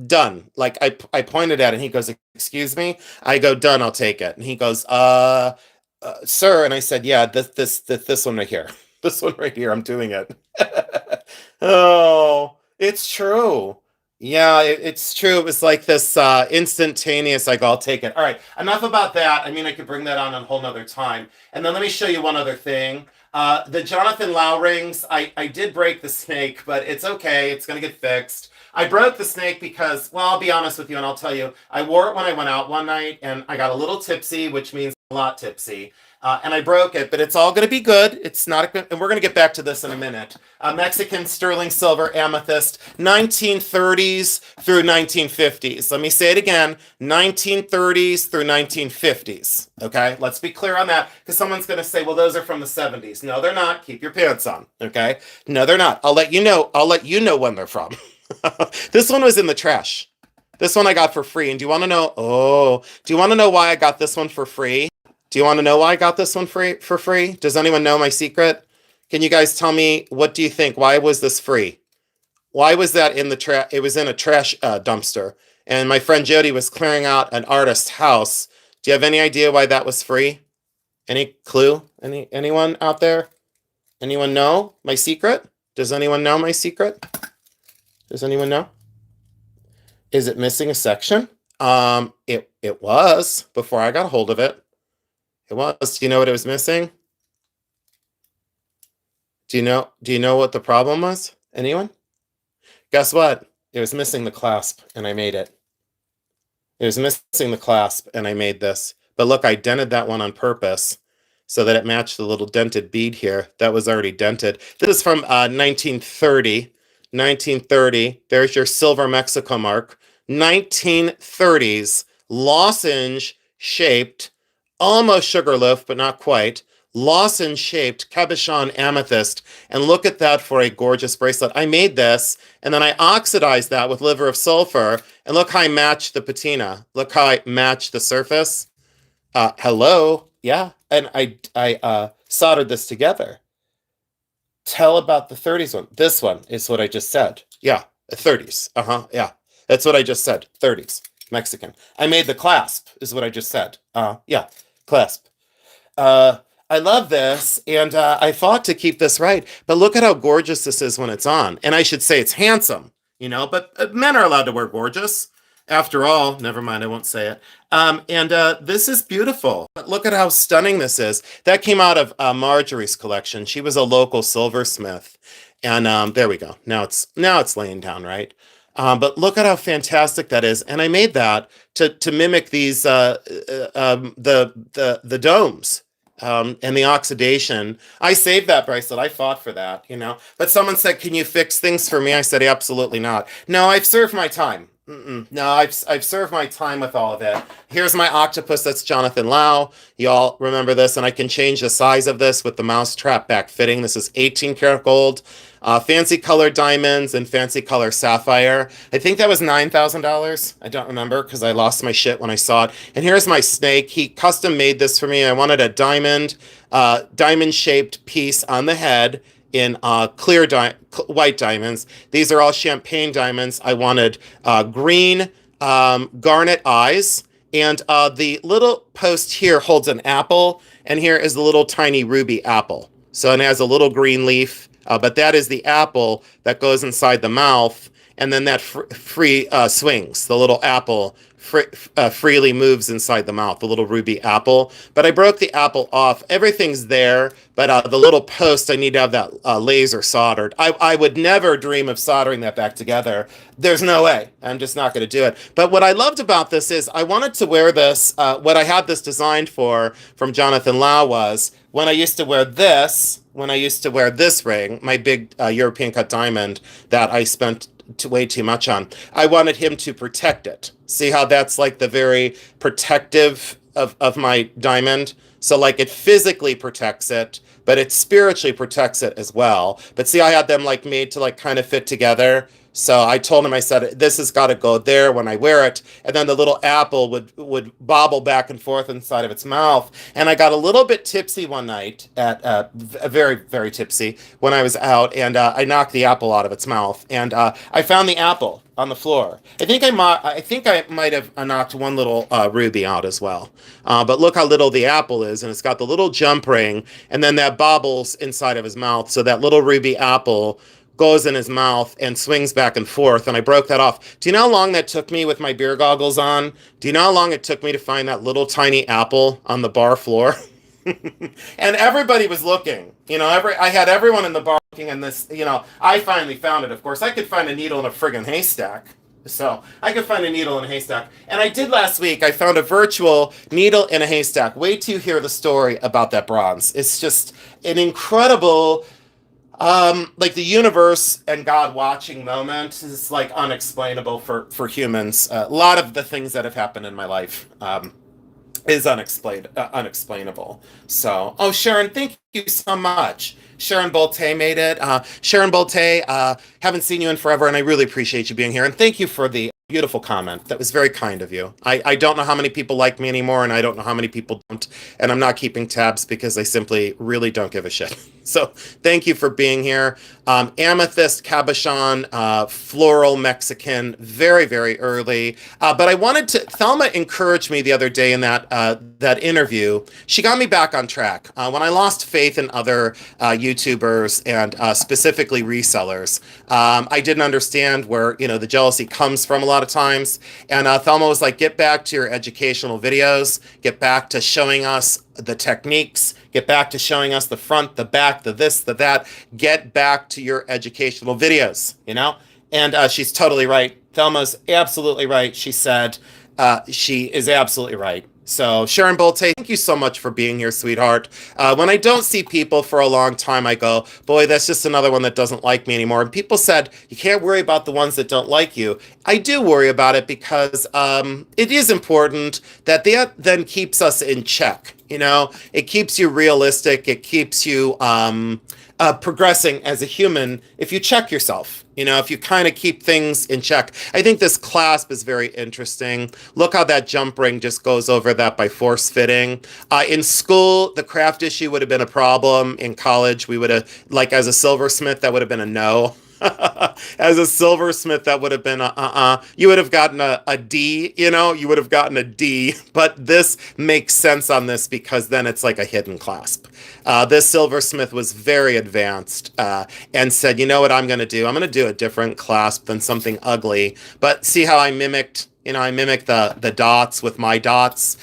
done. Like I pointed at it, and he goes, excuse me? I go, done, I'll take it. And he goes, sir, and I said, yeah, this one right here. This one right here, I'm doing it. Oh, it's true. Yeah, it's true. It was like this instantaneous, like, I'll take it. All right, enough about that. I mean, I could bring that on a whole nother time. And then let me show you one other thing. The Jonathan Lau rings, I did break the snake, but it's okay. It's going to get fixed. I broke the snake because, well, I'll be honest with you, and I'll tell you, I wore it when I went out one night, and I got a little tipsy, which means a lot tipsy. And I broke it, but it's all going to be good. It's not, and we're going to get back to this in a minute. Mexican sterling silver amethyst, 1930s through 1950s. Let me say it again, 1930s through 1950s. Okay, let's be clear on that, because someone's going to say, well, those are from the 70s. No, they're not. Keep your pants on. Okay, no, they're not. I'll let you know. I'll let you know when they're from. This one was in the trash. This one I got for free. And do you want to know? Oh, do you want to know why I got this one for free? Do you want to know why I got this one for free? Does anyone know my secret? Can you guys tell me, what do you think? Why was this free? Why was that in the trash? It was in a trash dumpster. And my friend Jody was clearing out an artist's house. Do you have any idea why that was free? Any clue? Anyone out there? Anyone know my secret? Does anyone know my secret? Does anyone know? Is it missing a section? It was before I got a hold of it. It was. Do you know what it was missing? Do you know what the problem was? Anyone? Guess what? It was missing the clasp, and I made it. It was missing the clasp, and I made this. But look, I dented that one on purpose so that it matched the little dented bead here. That was already dented. This is from 1930. 1930. There's your silver Mexico mark. 1930s lozenge shaped, almost sugarloaf, but not quite, lozenge-shaped cabochon amethyst. And look at that for a gorgeous bracelet. I made this, and then I oxidized that with liver of sulfur, and look how I matched the patina. Look how I matched the surface. Hello? Yeah, and I soldered this together. Tell about the 30s one. This one is what I just said. Yeah, 30s. Yeah. That's what I just said. 30s. Mexican. I made the clasp, is what I just said. Yeah, clasp. Uh, I love this, and I fought to keep this right. But look at how gorgeous this is when it's on. And I should say it's handsome, but men are allowed to wear gorgeous. After all, never mind, I won't say it. And this is beautiful. But look at how stunning this is. That came out of Marjorie's collection. She was a local silversmith. And there we go. Now it's laying down, right? But look at how fantastic that is. And I made that to mimic these the domes. And the oxidation. I saved that bracelet. I fought for that. But someone said, "Can you fix things for me?" I said, "Absolutely not. No, I've served my time. No, I've served my time with all of it." Here's my octopus. That's Jonathan Lau. Y'all remember this, and I can change the size of this with the mousetrap back fitting. This is 18 karat gold. Fancy color diamonds and fancy color sapphire. I think that was $9,000. I don't remember because I lost my shit when I saw it. And here's my snake. He custom made this for me. I wanted a diamond shaped piece on the head in clear white diamonds. These are all champagne diamonds. I wanted green garnet eyes. And the little post here holds an apple. And here is the little tiny ruby apple. So it has a little green leaf. But that is the apple that goes inside the mouth, and then that free swings. The little apple freely moves inside the mouth, the little ruby apple. But I broke the apple off. Everything's there, but the little post, I need to have that laser soldered. I would never dream of soldering that back together. There's no way. I'm just not going to do it. But what I loved about this is I wanted to wear this. What I had this designed from Jonathan Lau was when I used to wear this. When I used to wear this ring, my big European cut diamond that I spent way too much on, I wanted him to protect it. See how that's like the very protective of my diamond? So like it physically protects it, but it spiritually protects it as well. But see, I had them like made to like kind of fit together. So I told him, I said, this has got to go there when I wear it. And then the little apple would bobble back and forth inside of its mouth. And I got a little bit tipsy one night, very, very tipsy, when I was out. And I knocked the apple out of its mouth. And I found the apple on the floor. I think I might have knocked one little ruby out as well. But look how little the apple is. And it's got the little jump ring. And then that bobbles inside of his mouth. So that little ruby apple goes in his mouth and swings back and forth, and I broke that off. Do you know how long that took me with my beer goggles on? Do you know how long it took me to find that little tiny apple on the bar floor? And everybody was looking. I had everyone in the bar looking, and this, I finally found it. Of course, I could find a needle in a friggin' haystack. So I could find a needle in a haystack. And I did last week. I found a virtual needle in a haystack. Wait till you hear the story about that bronze. It's just an incredible... like the universe and God watching moment is like unexplainable for humans. A lot of the things that have happened in my life is unexplainable. So, Sharon, thank you so much. Sharon Bolte made it. Sharon Bolte, haven't seen you in forever, and I really appreciate you being here. And thank you for the beautiful comment. That was very kind of you. I don't know how many people like me anymore, and I don't know how many people don't. And I'm not keeping tabs because I simply really don't give a shit. So thank you for being here. Amethyst cabochon, floral Mexican, very, very early. But I wanted to, Thelma encouraged me the other day in that interview. She got me back on track. When I lost faith in other YouTubers and specifically resellers, I didn't understand where, the jealousy comes from a lot of times. And Thelma was like, get back to your educational videos, get back to showing us the techniques, get back to showing us the front, the back, the this, the that, get back to your educational videos, And she's totally right. Thelma's absolutely right. She said she is absolutely right. So Sharon Bolte, thank you so much for being here, sweetheart. When I don't see people for a long time, I go, boy, that's just another one that doesn't like me anymore. And people said, you can't worry about the ones that don't like you. I do worry about it because it is important that then keeps us in check. It keeps you realistic. It keeps you progressing as a human if you check yourself. You know, if you kind of keep things in check. I think this clasp is very interesting. Look how that jump ring just goes over that by force fitting. In school, the craft issue would have been a problem. In college, we would have, like as a silversmith, that would have been a no. As a silversmith, that would have been You would have gotten a D, you know, you would have gotten a D. But this makes sense on this because then it's like a hidden clasp. This silversmith was very advanced and said, you know what I'm going to do? I'm going to do a different clasp than something ugly. But see how I mimicked, you know, I mimicked the dots with my dots.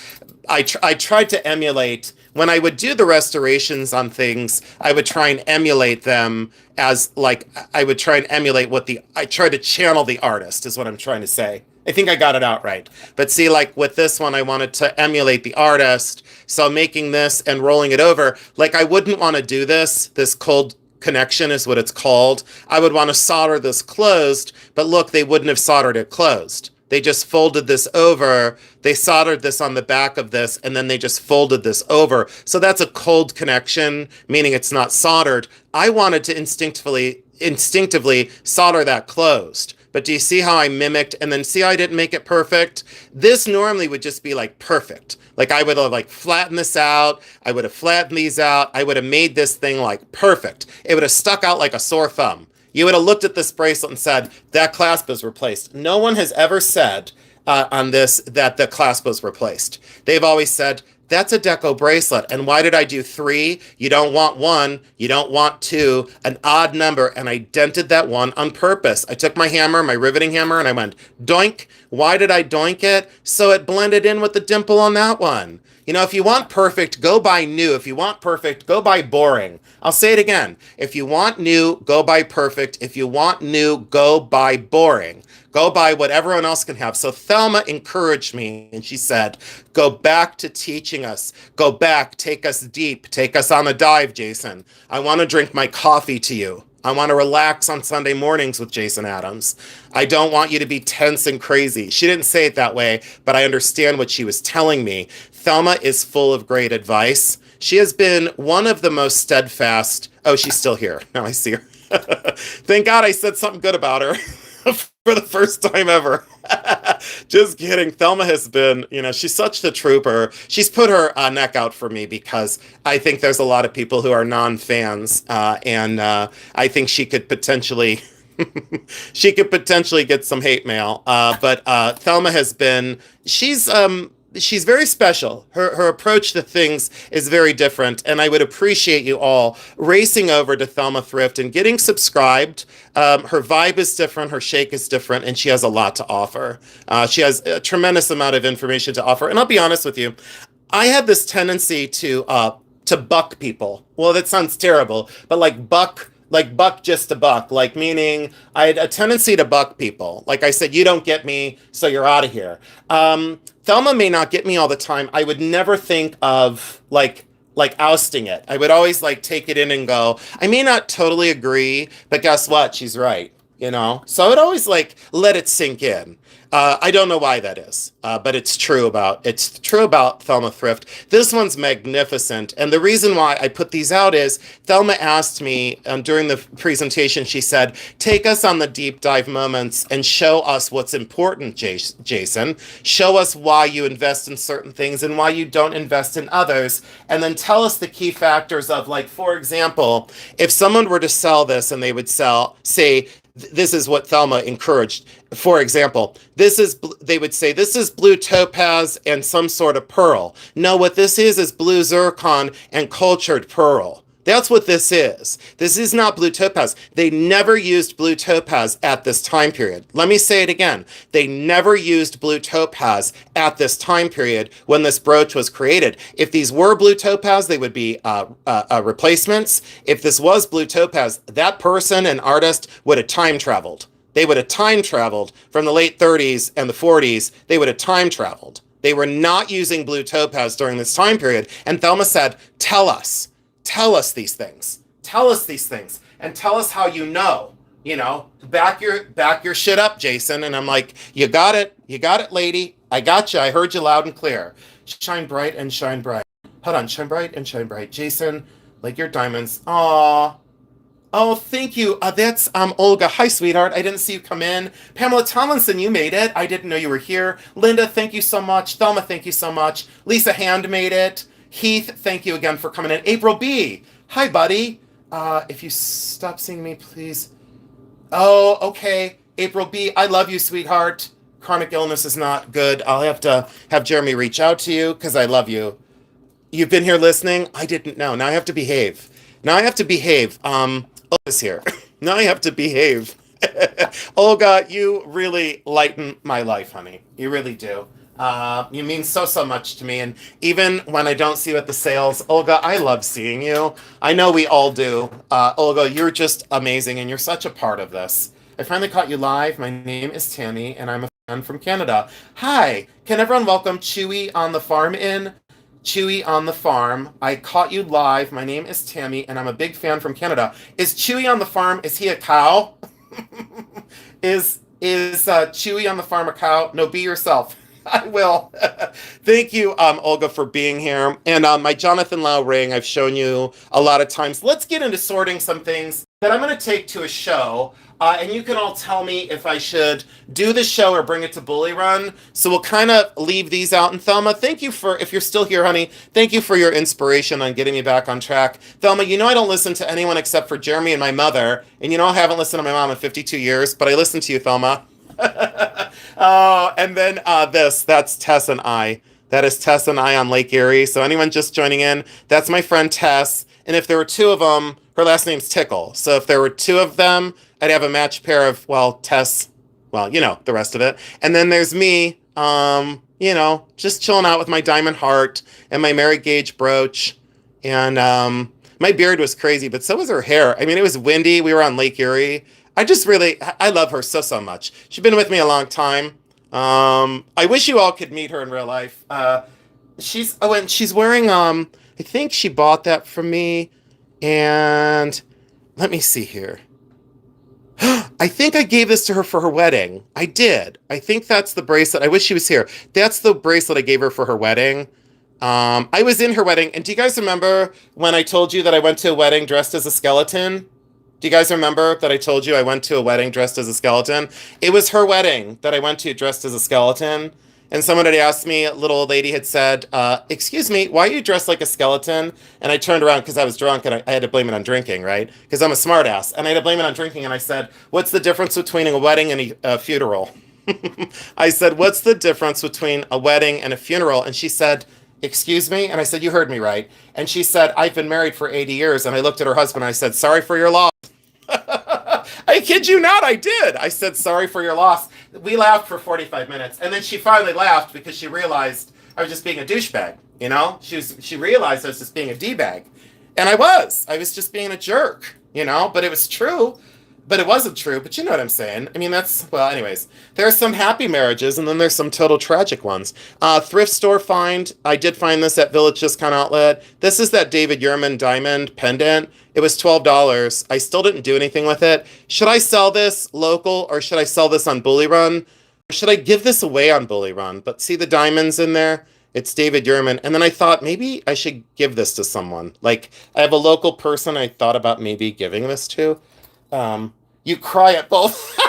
I tried to emulate when I would do the restorations on things, I would try and emulate them as like I would try and emulate I try to channel the artist is what I'm trying to say. I think I got it out right. But see, like with this one, I wanted to emulate the artist. So making this and rolling it over, like I wouldn't want to do this cold connection is what it's called. I would want to solder this closed, but look, they wouldn't have soldered it closed. They just folded this over. They soldered this on the back of this, and then they just folded this over. So that's a cold connection, meaning it's not soldered. I wanted to instinctively solder that closed. But do you see how I mimicked and then see how I didn't make it perfect? This normally would just be like perfect. Like I would have like flattened this out. I would have flattened these out. I would have made this thing like perfect. It would have stuck out like a sore thumb. You would have looked at this bracelet and said, that clasp is replaced. No one has ever said on this that the clasp was replaced. They've always said, that's a deco bracelet. And why did I do 3? You don't want 1. You don't want 2. An odd number. And I dented that 1 on purpose. I took my hammer, my riveting hammer, and I went doink. Why did I doink it? So it blended in with the dimple on that one. You know, if you want perfect, go buy new. If you want perfect, go buy boring. I'll say it again. If you want new, go buy perfect. If you want new, go buy boring. Go buy what everyone else can have. So Thelma encouraged me and she said, go back to teaching us. Go back, take us deep, take us on a dive, Jason. I want to drink my coffee to you. I want to relax on Sunday mornings with Jason Adams. I don't want you to be tense and crazy. She didn't say it that way, but I understand what she was telling me. Thelma is full of great advice. She has been one of the most steadfast. Oh, she's still here. Now I see her. Thank God I said something good about her for the first time ever. Just kidding. Thelma has been, you know, she's such the trooper. She's put her neck out for me because I think there's a lot of people who are non-fans, and I think she could potentially get some hate mail. But Thelma has been, she's very special. Her approach to things is very different, and I would appreciate you all racing over to Thelma Thrift and getting subscribed. Her vibe is different, her shake is different, and she has a lot to offer. She has a tremendous amount of information to offer, and I'll be honest with you, I had this tendency to buck people. Well, that sounds terrible, but like buck just to buck, like meaning I had a tendency to buck people. Like I said, you don't get me, so you're out of here. Thelma may not get me all the time. I would never think of like ousting it. I would always like take it in and go, I may not totally agree, but guess what? She's right, you know? So I would always like let it sink in. I don't know why that is, but it's true about Thelma Thrift. This one's magnificent, and the reason why I put these out is Thelma asked me during the presentation. She said, "Take us on the deep dive moments and show us what's important, Jason. Show us why you invest in certain things and why you don't invest in others, and then tell us the key factors of, like, for example, if someone were to sell this and they would say." This is what Thelma encouraged. For example, they would say, this is blue topaz and some sort of pearl. No, what this is blue zircon and cultured pearl. That's what this is. This is not blue topaz. They never used blue topaz at this time period. Let me say it again. They never used blue topaz at this time period when this brooch was created. If these were blue topaz, they would be replacements. If this was blue topaz, that person and artist would have time traveled. They would have time traveled from the late 30s and the 40s. They would have time traveled. They were not using blue topaz during this time period. And Thelma said, tell us these things. Tell us these things. And tell us how you know. You know, back your shit up, Jason. And I'm like, you got it, lady. I got you. I heard you loud and clear. Shine bright and shine bright. Hold on, shine bright and shine bright. Jason, like your diamonds. Aw. Oh, thank you. That's Olga. Hi, sweetheart. I didn't see you come in. Pamela Tomlinson, you made it. I didn't know you were here. Linda, thank you so much. Thelma, thank you so much. Lisa Hand made it. Heath, thank you again for coming in. April B. Hi, buddy. If you stop seeing me, please. Oh, okay. April B. I love you, sweetheart. Chronic illness is not good. I'll have to have Jeremy reach out to you because I love you. You've been here listening? I didn't know. Now I have to behave. Now I have to behave. Olga's here. Now I have to behave. Olga, you really lighten my life, honey. You really do. You mean so, so much to me. And even when I don't see you at the sales, Olga, I love seeing you. I know we all do. Olga, you're just amazing and you're such a part of this. I finally caught you live. My name is Tammy and I'm a fan from Canada. Hi. Can everyone welcome Chewy on the farm in? Chewy on the farm. I caught you live. My name is Tammy, and I'm a big fan from Canada. Is Chewy on the farm? Is he a cow? is Chewy on the farm a cow? No, be yourself. I will. Thank you, Olga, for being here. And my Jonathan Lau ring, I've shown you a lot of times. Let's get into sorting some things that I'm going to take to a show. And you can all tell me if I should do the show or bring it to Bully Run. So we'll kind of leave these out. And Thelma, thank you for, if you're still here, honey, thank you for your inspiration on getting me back on track. Thelma, you know I don't listen to anyone except for Jeremy and my mother. And you know I haven't listened to my mom in 52 years, but I listen to you, Thelma. And then that's Tess and I. That is Tess and I on Lake Erie. So anyone just joining in, that's my friend Tess. And if there were two of them, her last name's Tickle. So if there were two of them, I'd have a match pair of, well, Tess, well, you know, the rest of it. And then there's me, you know, just chilling out with my diamond heart and my Mary Gage brooch. And my beard was crazy, but so was her hair. I mean, it was windy. We were on Lake Erie. I love her so, so much. She's been with me a long time. I wish you all could meet her in real life. And she's wearing, I think she bought that from me. And let me see here. I think I gave this to her for her wedding. I did. I think that's the bracelet. I wish she was here. That's the bracelet I gave her for her wedding. I was in her wedding. And do you guys remember when I told you that I went to a wedding dressed as a skeleton? Do you guys remember that I told you I went to a wedding dressed as a skeleton? It was her wedding that I went to dressed as a skeleton. And someone had asked me, a little old lady had said, excuse me, why are you dressed like a skeleton? And I turned around because I was drunk and I had to blame it on drinking, right? Because I'm a smartass. And I had to blame it on drinking. And I said, what's the difference between a wedding and a funeral? I said, what's the difference between a wedding and a funeral? And she said, excuse me? And I said, you heard me right. And she said, I've been married for 80 years. And I looked at her husband and I said, sorry for your loss. I kid you not, I did. I said, sorry for your loss. We laughed for 45 minutes. And then she finally laughed because she realized I was just being a douchebag, you know? She realized I was just being a D-bag. And I was just being a jerk, you know? But it was true. But it wasn't true. But you know what I'm saying. I mean, well, anyways. There are some happy marriages, and then there's some total tragic ones. Thrift store find. I did find this at Village Discount Outlet. This is that David Yurman diamond pendant. It was $12. I still didn't do anything with it. Should I sell this local, or should I sell this on Bully Run? Or should I give this away on Bully Run? But see the diamonds in there? It's David Yurman. And then I thought maybe I should give this to someone. Like, I have a local person I thought about maybe giving this to. You cry at both.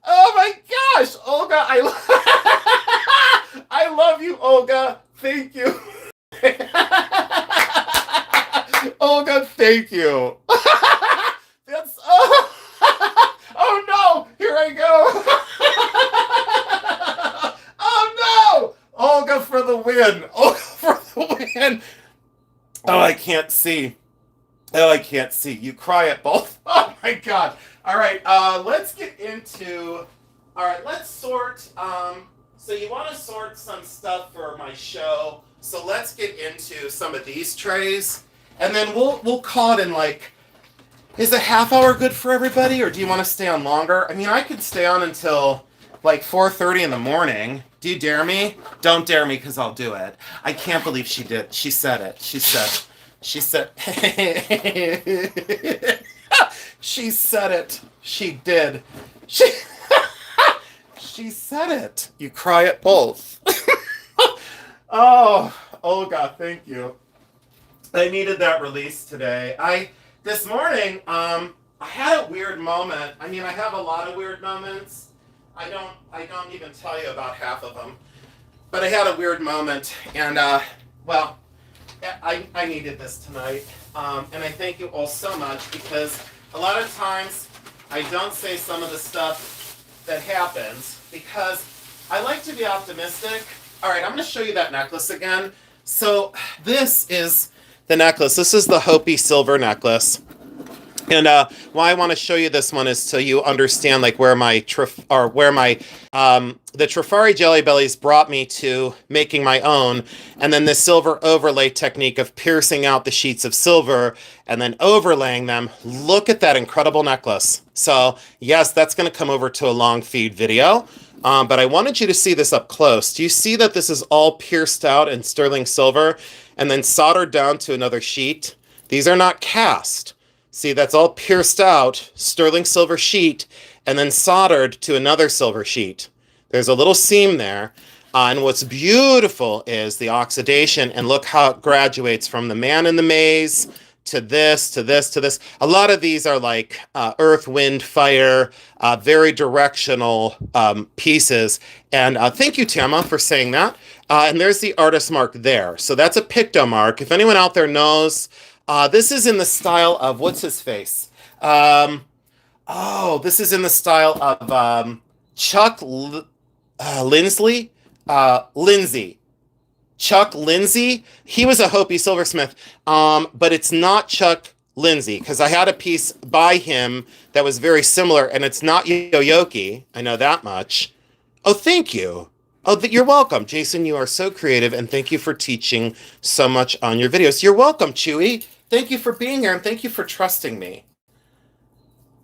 Oh my gosh, Olga, I love you, Olga. Thank you. Olga, thank you. That's oh no, here I go. Oh no, Olga for the win. Olga for the win. Oh, I can't see. Oh, I can't see. You cry at both. Oh my God. All right, let's get into, all right, let's sort, so you want to sort some stuff for my show, so let's get into some of these trays, and then we'll call it in like, is a half hour good for everybody, or do you want to stay on longer? I mean, I could stay on until like 4:30 in the morning. Do you dare me? Don't dare me, because I'll do it. I can't believe she did. She said it. She said, she said it. She did. She said it. You cry at both. Oh, Olga, thank you. I needed that release today. This morning, I had a weird moment. I mean, I have a lot of weird moments. I don't even tell you about half of them. But I had a weird moment, and well, I needed this tonight, and I thank you all so much because a lot of times I don't say some of the stuff that happens because I like to be optimistic. All right, I'm going to show you that necklace again. So this is the necklace. This is the Hopi silver necklace. And why I want to show you this one is so you understand like where my the Trifari Jelly Bellies brought me to making my own, and then this silver overlay technique of piercing out the sheets of silver and then overlaying them. Look at that incredible necklace. So yes, that's going to come over to a long feed video, but I wanted you to see this up close. Do you see that this is all pierced out in sterling silver and then soldered down to another sheet? These are not cast. See, that's all pierced out, sterling silver sheet, and then soldered to another silver sheet. There's a little seam there. And what's beautiful is the oxidation, and look how it graduates from the man in the maze to this, to this, to this. A lot of these are like earth, wind, fire, very directional pieces. And thank you, Tama, for saying that. And there's the artist mark there. So that's a picto mark. If anyone out there knows, this is in the style of, what's his face? This is in the style of Chuck Lindsay. Chuck Lindsay. He was a Hopi silversmith, but it's not Chuck Lindsay because I had a piece by him that was very similar, and it's not Yoyoki. I know that much. Oh, thank you. Oh, you're welcome. Jason, you are so creative, and thank you for teaching so much on your videos. You're welcome, Chewy. Thank you for being here, and thank you for trusting me.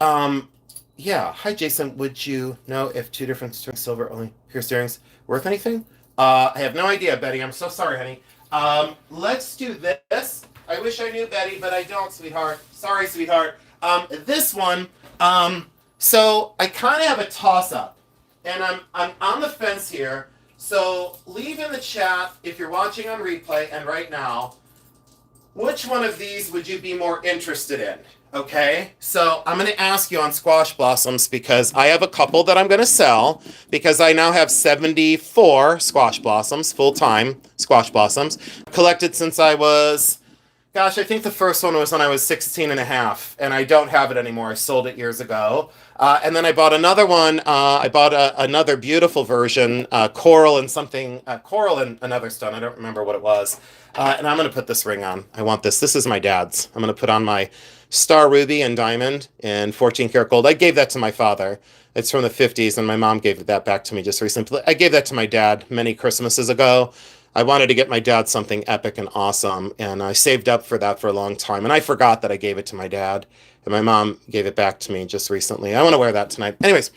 Yeah. Hi, Jason. Would you know if two different silver only pierced earrings worth anything? I have no idea, Betty. I'm so sorry, honey. Let's do this. I wish I knew, Betty, but I don't, sweetheart. Sorry, sweetheart. This one, so I kind of have a toss-up, and I'm on the fence here. So leave in the chat if you're watching on replay and right now, which one of these would you be more interested in? Okay, so I'm going to ask you on squash blossoms because I have a couple that I'm going to sell because I now have 74 squash blossoms, full-time squash blossoms, collected since I was, gosh, I think the first one was when I was 16 and a half, and I don't have it anymore. I sold it years ago. And then I bought another one. I bought another beautiful version, coral and something, coral and another stone. I don't remember what it was. And I'm going to put this ring on. I want this. This is my dad's. I'm going to put on my star ruby and diamond and 14 karat gold. I gave that to my father. It's from the 50s, and my mom gave that back to me just recently. I gave that to my dad many Christmases ago. I wanted to get my dad something epic and awesome, and I saved up for that for a long time. And I forgot that I gave it to my dad, and my mom gave it back to me just recently. I want to wear that tonight. Anyways,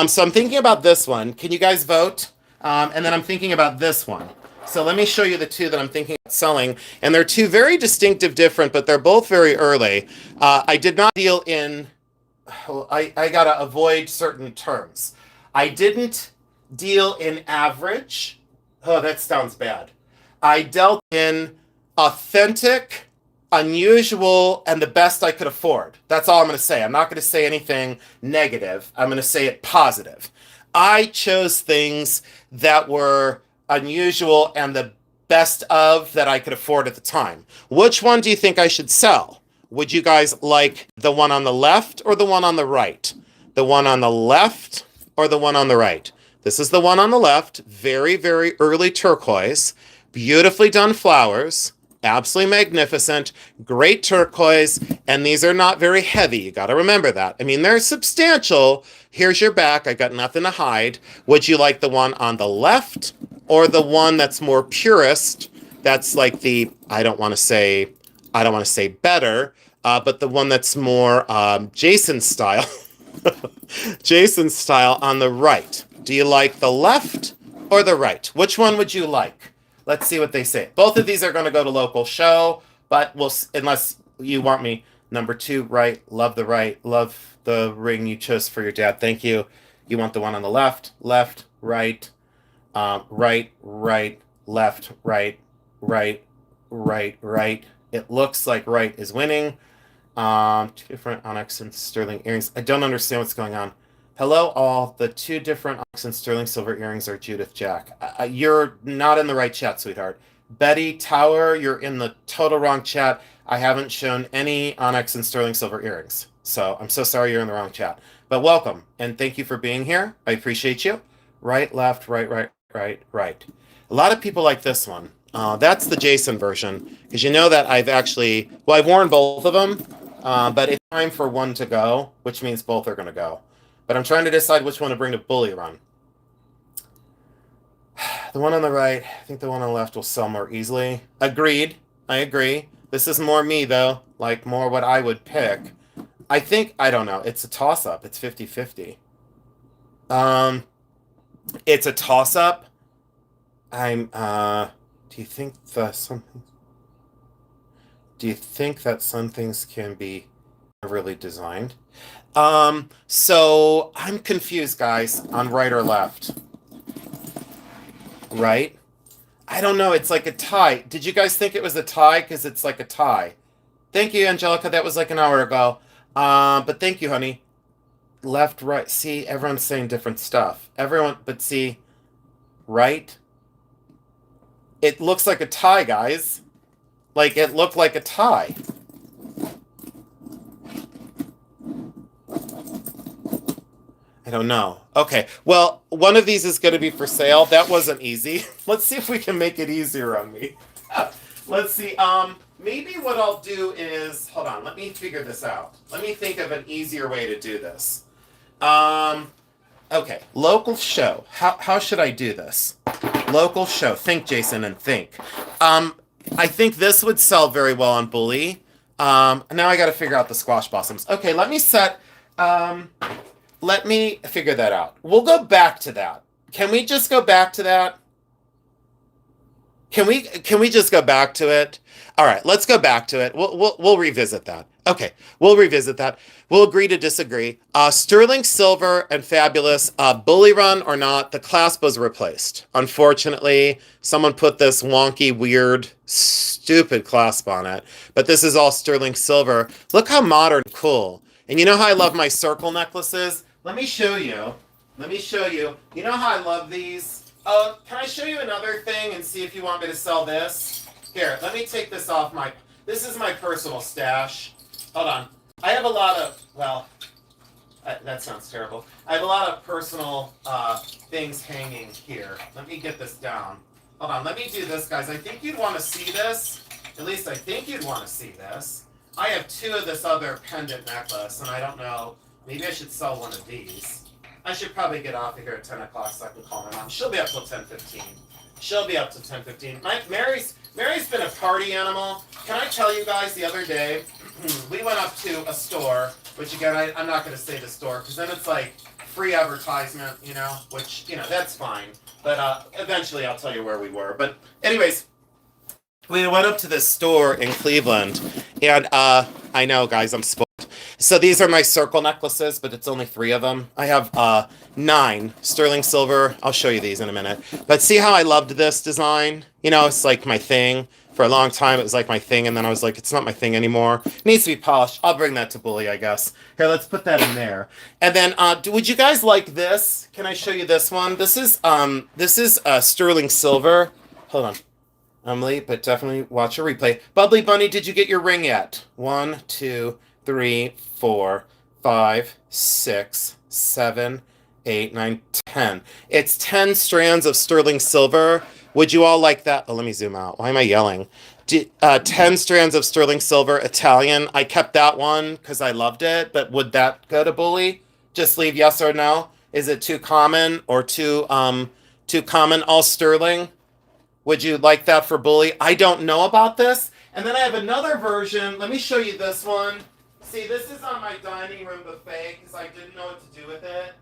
so I'm thinking about this one. Can you guys vote? And then I'm thinking about this one. So let me show you the two that I'm thinking of selling. And they're two very distinctive, different, but they're both very early. I did not deal in, I got to avoid certain terms. I didn't deal in average. Oh, that sounds bad. I dealt in authentic, unusual, and the best I could afford. That's all I'm going to say. I'm not going to say anything negative. I'm going to say it positive. I chose things that were unusual and the best of that I could afford at the time. Which one do you think I should sell? Would you guys like the one on the left or the one on the right? The one on the left or the one on the right? This is the one on the left, very, very early turquoise, beautifully done flowers, absolutely magnificent, great turquoise, and these are not very heavy. You got to remember that. I mean, they're substantial. Here's your back. I got nothing to hide. Would you like the one on the left or the one that's more purist? That's like the, I don't want to say better, but the one that's more Jason style. Jason style on the right. Do you like the left or the right? Which one would you like? Let's see what they say. Both of these are going to go to local show, but we'll, unless you want me. Number 2, right. Love the right. Love the ring you chose for your dad. Thank you. You want the one on the left, left, right, right, right, left, right, right, right, right. It looks like right is winning. Two different onyx and sterling earrings. I don't understand what's going on. Hello, all. The two different onyx and sterling silver earrings are Judith Jack. You're not in the right chat, sweetheart. Betty Tower, you're in the total wrong chat. I haven't shown any onyx and sterling silver earrings. So I'm so sorry you're in the wrong chat. But welcome, and thank you for being here. I appreciate you. Right, left, right, right, right, right. A lot of people like this one. That's the Jason version, because you know that I've worn both of them, but it's time for one to go, which means both are going to go. But I'm trying to decide which one to bring to Bully Run. The one on the right, I think the one on the left will sell more easily. Agreed. I agree. This is more me, though, like more what I would pick. I don't know. It's a toss-up. It's 50-50. It's a toss-up. Do you think that some things can be really designed? So I'm confused, guys, on right or left. Right? I don't know. It's like a tie. Did you guys think it was a tie? Because it's like a tie. Thank you, Angelica. That was like an hour ago. But thank you, honey. Left, right. See, everyone's saying different stuff. But see, right? It looks like a tie, guys. Like, it looked like a tie. I don't know. Okay, well, one of these is going to be for sale. That wasn't easy. Let's see if we can make it easier on me. Let's see. Maybe what I'll do is... Hold on, let me figure this out. Let me think of an easier way to do this. Okay, local show. How should I do this? Local show. Think, Jason, and think. I think this would sell very well on Bully. Now I got to figure out the squash blossoms. Okay, let me figure that out. We'll go back to that. Can we just go back to that? Can we just go back to it? All right, let's go back to it. We'll revisit that. Okay, we'll revisit that. We'll agree to disagree. Sterling Silver and Fabulous, Bully Run or not, the clasp was replaced. Unfortunately, someone put this wonky, weird, stupid clasp on it. But this is all Sterling Silver. Look how modern, cool. And you know how I love my circle necklaces? Let me show you. You know how I love these? Can I show you another thing and see if you want me to sell this? Here, let me take this off this is my personal stash. Hold on. I have a lot of, that sounds terrible. I have a lot of personal things hanging here. Let me get this down. Hold on, let me do this, guys. I think you'd want to see this. At least I think you'd want to see this. I have two of this other pendant necklace, and I don't know. Maybe I should sell one of these. I should probably get off of here at 10 o'clock so I can call my mom. She'll be up till 10:15. She'll be up till 10:15. Mary's been a party animal. Can I tell you guys, the other day, we went up to a store, which again, I'm not going to say the store, because then it's like free advertisement, which, that's fine. But eventually I'll tell you where we were. But anyways, we went up to this store in Cleveland, and I know, guys, I'm spoiled. So these are my circle necklaces, but it's only 3 of them. I have 9 sterling silver. I'll show you these in a minute. But see how I loved this design? It's like my thing. For a long time, it was like my thing, and then I was like, it's not my thing anymore. It needs to be polished. I'll bring that to Bully, I guess. Here, let's put that in there. And then, would you guys like this? Can I show you this one? This is sterling silver. Hold on. I'm late, but definitely watch a replay. Bubbly Bunny, did you get your ring yet? 1, 2, 3, 4, 5, 6, 7, 8, 9, 10. It's 10 strands of sterling silver. Would you all like that? Oh, let me zoom out. Why am I yelling? 10 strands of sterling silver Italian. I kept that one because I loved it, but would that go to Bully? Just leave yes or no. Is it too common or too common? All sterling. Would you like that for Bully? I don't know about this. And then I have another version. Let me show you this one. See, this is on my dining room buffet because I didn't know what to do with it.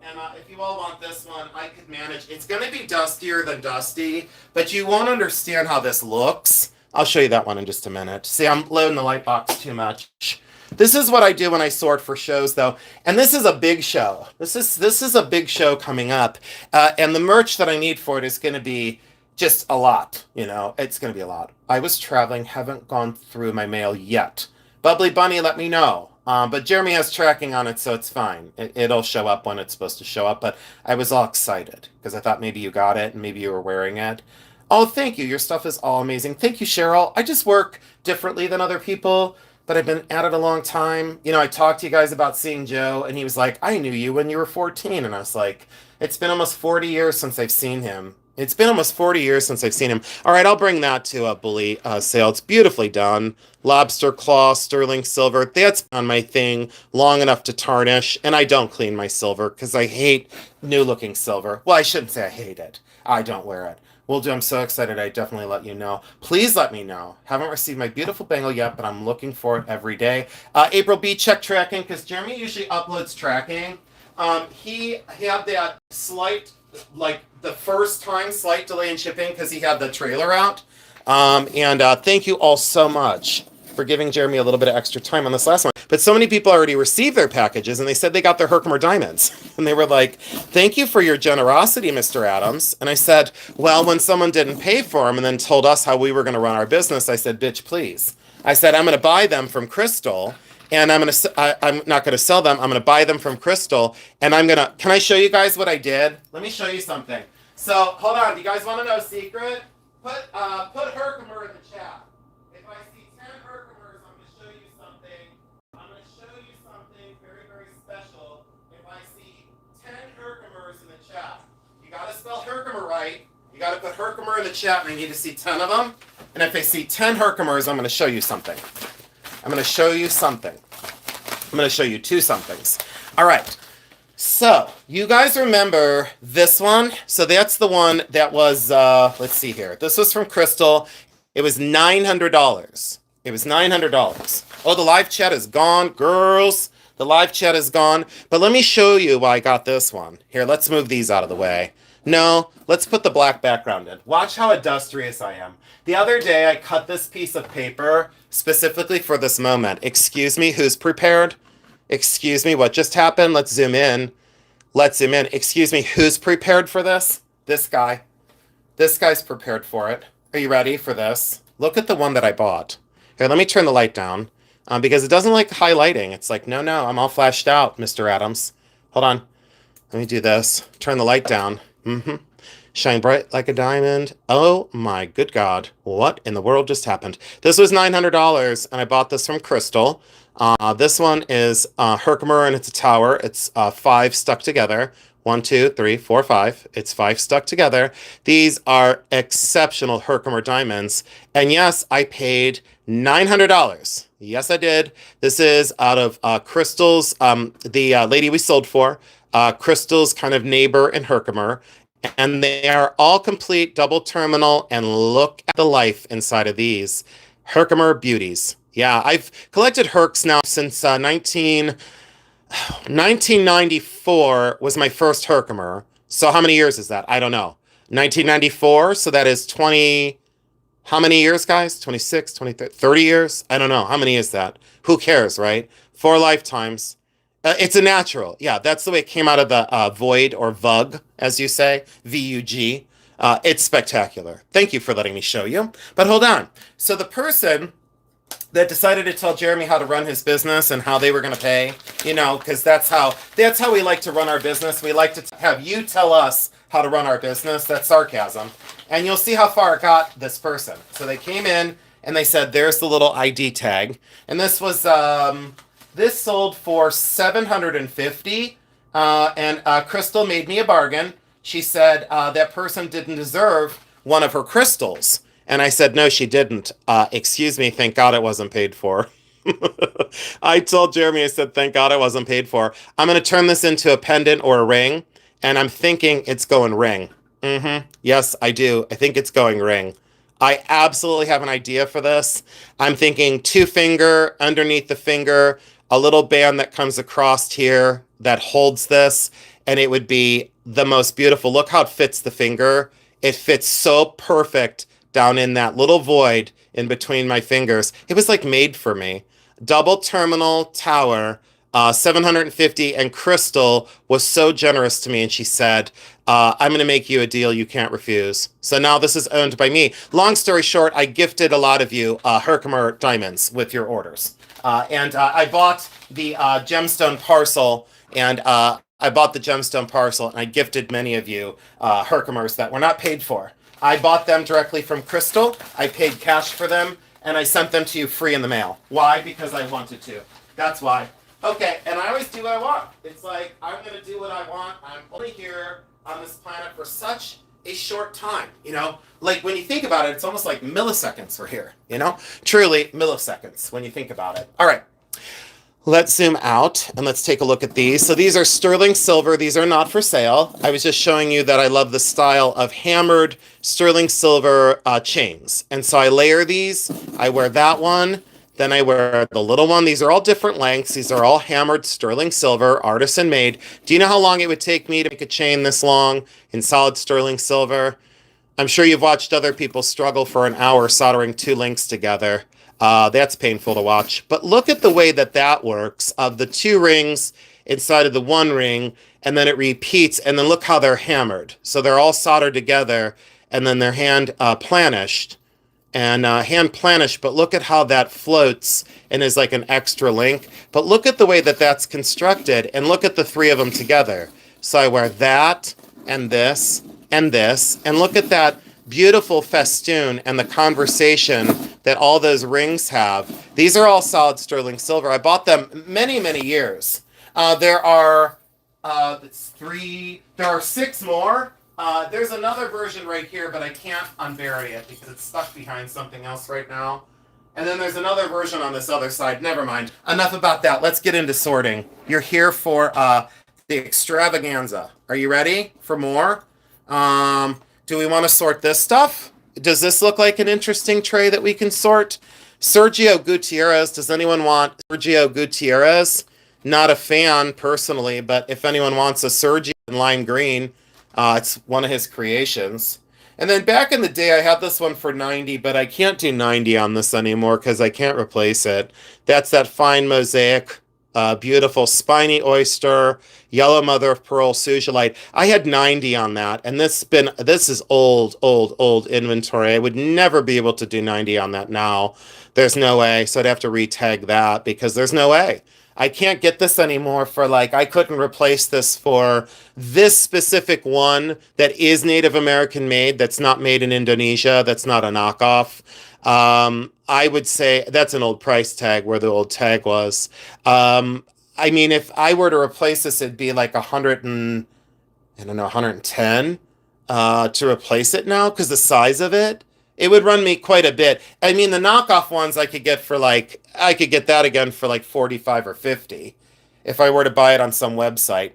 And if you all want this one, I could manage. It's going to be dustier than dusty, but you won't understand how this looks. I'll show you that one in just a minute. See, I'm loading the light box too much. This is what I do when I sort for shows, though. And this is a big show. This is a big show coming up. And the merch that I need for it is going to be just a lot. It's going to be a lot. I was traveling, haven't gone through my mail yet. Bubbly Bunny, let me know. But Jeremy has tracking on it, so it's fine. It'll show up when it's supposed to show up. But I was all excited because I thought maybe you got it and maybe you were wearing it. Oh, thank you. Your stuff is all amazing. Thank you, Cheryl. I just work differently than other people, but I've been at it a long time. You know, I talked to you guys about seeing Joe, and he was like, I knew you when you were 14. And I was like, it's been almost 40 years since I've seen him. It's been almost 40 years since I've seen him. All right, I'll bring that to a bully sale. It's beautifully done. Lobster claw, sterling silver. That's on my thing long enough to tarnish. And I don't clean my silver because I hate new looking silver. Well, I shouldn't say I hate it. I don't wear it. Well, I'm so excited. I definitely let you know. Please let me know. Haven't received my beautiful bangle yet, but I'm looking for it every day. April B, check tracking because Jeremy usually uploads tracking. He had that slight, like the first time, slight delay in shipping because he had the trailer out. Thank you all so much for giving Jeremy a little bit of extra time on this last one. But so many people already received their packages and they said they got their Herkimer diamonds. And they were like, thank you for your generosity, Mr. Adams. And I said, well, when someone didn't pay for them and then told us how we were going to run our business, I said, bitch, please. I said, I'm going to buy them from Crystal. And I'm not going to sell them. I'm going to buy them from Crystal. And can I show you guys what I did? Let me show you something. So, hold on. Do you guys want to know a secret? Put Herkimer in the chat. If I see 10 Herkimers, I'm going to show you something. I'm going to show you something very, very special. If I see 10 Herkimers in the chat. You got to spell Herkimer right. You got to put Herkimer in the chat, and I need to see 10 of them. And if I see 10 Herkimers, I'm going to show you something. I'm going to show you something. I'm going to show you two somethings. All right. So, you guys remember this one? So that's the one that was, let's see here. This was from Crystal. It was $900. It was $900. Oh, the live chat is gone, girls. The live chat is gone. But let me show you why I got this one. Here, let's move these out of the way. No, let's put the black background in. Watch how industrious I am. The other day, I cut this piece of paper specifically for this moment. Excuse me, who's prepared? Excuse me, what just happened? Let's zoom in. Let's zoom in. Excuse me, who's prepared for this? This guy. This guy's prepared for it. Are you ready for this? Look at the one that I bought. Here, let me turn the light down because it doesn't like highlighting. It's like, no, I'm all flashed out, Mr. Adams. Hold on. Let me do this. Turn the light down. Shine bright like a diamond. Oh my good God. What in the world just happened? This was $900 and I bought this from Crystal. This one is Herkimer and it's a tower. It's 5 stuck together. 1, 2, 3, 4, 5. It's 5 stuck together. These are exceptional Herkimer diamonds. And yes, I paid $900. Yes, I did. This is out of Crystal's, the lady we sold for. Crystal's kind of neighbor in Herkimer. And they are all complete double terminal. And look at the life inside of these Herkimer beauties. Yeah, I've collected Hercs now since 1994 was my first Herkimer. So how many years is that? I don't know. 1994, so that is 20... How many years, guys? 26, 23, 30 years? I don't know. How many is that? Who cares, right? 4 lifetimes. It's a natural. Yeah, that's the way it came out of the void or VUG, as you say. VUG. It's spectacular. Thank you for letting me show you. But hold on. So the person that decided to tell Jeremy how to run his business and how they were going to pay, you know, because that's how we like to run our business. We like to have you tell us how to run our business. That's sarcasm. And you'll see how far it got this person. So they came in and they said, there's the little ID tag. And this was, this sold for $750. Crystal made me a bargain. She said that person didn't deserve one of her crystals. And I said, no, she didn't. Excuse me, thank God it wasn't paid for. I told Jeremy, I said, thank God it wasn't paid for. I'm going to turn this into a pendant or a ring. And I'm thinking it's going ring. Yes, I do. I think it's going ring. I absolutely have an idea for this. I'm thinking 2-finger underneath the finger, a little band that comes across here that holds this. And it would be the most beautiful. Look how it fits the finger. It fits so perfect down in that little void in between my fingers. It was like made for me. Double terminal tower, 750, and Crystal was so generous to me, and she said, I'm going to make you a deal you can't refuse. So now this is owned by me. Long story short, I gifted a lot of you Herkimer diamonds with your orders. And I bought the gemstone parcel, and I bought the gemstone parcel, and I gifted many of you Herkimers that were not paid for. I bought them directly from Crystal. I paid cash for them, and I sent them to you free in the mail. Why? Because I wanted to. That's why. Okay, and I always do what I want. It's like, I'm going to do what I want. I'm only here on this planet for such a short time, you know? Like, when you think about it, it's almost like milliseconds we're here, you know? Truly, milliseconds when you think about it. All right. Let's zoom out and let's take a look at these. So these are sterling silver. These are not for sale. I was just showing you that I love the style of hammered sterling silver chains. And so I layer these. I wear that one. Then I wear the little one. These are all different lengths. These are all hammered sterling silver, artisan made. Do you know how long it would take me to make a chain this long in solid sterling silver? I'm sure you've watched other people struggle for an hour soldering two links together. That's painful to watch. But look at the way that that works, of the two rings inside of the one ring, and then it repeats, and then look how they're hammered. So they're all soldered together, and then they're hand planished. But look at how that floats and is like an extra link. But look at the way that that's constructed, and look at the three of them together. So I wear that, and this, and this, and look at that beautiful festoon and the conversation that all those rings have. These are all solid sterling silver. I bought them many, many years. There are six more. There's another version right here, but I can't unbury it because it's stuck behind something else right now. And then there's another version on this other side. Never mind. Enough about that. Let's get into sorting. You're here for the extravaganza. Are you ready for more? Do we want to sort this stuff? Does this look like an interesting tray that we can sort? Sergio Gutierrez. Does anyone want Sergio Gutierrez? Not a fan personally, but if anyone wants a Sergio in lime green, it's one of his creations. And then back in the day, I had this one for 90, but I can't do 90 on this anymore because I can't replace it. That's that fine mosaic, beautiful spiny oyster, yellow mother of pearl suzalite. I had 90 on that, and this is old inventory. I would never be able to do 90 on that now. There's no way, so I'd have to retag that because there's no way. I can't get this anymore for I couldn't replace this for this specific one that is Native American made, that's not made in Indonesia, that's not a knockoff. I would say that's an old price tag where the old tag was. I mean, if I were to replace this, it'd be like 110 to replace it now because the size of it. It would run me quite a bit. I mean, the knockoff ones I could get for I could get that again for 45 or 50 if I were to buy it on some website,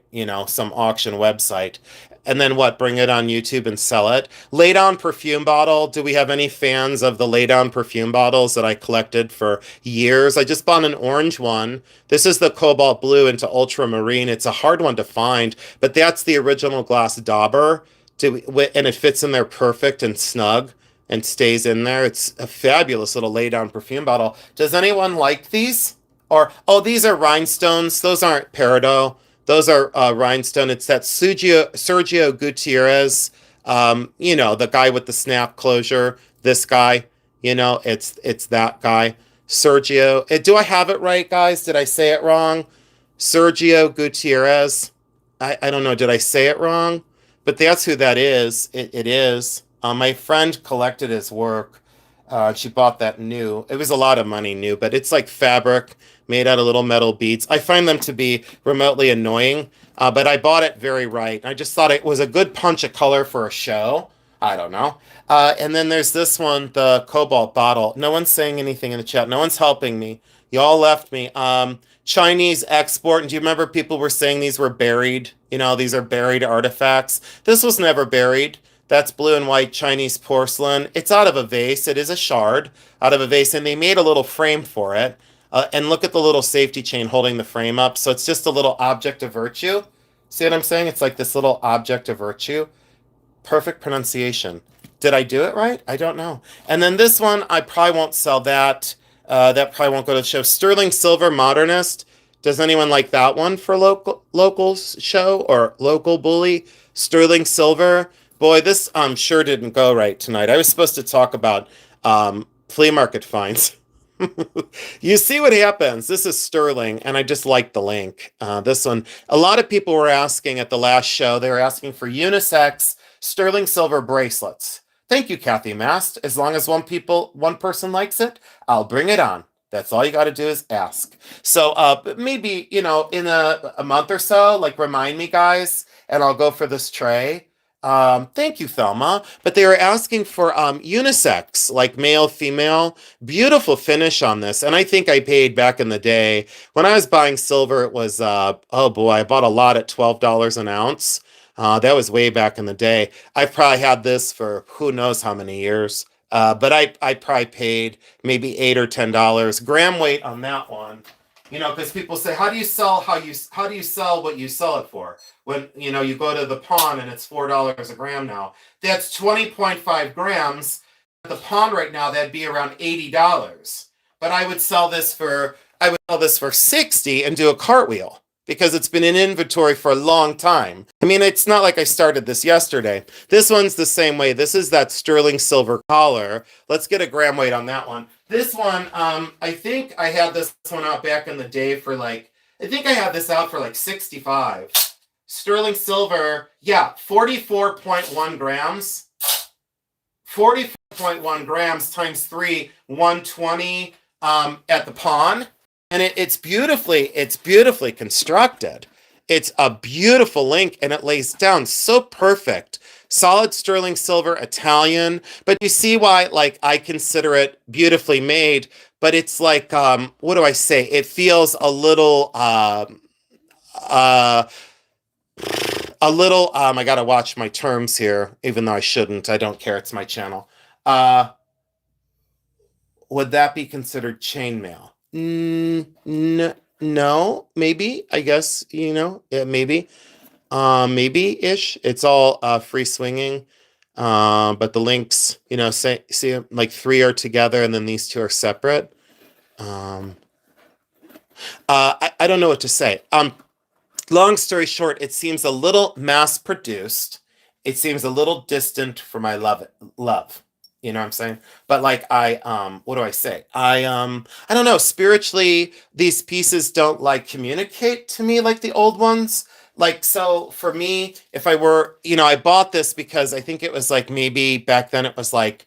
some auction website. And then bring it on YouTube and sell it. Lay down perfume bottle. Do we have any fans of the lay down perfume bottles that I collected for years? I just bought an orange one. This is the cobalt blue into ultramarine. It's a hard one to find, but that's the original glass dauber. And it fits in there perfect and snug and stays in there. It's a fabulous little lay down perfume bottle. Does anyone like these? These are rhinestones. Those aren't peridot. Those are rhinestone. It's that Sergio Gutierrez, the guy with the snap closure. This guy, it's that guy. Sergio. Do I have it right, guys? Did I say it wrong? Sergio Gutierrez. I don't know. Did I say it wrong? But that's who that is. It is. My friend collected his work. She bought that new. It was a lot of money new, but it's like fabric made out of little metal beads. I find them to be remotely annoying, but I bought it very right. I just thought it was a good punch of color for a show. I don't know. And then there's this one, the cobalt bottle. No one's saying anything in the chat. No one's helping me. Y'all left me. Chinese export. And do you remember people were saying these were buried? These are buried artifacts. This was never buried. That's blue and white Chinese porcelain. It's out of a vase. It is a shard out of a vase, and they made a little frame for it. And look at the little safety chain holding the frame up. So it's just a little object of virtue. See what I'm saying? It's like this little object of virtue. Perfect pronunciation. Did I do it right? I don't know. And then this one, I probably won't sell that. That probably won't go to the show. Sterling Silver Modernist. Does anyone like that one for local show or local bully? Sterling Silver. Boy, this sure didn't go right tonight. I was supposed to talk about flea market finds. You see what happens. This is sterling, and I just like the link. This one, a lot of people were asking at the last show, they were asking for unisex sterling silver bracelets. Thank you, Kathy Mast. As long as one person likes it, I'll bring it on. That's all you got to do is ask. So but maybe, in a month or so, like remind me, guys, and I'll go for this tray. Thank you, Thelma. But they were asking for unisex, like male, female. Beautiful finish on this. And I think I paid back in the day when I was buying silver, it was oh boy, I bought a lot at $12 an ounce. That was way back in the day. I've probably had this for who knows how many years. But I probably paid maybe $8 or $10 gram weight on that one. Because people say, how do you sell what you sell it for? When you go to the pawn and it's $4 a gram now. That's 20.5 grams. At the pawn right now, that'd be around $80. But I would sell this for 60 and do a cartwheel because it's been in inventory for a long time. I mean, it's not like I started this yesterday. This one's the same way. This is that sterling silver collar. Let's get a gram weight on that one. This one, I think I had this one out back in the day for I think I had this out for 65. Sterling silver, yeah, 44.1 grams. 44.1 grams times 3, 120 at the pawn. And it's beautifully constructed. It's a beautiful link and it lays down so perfect. Solid sterling silver, Italian. But you see why I consider it beautifully made, but it's what do I say? It feels a little I gotta watch my terms here, even though I shouldn't. I don't care, it's my channel. Would that be considered chainmail? No, maybe. I guess, maybe. Maybe-ish. It's all free swinging. But the links, see, 3 are together and then these 2 are separate. I don't know what to say. Long story short, it seems a little mass-produced. It seems a little distant for my love. You know what I'm saying? But what do I say? I don't know. Spiritually, these pieces don't communicate to me like the old ones. So for me, if I were, I bought this because I think it was maybe back then it was $15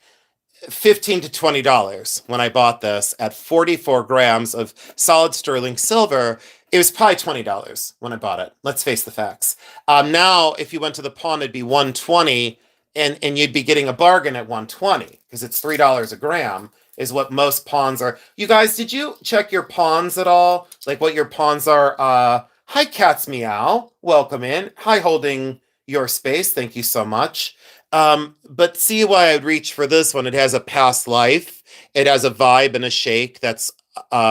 to $20 when I bought this at 44 grams of solid sterling silver. It was probably $20 when I bought it. Let's face the facts. Now, if you went to the pawn, it'd be $120. And you'd be getting a bargain at $120 because it's $3 a gram is what most pawns are. You guys, did you check your pawns at all? What your pawns are? Hi, Cat's Meow. Welcome in. Hi, holding your space. Thank you so much. But see why I'd reach for this one. It has a past life. It has a vibe and a shake that's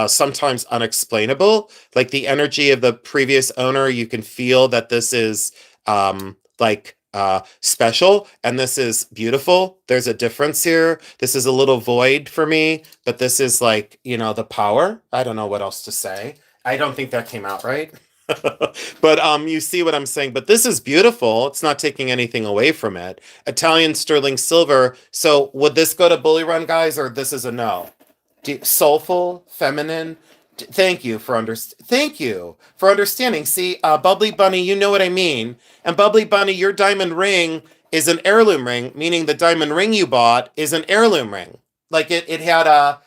sometimes unexplainable. The energy of the previous owner, you can feel that this is special, and this is beautiful. There's a difference here. This is a little void for me, but this is the power. I don't know what else to say. I don't think that came out right. But you see what I'm saying. But this is beautiful. It's not taking anything away from it. Italian sterling silver. So would this go to Bully Run, guys, or this is a no? Soulful, feminine. Thank you for understanding. See, Bubbly Bunny, you know what I mean. And Bubbly Bunny, your diamond ring is an heirloom ring, meaning the diamond ring you bought is an heirloom ring. It had a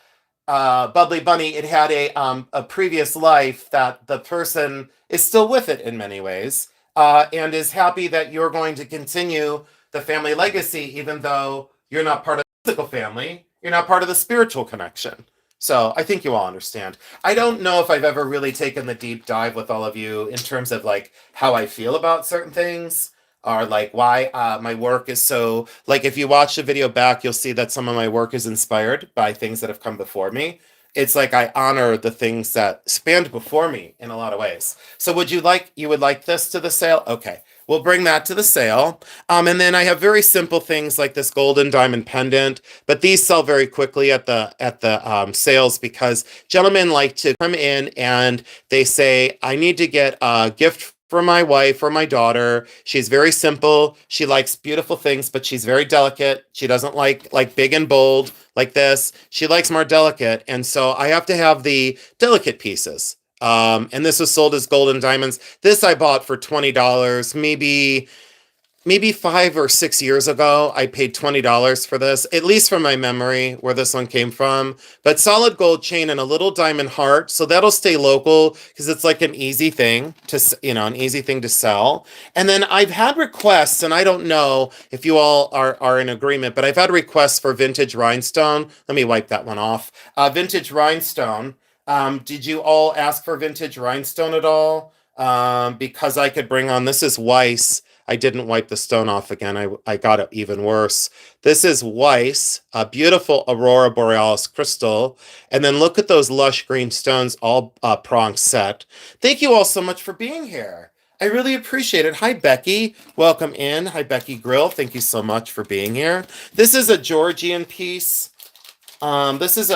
Bubbly Bunny. It had a previous life that the person is still with it in many ways, and is happy that you're going to continue the family legacy, even though you're not part of the physical family. You're not part of the spiritual connection. So I think you all understand. I don't know if I've ever really taken the deep dive with all of you in terms of how I feel about certain things, or why my work is so, if you watch the video back, you'll see that some of my work is inspired by things that have come before me. It's I honor the things that spanned before me in a lot of ways. So you would like this to the sale? Okay. We'll bring that to the sale. And then I have very simple things like this golden diamond pendant, but these sell very quickly at the sales because gentlemen like to come in and they say, I need to get a gift for my wife or my daughter. She's very simple. She likes beautiful things, but she's very delicate. She doesn't like big and bold like this. She likes more delicate, and so I have to have the delicate pieces. And this was sold as gold and diamonds. This I bought for $20, maybe 5 or 6 years ago. I paid $20 for this, at least from my memory where this one came from. But solid gold chain and a little diamond heart, so that'll stay local because it's like an easy thing to, an easy thing to sell. And then I've had requests, and I don't know if you all are in agreement, but I've had requests for vintage rhinestone. Let me wipe that one off. Vintage rhinestone. Did you all ask for vintage rhinestone at all? Because I could bring on, this is Weiss. I didn't wipe the stone off again. I got it even worse. This is Weiss, a beautiful Aurora Borealis crystal. And then look at those lush green stones, all prong set. Thank you all so much for being here. I really appreciate it. Hi, Becky. Welcome in. Hi, Becky Grill. Thank you so much for being here. This is a Georgian piece. This is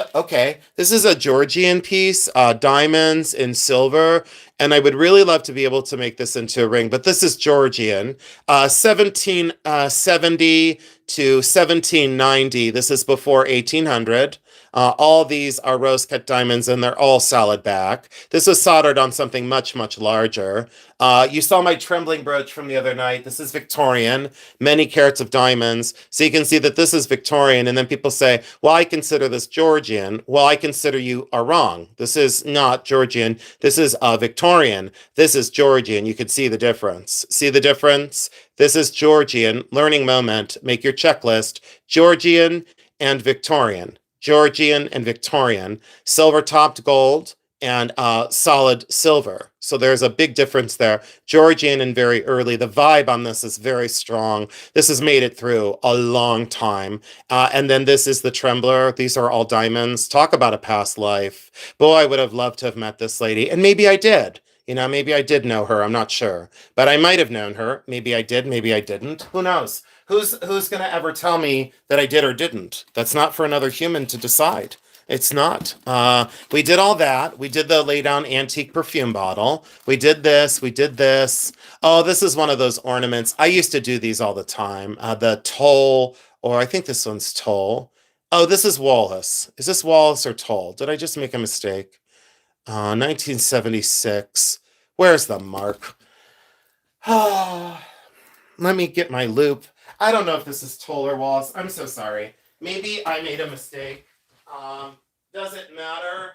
a Georgian piece, diamonds and silver, and I would really love to be able to make this into a ring, but this is Georgian, 1770 to 1790. This is before 1800. All these are rose cut diamonds, and they're all solid back. This was soldered on something much, much larger. You saw my trembling brooch from the other night. This is Victorian, many carats of diamonds. So you can see that this is Victorian. And then people say, well, I consider this Georgian. Well, I consider you are wrong. This is not Georgian. This is Victorian. This is Georgian. You can see the difference. See the difference? This is Georgian. Learning moment. Make your checklist. Georgian and Victorian. Georgian and Victorian. Silver topped gold and solid silver. So there's a big difference there. Georgian and very early. The vibe on this is very strong. This has made it through a long time. And then this is the trembler. These are all diamonds. Talk about a past life. Boy, I would have loved to have met this lady. And maybe I did. Maybe I did know her. I'm not sure. But I might have known her. Maybe I did. Maybe I didn't. Who knows? Who's going to ever tell me that I did or didn't? That's not for another human to decide. It's not. We did all that. We did the lay down antique perfume bottle. We did this. We did this. Oh, this is one of those ornaments. I used to do these all the time. The Toll, or I think this one's Toll. Oh, this is Wallace. Is this Wallace or Toll? Did I just make a mistake? 1976. Where's the mark? Let me get my loop. I don't know if this is Toll or Wallace. I'm so sorry. Maybe I made a mistake. Does it matter?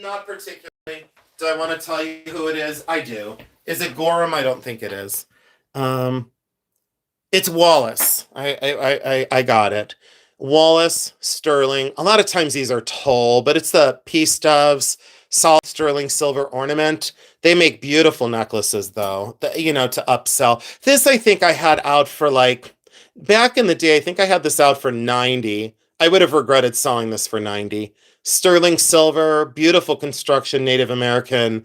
Not particularly. Do I want to tell you who it is? I do. Is it Gorham? I don't think it is. It's Wallace. I got it. Wallace, sterling. A lot of times these are Toll, but it's the Peace Doves, solid sterling silver ornament. They make beautiful necklaces, though, to upsell. This I think I had out for back in the day, I think I had this out for 90. I would have regretted selling this for 90. Sterling silver, beautiful construction, Native American.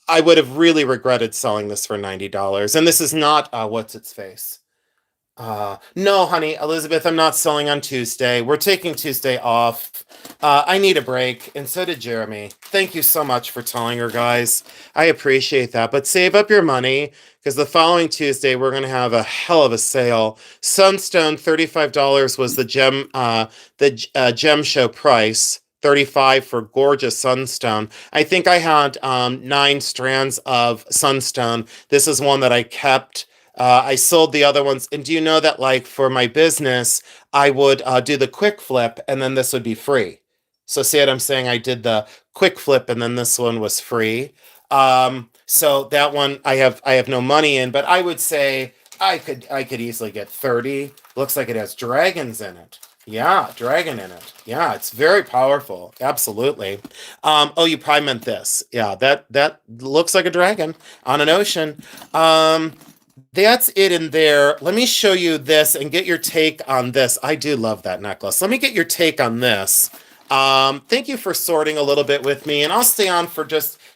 I would have really regretted selling this for $90. And this is not, what's its face? No, honey, Elizabeth, I'm not selling on Tuesday. We're taking Tuesday off. I need a break, and so did Jeremy. Thank you so much for telling her, guys. I appreciate that. But save up your money, because the following Tuesday, we're going to have a hell of a sale. Sunstone, $35 was the gem show price. 35 for gorgeous sunstone. I think I had 9 strands of sunstone. This is one that I kept. I sold the other ones. And do you know that for my business, I would do the quick flip and then this would be free. So see what I'm saying? I did the quick flip and then this one was free. So that one I have no money in, but I would say I could easily get 30. Looks like it has dragons in it. Yeah, dragon in it. Yeah, it's very powerful. Absolutely. Oh, you probably meant this. Yeah, that looks like a dragon on an ocean. That's it in there. Let me show you this and get your take on this. I do love that necklace. Let me get your take on this. Thank you for sorting a little bit with me, and I'll stay on for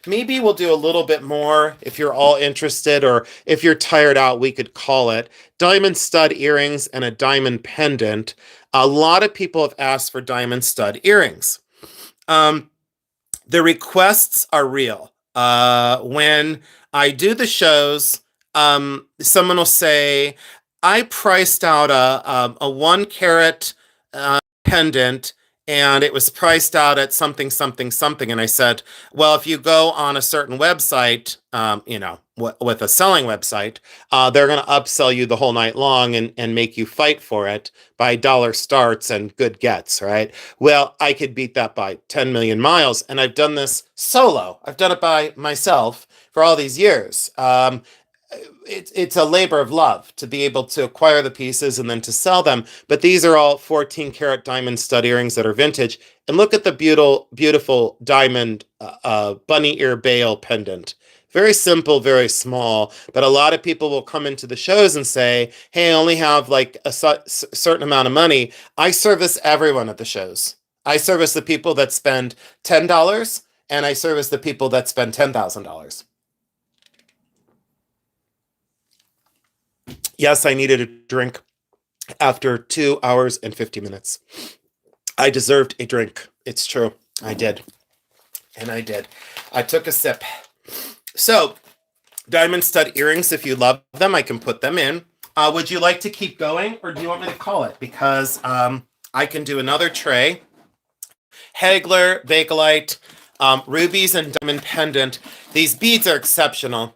maybe we'll do a little bit more if you're all interested, or if you're tired out, we could call it. Diamond stud earrings and a diamond pendant. A lot of people have asked for diamond stud earrings. The requests are real. When I do the shows, someone will say, I priced out a 1 carat pendant, and it was priced out at something, something, something. And I said, well, if you go on a certain website, with a selling website, they're going to upsell you the whole night long and make you fight for it by dollar starts and good gets, right? Well, I could beat that by 10 million miles. And I've done this solo. I've done it by myself for all these years. It's a labor of love to be able to acquire the pieces and then to sell them. But these are all 14 karat diamond stud earrings that are vintage. And look at the beautiful diamond bunny ear bail pendant. Very simple, very small. But a lot of people will come into the shows and say, hey, I only have like a certain amount of money. I service everyone at the shows. I service the people that spend $10, and I service the people that spend $10,000. Yes, I needed a drink after 2 hours and 50 minutes. I deserved a drink. It's true. I did. And I did. I took a sip. So, diamond stud earrings, if you love them, I can put them in. Would you like to keep going, or do you want me to call it? Because I can do another tray. Hagler, Bakelite, rubies, and diamond pendant. These beads are exceptional.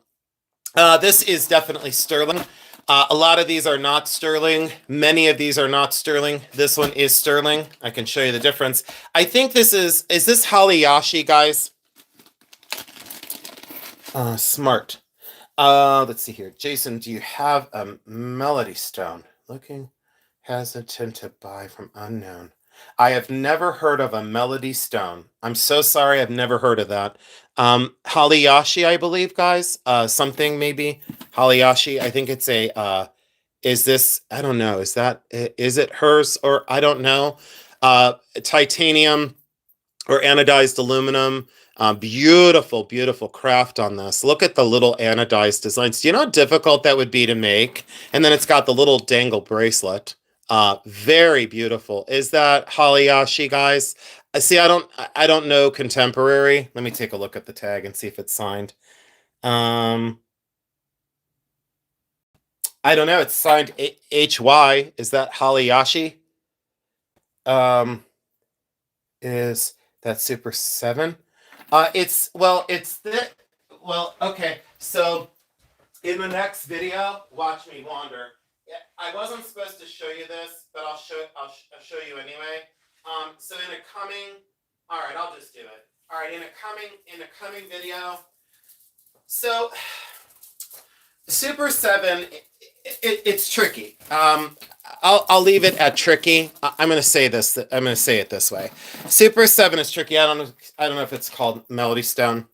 This is definitely sterling. A lot of these are not sterling. Many of these are not sterling. This one is sterling. I can show you the difference. I think this is this Haliyashi, guys? Smart. Let's see here. Jason, do you have a melody stone? Looking hesitant to buy from unknown. I have never heard of a melody stone. I'm so sorry. I've never heard of that. Haliyashi, I believe, guys. Something maybe. Haliyashi. I think it's is this, I don't know. Is it hers, or I don't know. Titanium or anodized aluminum. Beautiful, beautiful craft on this. Look at the little anodized designs. Do you know how difficult that would be to make? And then it's got the little dangle bracelet. Very beautiful. Is that Haliyashi, guys? See, I don't know contemporary. Let me take a look at the tag and see if it's signed. I don't know. It's signed HY. Is that Haliyashi? Is that Super 7? Okay. So in the next video, watch me wander. Yeah, I wasn't supposed to show you this, but I'll show you anyway. So all right, I'll just do it. All right, in a coming video. So Super 7, it's tricky. I'll leave it at tricky. I'm going to say this. I'm going to say it this way. Super 7 is tricky. I don't know if it's called Melody Stone.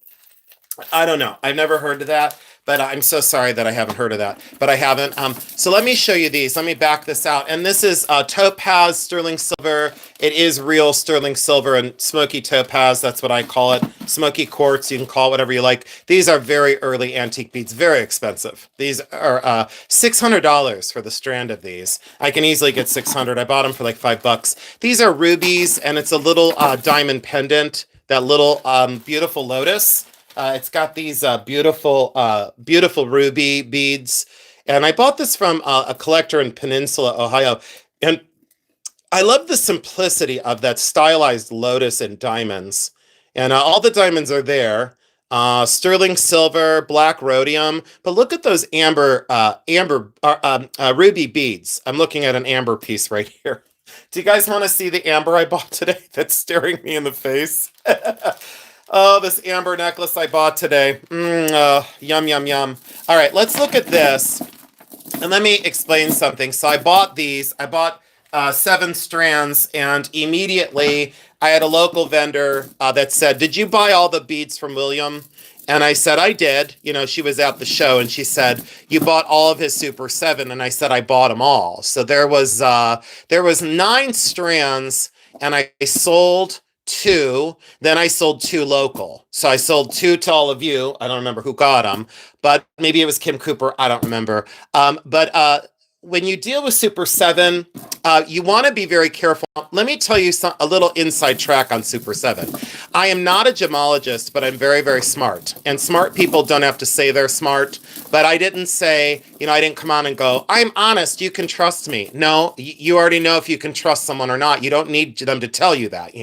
I don't know. I've never heard of that, but I'm so sorry that I haven't heard of that, but I haven't. So let me show you these. Let me back this out. And this is topaz, sterling silver. It is real sterling silver and smoky topaz. That's what I call it. Smoky quartz. You can call it whatever you like. These are very early antique beads. Very expensive. These are $600 for the strand of these. I can easily get $600. I bought them for like $5. These are rubies, and it's a little diamond pendant. That little beautiful lotus. It's got these beautiful ruby beads. And I bought this from a collector in Peninsula, Ohio. And I love the simplicity of that stylized lotus and diamonds. And all the diamonds are there. Sterling silver, black rhodium. But look at those ruby beads. I'm looking at an amber piece right here. Do you guys want to see the amber I bought today that's staring me in the face? Oh, this amber necklace I bought today. Yum, yum, yum. All right, let's look at this. And let me explain something. So I bought these. I bought 7 strands, and immediately I had a local vendor that said, did you buy all the beads from William? And I said, I did. You know, she was at the show, and she said, you bought all of his Super 7. And I said, I bought them all. So there was 9 strands, and I sold 2. Then I sold 2 local. So I sold 2 to all of you. I don't remember who got them, but maybe it was Kim Cooper. I don't remember. But when you deal with Super 7, you want to be very careful. Let me tell you a little inside track on Super 7. I am not a gemologist, but I'm very, very smart. And smart people don't have to say they're smart. But I didn't say, I didn't come on and go, I'm honest, you can trust me. No, you already know if you can trust someone or not. You don't need them to tell you that,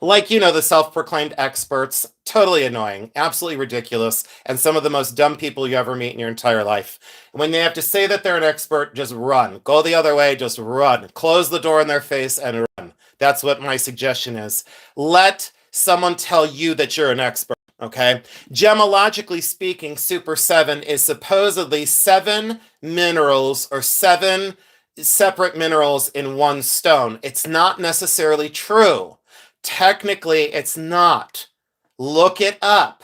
Like, the self-proclaimed experts, totally annoying, absolutely ridiculous, and some of the most dumb people you ever meet in your entire life. When they have to say that they're an expert, just run. Go the other way, just run. Close the door in their face and run. That's what my suggestion is. Let someone tell you that you're an expert, okay? Gemologically speaking, Super 7 is supposedly 7 minerals or 7 separate minerals in one stone. It's not necessarily true. Technically, it's not. Look it up.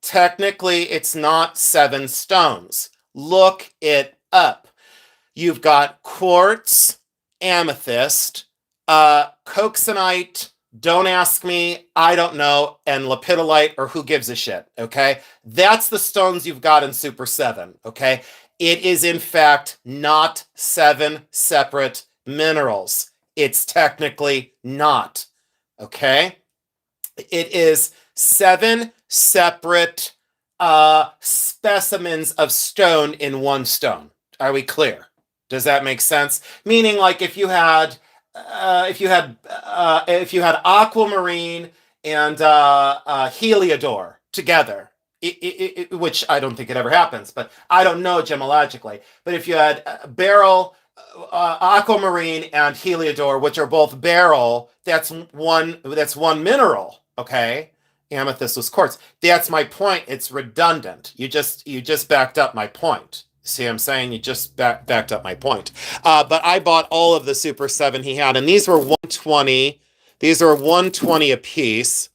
Technically, it's not 7 stones. Look it up. You've got quartz, amethyst, coxonite, don't ask me, I don't know, and lepidolite, or who gives a shit, okay? That's the stones you've got in Super 7, okay? It is, in fact, not 7 separate minerals. It's technically not, okay? It is 7 separate specimens of stone in one stone. Are we clear? Does that make sense? Meaning, like, if you had aquamarine and heliodor together, which I don't think it ever happens, but I don't know gemologically. But if you had beryl, aquamarine, and heliodor, which are both beryl, that's one mineral. Okay, amethyst was quartz. That's my point. It's redundant. You just backed up my point. See what I'm saying? You just backed up my point. But I bought all of the Super 7 he had, and these were 120. These are 120 a piece.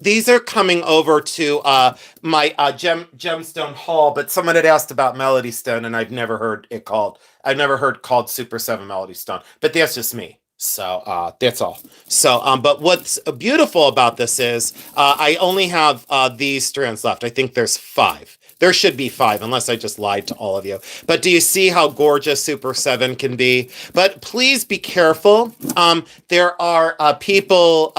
These are coming over to my gemstone haul, but someone had asked about Melody Stone, and I've never heard called Super 7 Melody Stone. But that's just me. So that's all. So, but what's beautiful about this is I only have these strands left. I think there's 5. There should be 5, unless I just lied to all of you. But do you see how gorgeous Super 7 can be? But please be careful. There are people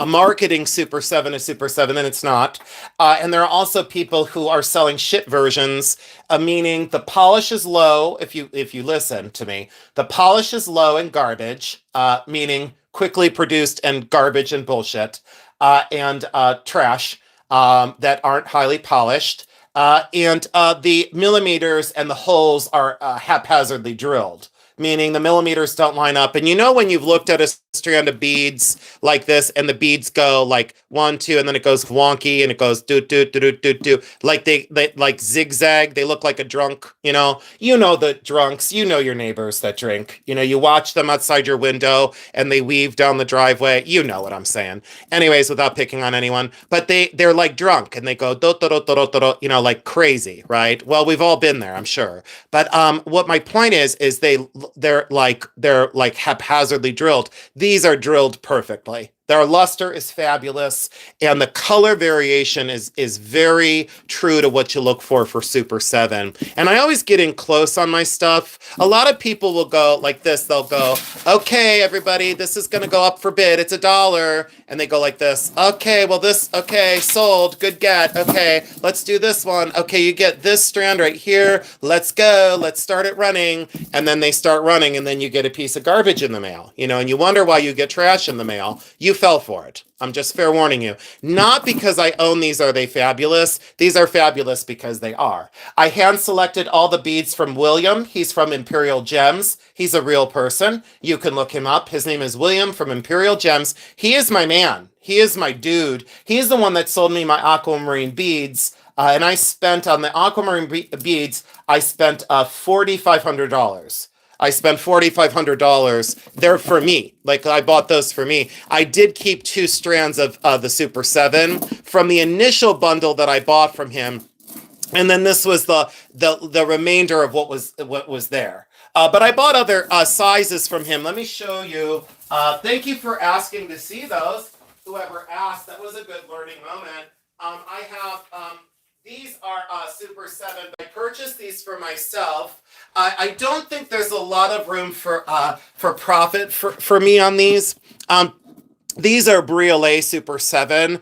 marketing Super 7 as Super 7, and it's not. And there are also people who are selling shit versions, meaning the polish is low. If you listen to me, the polish is low and garbage, meaning quickly produced and garbage and bullshit, and trash. That aren't highly polished, and the millimeters and the holes are haphazardly drilled, meaning the millimeters don't line up. And when you've looked at a strand of beads like this, and the beads go like 1, 2, and then it goes wonky, and it goes do do do do do do, like they like zigzag. They look like a drunk. The drunks. Your neighbors that drink. You watch them outside your window, and they weave down the driveway. You know what I'm saying. Anyways, without picking on anyone, but they're like drunk, and they go do do do do do do, like crazy, right? Well, we've all been there, I'm sure. But what my point is they're like haphazardly drilled. These are drilled perfectly. Their luster is fabulous, and the color variation is very true to what you look for Super 7. And I always get in close on my stuff. A lot of people will go like this. They'll go, okay, everybody, this is going to go up for bid. It's $1. And they go like this. Okay, well, okay, sold. Good get. Okay, let's do this one. Okay, you get this strand right here. Let's go. Let's start it running. And then they start running, and then you get a piece of garbage in the mail, and you wonder why you get trash in the mail. You fell for it. I'm just fair warning you. Not because I own these are they fabulous. These are fabulous because they are. I hand selected all the beads from William. He's from Imperial Gems. He's a real person. You can look him up. His name is William from Imperial Gems. He is my man. He is my dude. He's the one that sold me my aquamarine beads. And I spent on the aquamarine beads, I spent $4,500. I spent $4,500. They're for me. Like, I bought those for me. I did keep 2 strands of the Super 7 from the initial bundle that I bought from him. And then this was the remainder of what was there. But I bought other sizes from him. Let me show you. Thank you for asking to see those. Whoever asked, that was a good learning moment. I have These are Super 7. I purchased these for myself. I don't think there's a lot of room for profit for me on these. These are Briolet Super 7.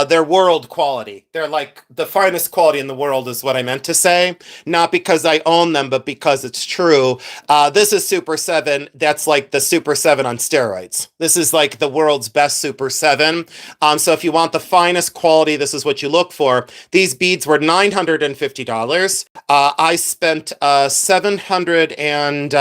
They're world quality. They're like the finest quality in the world, is what I meant to say. Not because I own them, but because it's true. This is Super 7. That's like the Super 7 on steroids. This is like the world's best Super 7. So if you want the finest quality, this is what you look for. These beads were $950. I spent 700 and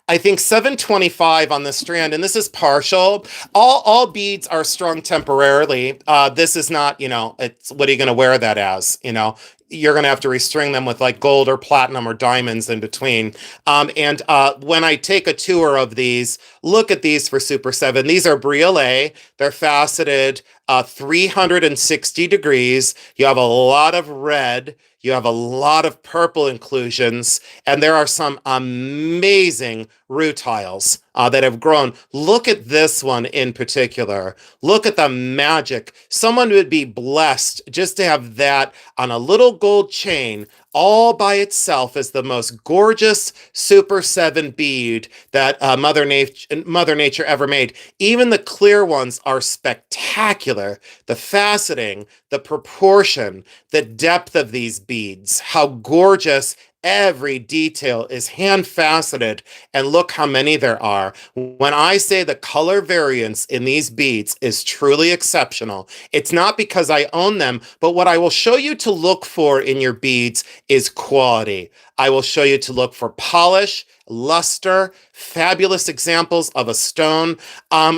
I think 725 on the strand, and this is partial. All beads are strung temporarily. This is not, it's what are you going to wear that as? You're going to have to restring them with like gold or platinum or diamonds in between. And when I take a tour of these, look at these for Super 7. These are Briolet. They're faceted 360 degrees. You have a lot of red. You have a lot of purple inclusions, and there are some amazing rutiles that have grown. Look at this one in particular. Look at the magic. Someone would be blessed just to have that on a little gold chain all by itself as the most gorgeous Super 7 bead that Mother Nature ever made. Even the clear ones are spectacular. The faceting, the proportion, the depth of these beads, how gorgeous. Every detail is hand faceted, and look how many there are. When I say the color variance in these beads is truly exceptional, it's not because I own them, but what I will show you to look for in your beads is quality. I will show you to look for polish, luster, fabulous examples of a stone.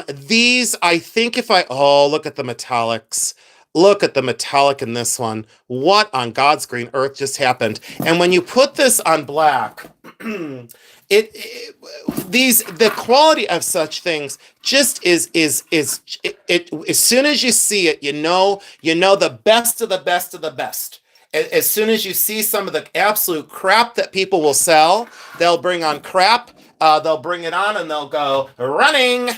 These, I think look at the metallics. Look at the metallic in this one. What on God's green earth just happened? And when you put this on black, the quality of such things just is as soon as you see it, you know the best of the best of the best. As soon as you see some of the absolute crap that people will sell, they'll bring on crap. They'll bring it on and they'll go running.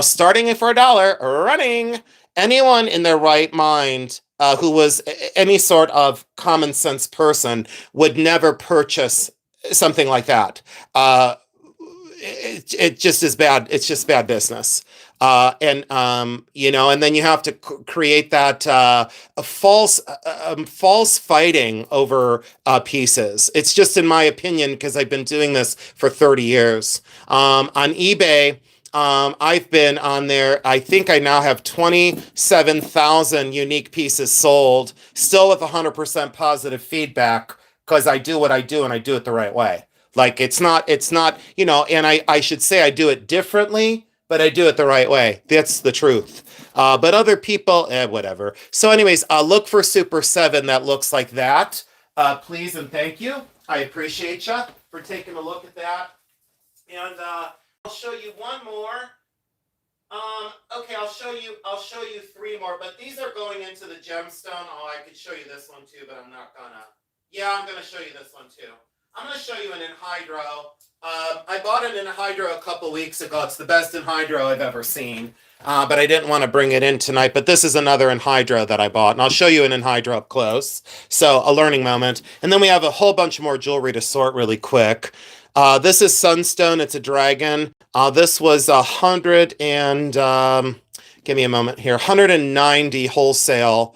Starting it for $1, running. Anyone in their right mind who was any sort of common sense person would never purchase something like that. It just is bad. It's just bad business. And then you have to create that false fighting over pieces. It's just in my opinion, because I've been doing this for 30 years. On eBay, I've been on there. I think I now have 27,000 unique pieces sold, still with 100% positive feedback, because I do what I do and I do it the right way. Like it's not, and I should say I do it differently, but I do it the right way. That's the truth. But other people, whatever. So anyways, look for Super 7 that looks like that. Please and thank you. I appreciate you for taking a look at that. And I'll show you one more. Okay, I'll show you 3 more, but these are going into the gemstone. Oh, I could show you this one too, but I'm not gonna. Yeah, I'm gonna show you this one too. I'm gonna show you an anhydro. I bought an anhydro a couple weeks ago. It's the best anhydro I've ever seen, but I didn't want to bring it in tonight. But this is another anhydro that I bought, and I'll show you an anhydro up close. So a learning moment, and then we have a whole bunch more jewelry to sort really quick. This is sunstone. It's a dragon. This was 100 and give me a moment here. 190 wholesale.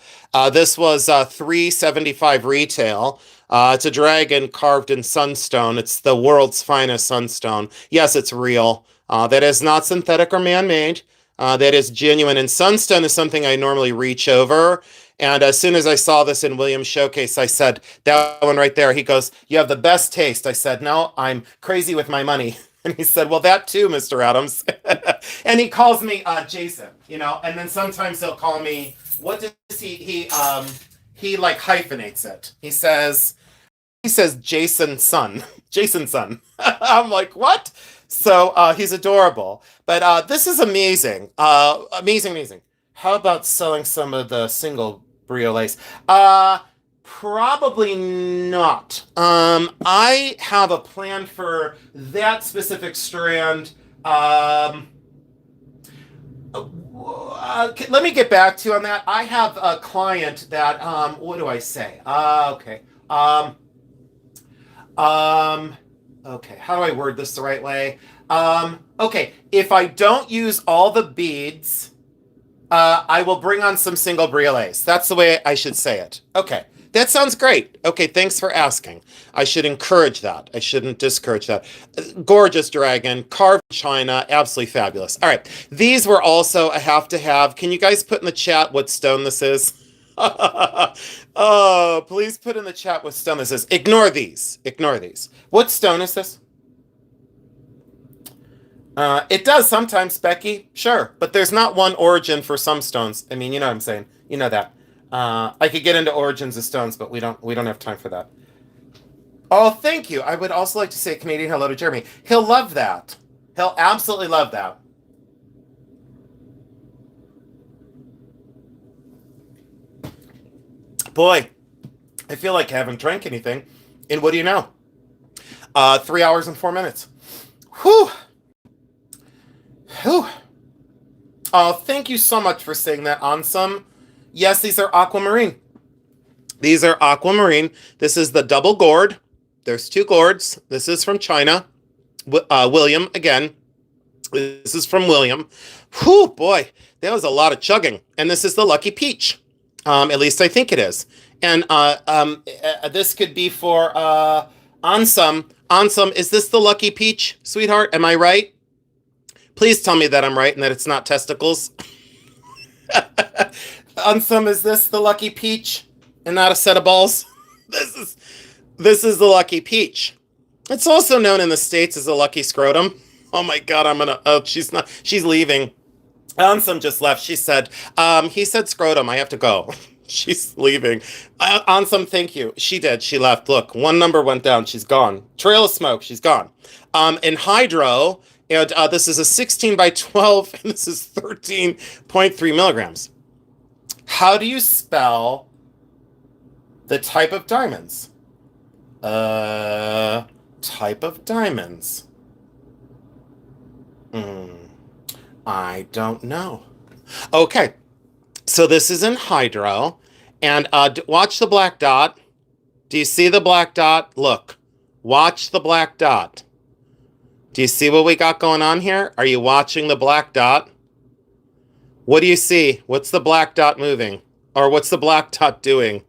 This was 375 retail. It's a dragon carved in sunstone. It's the world's finest sunstone. Yes, it's real. That is not synthetic or man-made. That is genuine. And sunstone is something I normally reach over. And as soon as I saw this in William's showcase, I said, that one right there. He goes, "You have the best taste." I said, "No, I'm crazy with my money." And he said, "Well, that too, Mr. Adams." And he calls me Jason, and then sometimes he'll call me, what does he like hyphenates it. He says Jason son. Jason son. I'm like, what? So he's adorable. But this is amazing. Amazing. How about selling some of the single briolets? Probably not. I have a plan for that specific strand. Let me get back to you on that. I have a client that, what do I say? Okay. Okay, how do I word this the right way? Okay, if I don't use all the beads, I will bring on some single brioles. That's the way I should say it. Okay, that sounds great. Okay, thanks for asking. I should encourage that. I shouldn't discourage that. Gorgeous dragon, carved china, absolutely fabulous. All right, these were also a have to have. Can you guys put in the chat what stone this is? Oh, please put in the chat what stone this is. Ignore these. Ignore these. What stone is this? It does sometimes, Becky. Sure, but there's not one origin for some stones. I mean, you know what I'm saying. You know that. I could get into origins of stones, but we don't have time for that. Oh, thank you. I would also like to say Canadian hello to Jeremy. He'll love that. He'll absolutely love that. Boy, I feel like I haven't drank anything. And what do you know? 3 hours and 4 minutes. Whew. Whew. Oh, thank you so much for saying that, Ansem. Yes, these are aquamarine. These are aquamarine. This is the double gourd. There's 2 gourds. This is from China. William, again. This is from William. Whew, boy, that was a lot of chugging. And this is the Lucky Peach. At least I think it is. And this could be for Ansem. Ansem, is this the Lucky Peach, sweetheart? Am I right? Please tell me that I'm right and that it's not testicles. Ansem, is this the Lucky Peach and not a set of balls? This is the Lucky Peach. It's also known in the States as the Lucky Scrotum. Oh my God, she's leaving. Ansem just left. She said, he said scrotum. I have to go. She's leaving. Ansem, thank you. She did. She left. Look, 1 number went down. She's gone. Trail of smoke. She's gone. In hydro, and this is a 16 by 12, and this is 13.3 milligrams. How do you spell the type of diamonds? Type of diamonds. I don't know. Okay, so this is in hydro, and watch the black dot. Do you see the black dot? Look, watch the black dot. Do you see what we got going on here? Are you watching the black dot? What do you see? What's the black dot moving? Or what's the black dot doing?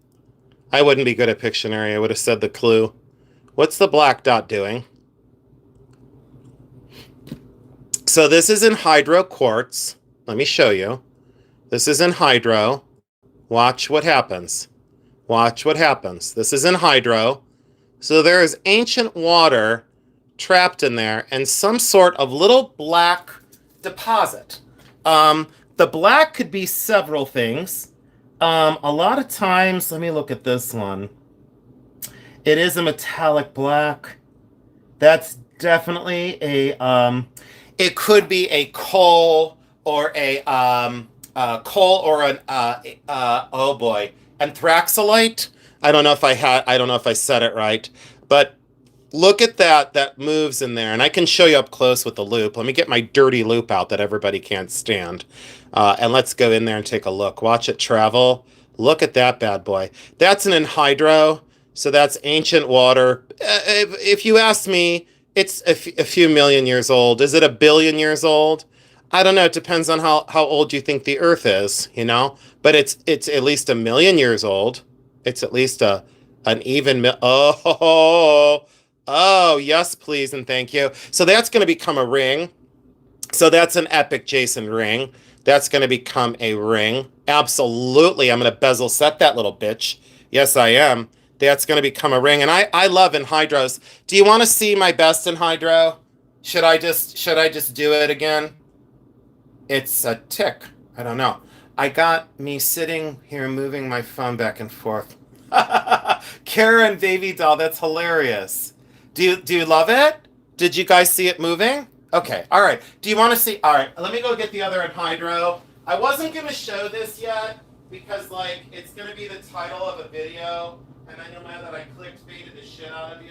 I wouldn't be good at Pictionary. I would have said the clue. What's the black dot doing? So this is in hydro quartz. Let me show you. This is in hydro. Watch what happens. Watch what happens. This is in hydro. So there is ancient water trapped in there and some sort of little black deposit. The black could be several things. A lot of times, let me look at this one. It is a metallic black. That's definitely a, it could be a coal or a, oh boy, anthraxolite. I don't know if I said it right, but look at that moves in there, and I can show you up close with the loop. Let me get my dirty loop out that everybody can't stand. And let's go in there and take a look. Watch it travel. Look at that bad boy. That's an anhydro, so that's ancient water. If you ask me, it's a few million years old. Is it a billion years old? I don't know. It depends on how old you think the Earth is, you know? But it's at least 1 million years old. It's at least an even... Oh, yes, please, and thank you. So that's going to become a ring. So that's an epic Jason ring. That's going to become a ring. Absolutely. I'm going to bezel set that little bitch. Yes, I am. That's going to become a ring. And I love anhydros. Do you want to see my best anhydro? Should I just do it again? It's a tick. I don't know. I got me sitting here moving my phone back and forth. Karen, baby doll, that's hilarious. Do you love it? Did you guys see it moving? Okay, all right. Do you want to see? All right, let me go get the other anhydro. I wasn't going to show this yet because, like, it's going to be the title of a video, and I know that I clickbaited the shit out of you.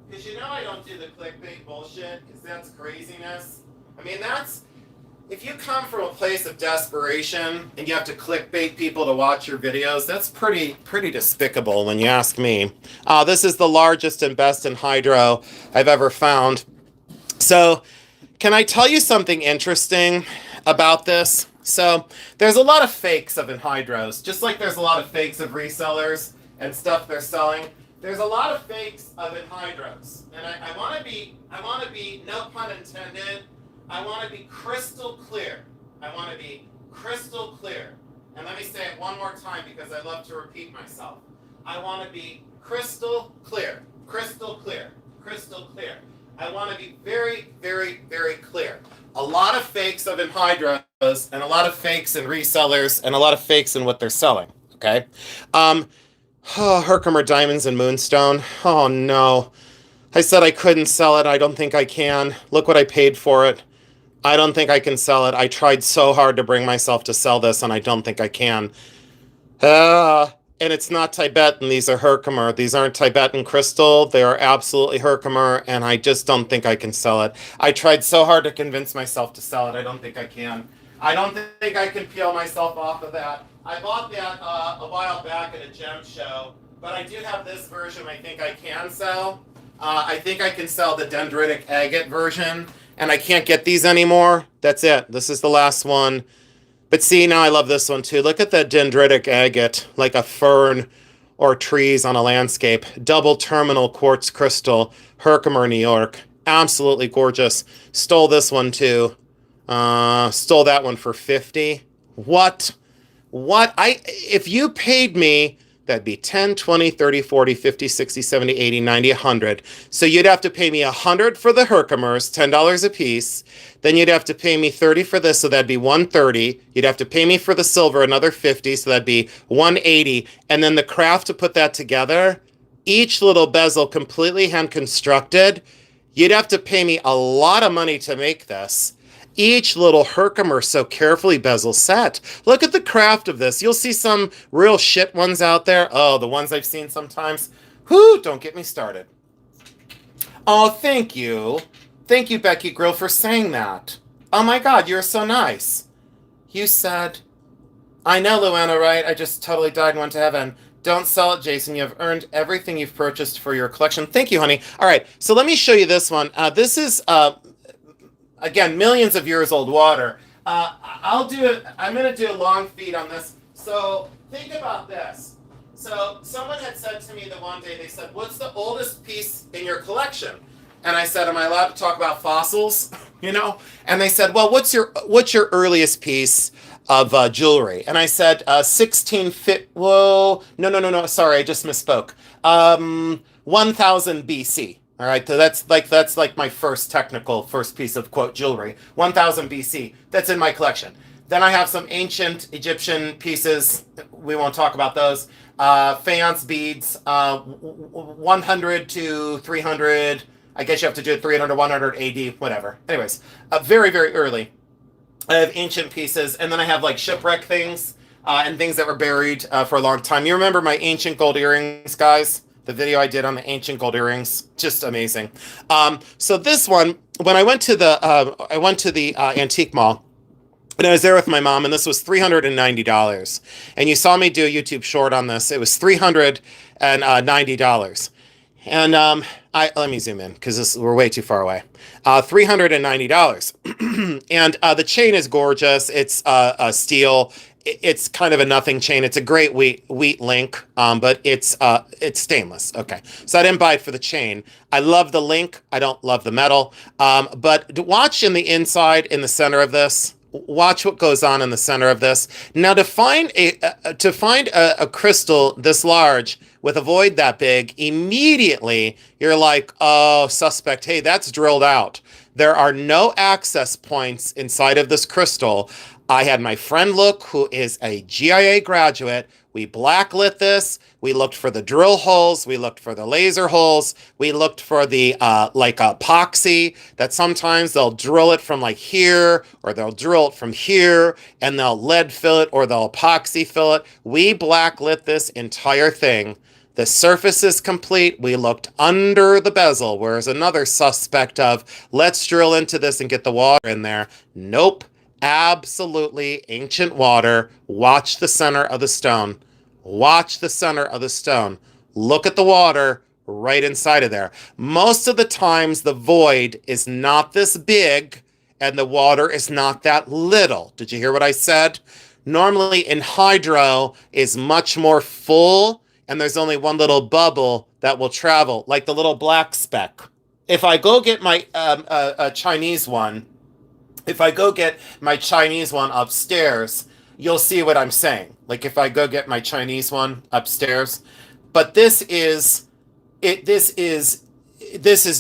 Because you know I don't do the clickbait bullshit, because that's craziness. I mean, if you come from a place of desperation and you have to clickbait people to watch your videos, that's pretty despicable when you ask me. This is the largest and best anhydro I've ever found. So, can I tell you something interesting about this? So, there's a lot of fakes of anhydros, just like there's a lot of fakes of resellers and stuff they're selling. There's a lot of fakes of anhydros, and I want to be, no pun intended, I want to be crystal clear. I want to be crystal clear. And let me say it one more time because I love to repeat myself. I want to be crystal clear, crystal clear, crystal clear. I want to be very, very, very clear. A lot of fakes of anhydros and a lot of fakes in resellers and a lot of fakes in what they're selling. Okay. Herkimer Diamonds and Moonstone. Oh no. I said I couldn't sell it. I don't think I can. Look what I paid for it. I don't think I can sell it. I tried so hard to bring myself to sell this, and I don't think I can. And it's not Tibetan. These are Herkimer. These aren't Tibetan crystal. They are absolutely Herkimer, and I just don't think I can sell it. I tried so hard to convince myself to sell it. I don't think I can. I don't think I can peel myself off of that. I bought that a while back at a gem show, but I do have this version I think I can sell. I think I can sell the dendritic agate version, and I can't get these anymore. That's it. This is the last one. But see, now I love this one too. Look at that dendritic agate, like a fern or trees on a landscape. Double terminal quartz crystal, Herkimer, New York. Absolutely gorgeous. Stole this one too. Stole that one for $50. What? If you paid me, that'd be 10, 20, 30, 40, 50, 60, 70, 80, 90, 100. So you'd have to pay me 100 for the Herkimers, $10 a piece. Then you'd have to pay me 30 for this, so that'd be 130. You'd have to pay me for the silver another 50, so that'd be 180. And then the craft to put that together, each little bezel completely hand constructed. You'd have to pay me a lot of money to make this. Each little Herkimer so carefully bezel set. Look at the craft of this. You'll see some real shit ones out there. Oh, the ones I've seen sometimes. Whoo, don't get me started. Oh, thank you. Thank you, Becky Grill, for saying that. Oh my God, you're so nice. You said, I know, Luana, right? I just totally died and went to heaven. Don't sell it, Jason. You have earned everything you've purchased for your collection. Thank you, honey. All right, so let me show you this one. This is... again, millions of years old water. I'm going to do a long feed on this. So think about this. So someone had said to me the one day, they said, what's the oldest piece in your collection? And I said, am I allowed to talk about fossils? You know? And they said, well, what's your earliest piece of jewelry? And I said, 16 fit. Whoa, no. Sorry, I just misspoke. 1000 BC. All right, so that's like my first piece of quote jewelry, 1000 BC. That's in my collection. Then I have some ancient Egyptian pieces. We won't talk about those. Faience beads, 100 to 300. I guess you have to do it 300 to 100 AD, whatever. Anyways, very, very early. I have ancient pieces, and then I have like shipwreck things and things that were buried for a long time. You remember my ancient gold earrings, guys? The video I did on the ancient gold earrings, just amazing. So this one, when I went to the antique mall, and I was there with my mom, and this was $390. And you saw me do a YouTube short on this. It was $390. And let me zoom in because we're way too far away. $390. And the chain is gorgeous. It's steel. It's kind of a nothing chain. It's a great wheat link, but it's stainless. Okay, so I didn't buy it for the chain. I love the link. I don't love the metal. But watch in the inside, in the center of this. Watch what goes on in the center of this. Now, to find a crystal this large with a void that big, immediately you're like, oh, suspect. Hey, that's drilled out. There are no access points inside of this crystal. I had my friend look, who is a GIA graduate. We blacklit this. We looked for the drill holes. We looked for the laser holes. We looked for the epoxy that sometimes they'll drill it from like here, or they'll drill it from here, and they'll lead fill it, or they'll epoxy fill it. We blacklit this entire thing. The surface is complete. We looked under the bezel, whereas another suspect of, let's drill into this and get the water in there. Nope. Absolutely ancient water. Watch the center of the stone. Watch the center of the stone. Look at the water right inside of there. Most of the times, the void is not this big and the water is not that little. Did you hear what I said? Normally, in hydro, is much more full and there's only one little bubble that will travel, like the little black speck. If I go get my Chinese one, if I go get my Chinese one upstairs, you'll see what I'm saying. Like if I go get my Chinese one upstairs, but this is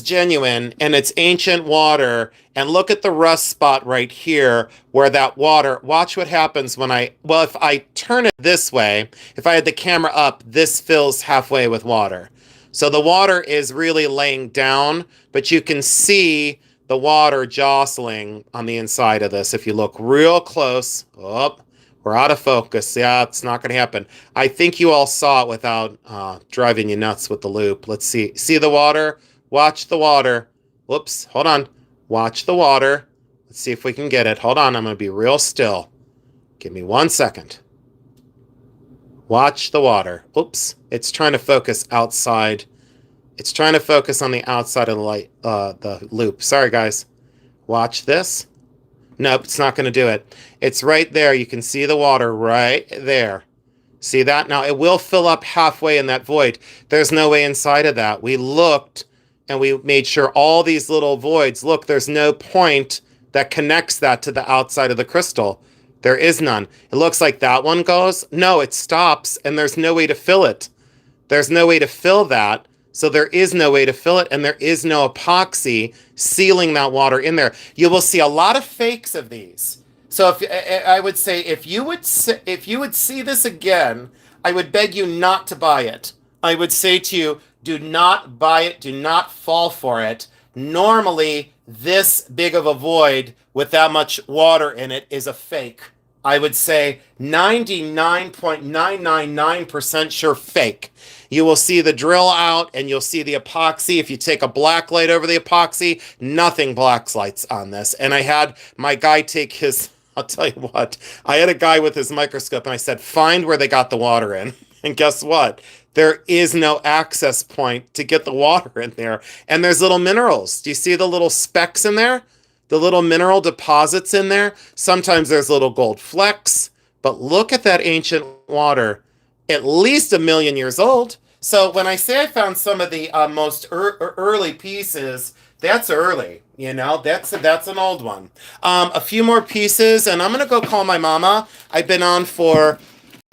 genuine and it's ancient water. And look at the rust spot right here where that water, watch what happens when if I turn it this way, if I had the camera up, this fills halfway with water. So the water is really laying down, but you can see the water jostling on the inside of this. If you look real close, oh, we're out of focus. Yeah, it's not going to happen. I think you all saw it without driving you nuts with the loop. Let's see. See the water? Watch the water. Whoops, hold on. Watch the water. Let's see if we can get it. Hold on, I'm going to be real still. Give me 1 second. Watch the water. Oops, it's trying to focus outside. It's trying to focus on the outside of the loop. Sorry, guys. Watch this. Nope, it's not going to do it. It's right there. You can see the water right there. See that? Now, it will fill up halfway in that void. There's no way inside of that. We looked, and we made sure all these little voids, look, there's no point that connects that to the outside of the crystal. There is none. It looks like that one goes. No, it stops, and there's no way to fill it. There's no way to fill that. So there is no way to fill it, and there is no epoxy sealing that water in there. You will see a lot of fakes of these. So if I would say if you would see this again, I would beg you not to buy it. I would say to you, do not buy it, do not fall for it. Normally, this big of a void with that much water in it is a fake. I would say 99.999% sure fake. You will see the drill out and you'll see the epoxy. If you take a black light over the epoxy, nothing black lights on this. And I had my guy take his, I'll tell you what, I had a guy with his microscope and I said, find where they got the water in. And guess what? There is no access point to get the water in there. And there's little minerals. Do you see the little specks in there? The little mineral deposits in there? Sometimes there's little gold flecks. But look at that ancient water. At least 1 million years old. So when I say I found some of the most early pieces, that's early. You know, that's an old one. A few more pieces, and I'm going to go call my mama. I've been on for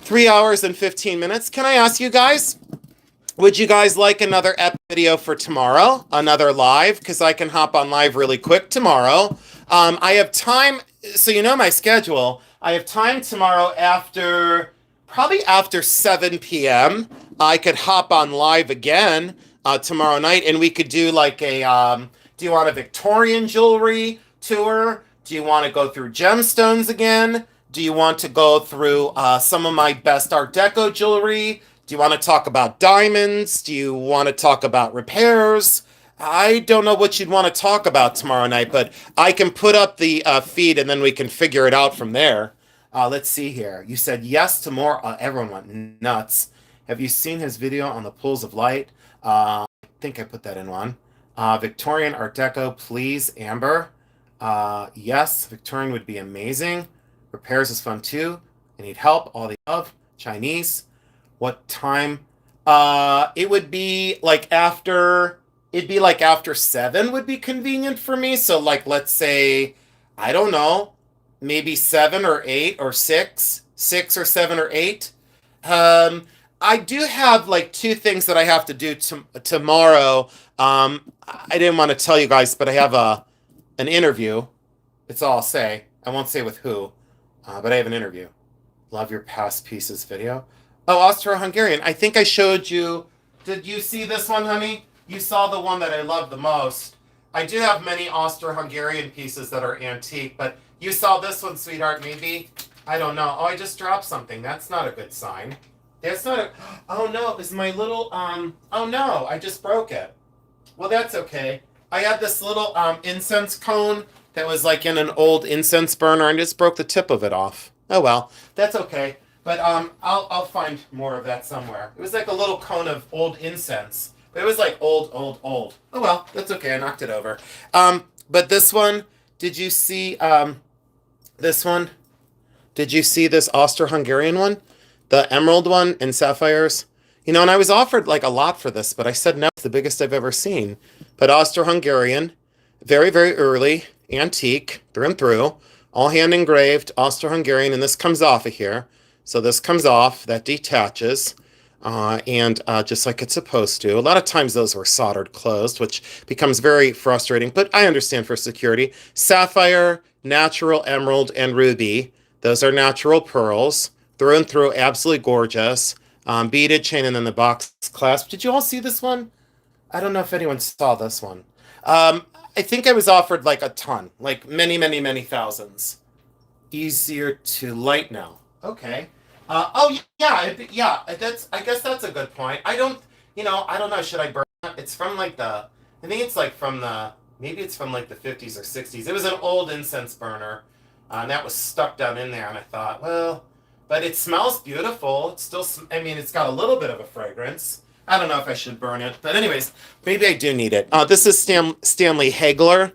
3 hours and 15 minutes. Can I ask you guys, would you guys like another video for tomorrow? Another live? Because I can hop on live really quick tomorrow. I have time, so you know my schedule. I have time tomorrow probably after 7 p.m. I could hop on live again tomorrow night, and we could do like a, do you want a Victorian jewelry tour? Do you want to go through gemstones again? Do you want to go through some of my best Art Deco jewelry? Do you want to talk about diamonds? Do you want to talk about repairs? I don't know what you'd want to talk about tomorrow night, but I can put up the feed and then we can figure it out from there. Let's see here. You said yes to more. Everyone went nuts. Have you seen his video on the pools of light? I think I put that in one. Victorian Art Deco, please, Amber. Yes, Victorian would be amazing. Repairs is fun too. I need help. All the above. Chinese. What time? It would be like after. It'd be like after 7 would be convenient for me. So like, let's say, I don't know, maybe 7 or 8 or 6 or 7 or 8. I do have like 2 things that I have to do tomorrow. I didn't want to tell you guys, but I have an interview. That's all I'll say. I won't say with who, but I have an interview. Love your past pieces video. Oh, Austro-Hungarian. I think I showed you. Did you see this one, honey? You saw the one that I love the most. I do have many Austro-Hungarian pieces that are antique, but you saw this one, sweetheart, maybe? I don't know. Oh, I just dropped something. That's not a good sign. That's not a... Oh, no, it was my little... Oh, no, I just broke it. Well, that's okay. I had this little incense cone that was like in an old incense burner and just broke the tip of it off. Oh well, that's okay. But I'll find more of that somewhere. It was like a little cone of old incense, but it was like old, old, old. Oh well, that's okay. I knocked it over. But this one, did you see this one? Did you see this Austro-Hungarian one? The emerald one in sapphires? You know, and I was offered like a lot for this, but I said no, it's the biggest I've ever seen. But Austro-Hungarian, very, very early, antique, through and through, all hand engraved, Austro-Hungarian, and this comes off of here. So this comes off, that detaches, and just like it's supposed to. A lot of times those were soldered closed, which becomes very frustrating, but I understand for security. Sapphire, natural emerald, and ruby. Those are natural pearls, through and through, absolutely gorgeous. Beaded chain and then the box clasp. Did you all see this one? I don't know if anyone saw this one. I think I was offered like a ton, like many, many, many thousands. Easier to light now. Okay. Oh yeah, yeah. I guess that's a good point. I don't know. Should I burn it? It's from like I think it's like maybe it's from like the 50s or 60s. It was an old incense burner, and that was stuck down in there. And I thought, well, but it smells beautiful. It's still, it's got a little bit of a fragrance. I don't know if I should burn it, but anyways, maybe I do need it. This is Stanley Hagler.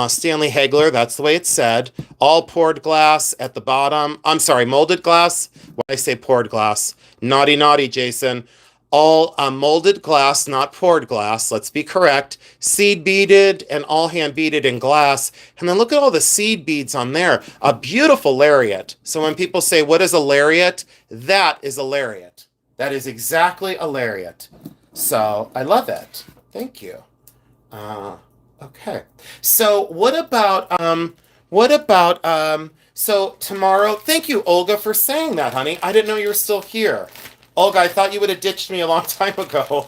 Stanley Hagler, that's the way it's said. All poured glass at the bottom. I'm sorry, molded glass. Why I say poured glass? Naughty, naughty, Jason. All molded glass, not poured glass. Let's be correct. Seed beaded and all hand beaded in glass. And then look at all the seed beads on there. A beautiful lariat. So when people say, what is a lariat? That is a lariat. That is exactly a lariat. So I love it. Thank you. Okay. So so tomorrow, thank you, Olga, for saying that, honey. I didn't know you were still here. Olga, I thought you would have ditched me a long time ago.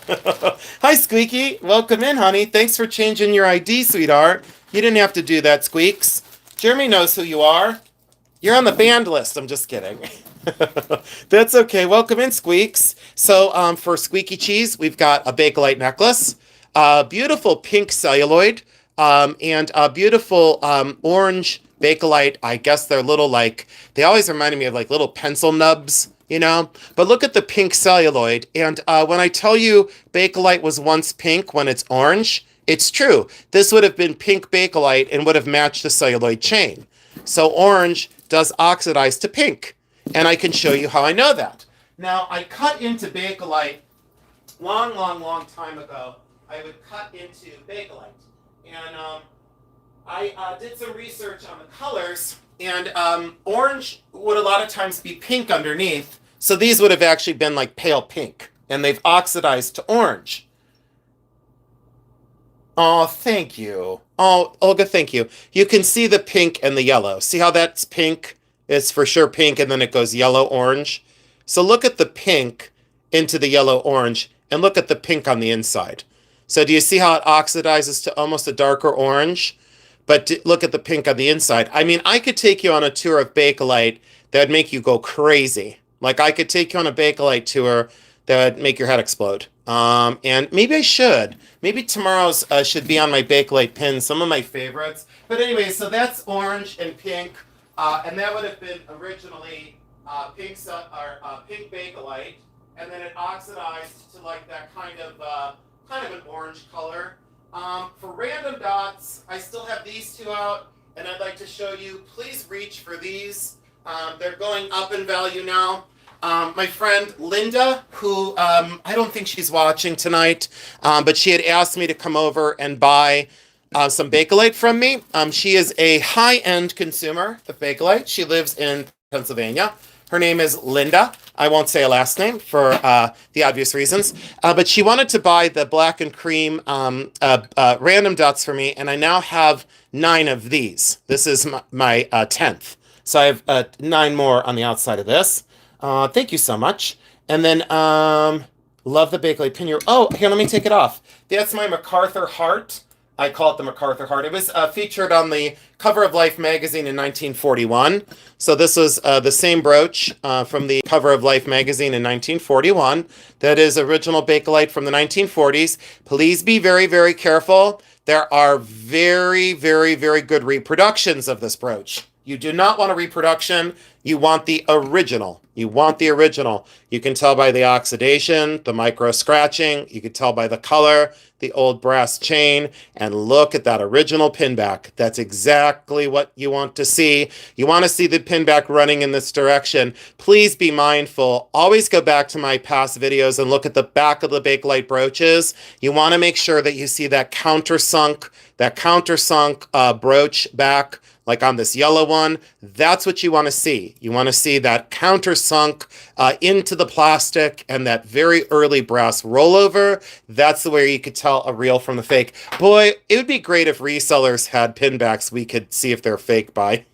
Hi, Squeaky. Welcome in, honey. Thanks for changing your ID, sweetheart. You didn't have to do that, Squeaks. Jeremy knows who you are. You're on the banned list. I'm just kidding. That's okay. Welcome in, Squeaks. So for Squeaky Cheese, we've got a Bakelite necklace, beautiful pink celluloid, and a beautiful orange Bakelite. I guess they're little they always reminded me of like little pencil nubs, you know? But look at the pink celluloid. And when I tell you Bakelite was once pink when it's orange, it's true. This would have been pink Bakelite and would have matched the celluloid chain. So orange does oxidize to pink. And I can show you how I know that. Now, I cut into Bakelite long, long, long time ago. I would cut into Bakelite. And I did some research on the colors. And orange would a lot of times be pink underneath. So these would have actually been like pale pink. And they've oxidized to orange. Oh, thank you. Oh, Olga, thank you. You can see the pink and the yellow. See how that's pink? It's for sure pink, and then it goes yellow-orange. So look at the pink into the yellow-orange, and look at the pink on the inside. So do you see how it oxidizes to almost a darker orange? But look at the pink on the inside. I mean, I could take you on a tour of Bakelite that would make you go crazy. Like, I could take you on a Bakelite tour that would make your head explode. And maybe I should. Maybe tomorrow's should be on my Bakelite pins, some of my favorites. But anyway, so that's orange and pink. And that would have been originally pink Bakelite, and then it oxidized to like that kind of an orange color. For random dots, I still have these two out, and I'd like to show you. Please reach for these. They're going up in value now. My friend Linda, who I don't think she's watching tonight, but she had asked me to come over and buy some Bakelite from me. She is a high-end consumer of Bakelite. She lives in Pennsylvania. Her name is Linda. I won't say a last name for the obvious reasons. But she wanted to buy the black and cream random dots for me, and I now have 9 of these. This is my 10th. So I have 9 more on the outside of this. Thank you so much. And then, love the Bakelite pin. Oh, here, let me take it off. That's my MacArthur heart. I call it the MacArthur heart. It was featured on the cover of Life magazine in 1941. So this was the same brooch from the cover of Life magazine in 1941. That is original Bakelite from the 1940s. Please be very, very careful. There are very, very, very good reproductions of this brooch. You do not want a reproduction. You want the original. You want the original. You can tell by the oxidation, the micro scratching. You can tell by the color, the old brass chain. And look at that original pinback. That's exactly what you want to see. You want to see the pinback running in this direction. Please be mindful. Always go back to my past videos and look at the back of the Bakelite brooches. You want to make sure that you see that countersunk brooch back, like on this yellow one. That's what you want to see. You want to see that countersunk into the plastic and that very early brass rollover. That's the way you could tell a real from the fake. Boy, it would be great if resellers had pinbacks we could see if they're fake by.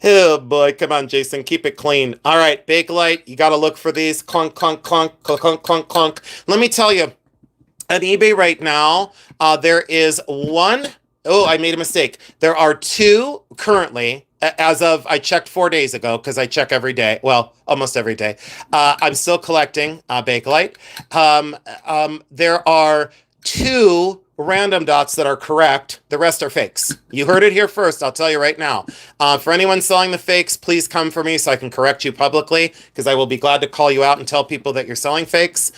Oh boy, come on, Jason, keep it clean. All right, Bakelite, you got to look for these. Clunk, clunk, clunk, clunk, clunk, clunk, clunk. Let me tell you, on eBay right now, there is one. Oh, I made a mistake. There are two currently, as of, I checked 4 days ago, because I check every day. Well, almost every day. I'm still collecting Bakelite. There are two random dots that are correct. The rest are fakes. You heard it here first. I'll tell you right now. For anyone selling the fakes, please come for me so I can correct you publicly, because I will be glad to call you out and tell people that you're selling fakes.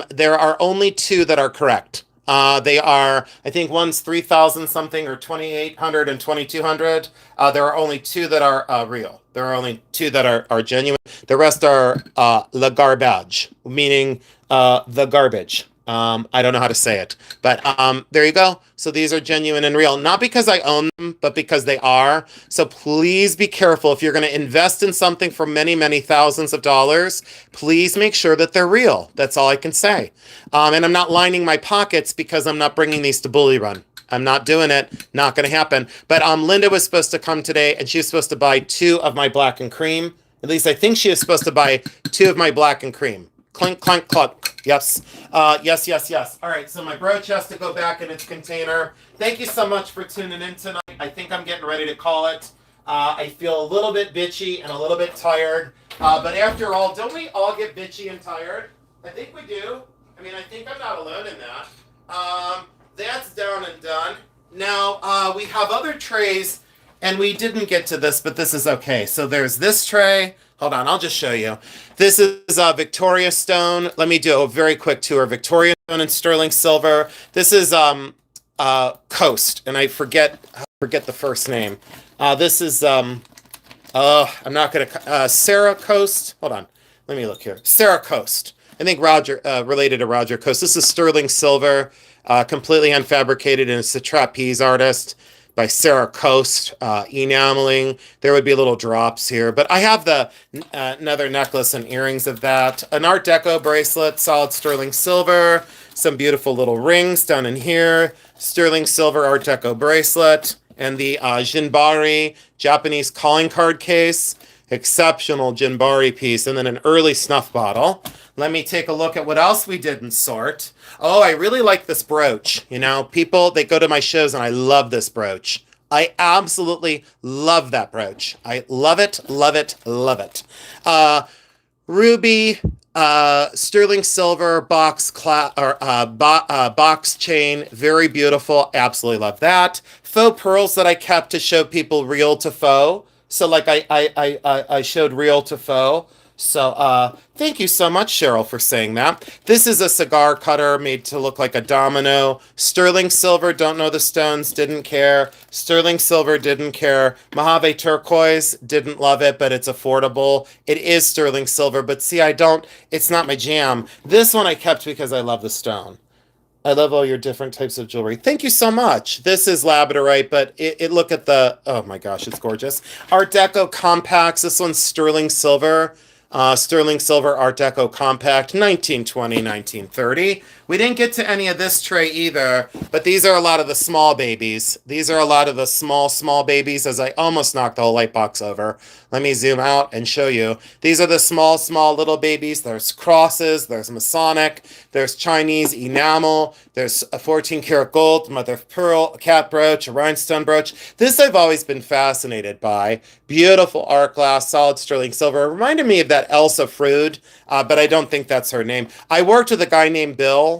There are only two that are correct. They are, I think one's 3,000 something or 2,800 and 2,200. There are only two that are real. There are only two that are genuine. The rest are la garbage, meaning the garbage. I don't know how to say it, but there you go. So these are genuine and real, not because I own them, but because they are. So please be careful. If you're going to invest in something for many, many thousands of dollars, please make sure that they're real. That's all I can say. And I'm not lining my pockets because I'm not bringing these to Bully Run. I'm not doing it. Not going to happen. But Linda was supposed to come today, and she was supposed to buy 2 of my black and cream. At least I think she was supposed to buy 2 of my black and cream. Clink, clunk, clunk. Yes. Yes. All right, so my brooch has to go back in its container. Thank you so much for tuning in tonight. I think I'm getting ready to call it. I feel a little bit bitchy and a little bit tired. But after all, don't we all get bitchy and tired? I think we do. I mean, I think I'm not alone in that. That's down and done. Now, we have other trays, and we didn't get to this, but this is okay. So there's this tray. Hold on, I'll just show you. This is Victoria Stone. Let me do a very quick tour. Victoria Stone and sterling silver. This is Coast, and I forget the first name. This is I'm not gonna Sarah Coast. Hold on, let me look here. Sarah Coast. I think Roger related to Roger Coast. This is sterling silver, completely unfabricated, and it's a trapeze artist by Sarah Coast, enameling. There would be little drops here, but I have the another necklace and earrings of that. An Art Deco bracelet, solid sterling silver, some beautiful little rings down in here, sterling silver Art Deco bracelet, and the Jinbari Japanese calling card case, exceptional Jinbari piece, and then an early snuff bottle. Let me take a look at what else we didn't sort. Oh, I really like this brooch. You know, people, they go to my shows and I love this brooch. I absolutely love that brooch. I love it, love it, love it. Ruby, sterling silver box box chain, very beautiful. Absolutely love that. Faux pearls that I kept to show people real to faux. So like I showed real to faux. So thank you so much, Cheryl, for saying that. This is a cigar cutter made to look like a domino. Sterling silver, don't know the stones, didn't care. Sterling silver, didn't care. Mojave turquoise, didn't love it, but it's affordable. It is sterling silver, but see, it's not my jam. This one I kept because I love the stone. I love all your different types of jewelry. Thank you so much. This is labradorite, but look at the, oh my gosh, it's gorgeous. Art Deco compacts. This one's sterling silver. Sterling silver Art Deco compact, 1920, 1930. We didn't get to any of this tray either, but these are a lot of the small babies. These are a lot of the small babies, as I almost knocked the whole light box over. Let me zoom out and show you. These are the small little babies. There's crosses, there's Masonic, there's Chinese enamel, there's a 14 karat gold, mother of pearl, a cat brooch, a rhinestone brooch. This I've always been fascinated by. Beautiful art glass, solid sterling silver. It reminded me of that Elsa Frood, but I don't think that's her name. I worked with a guy named Bill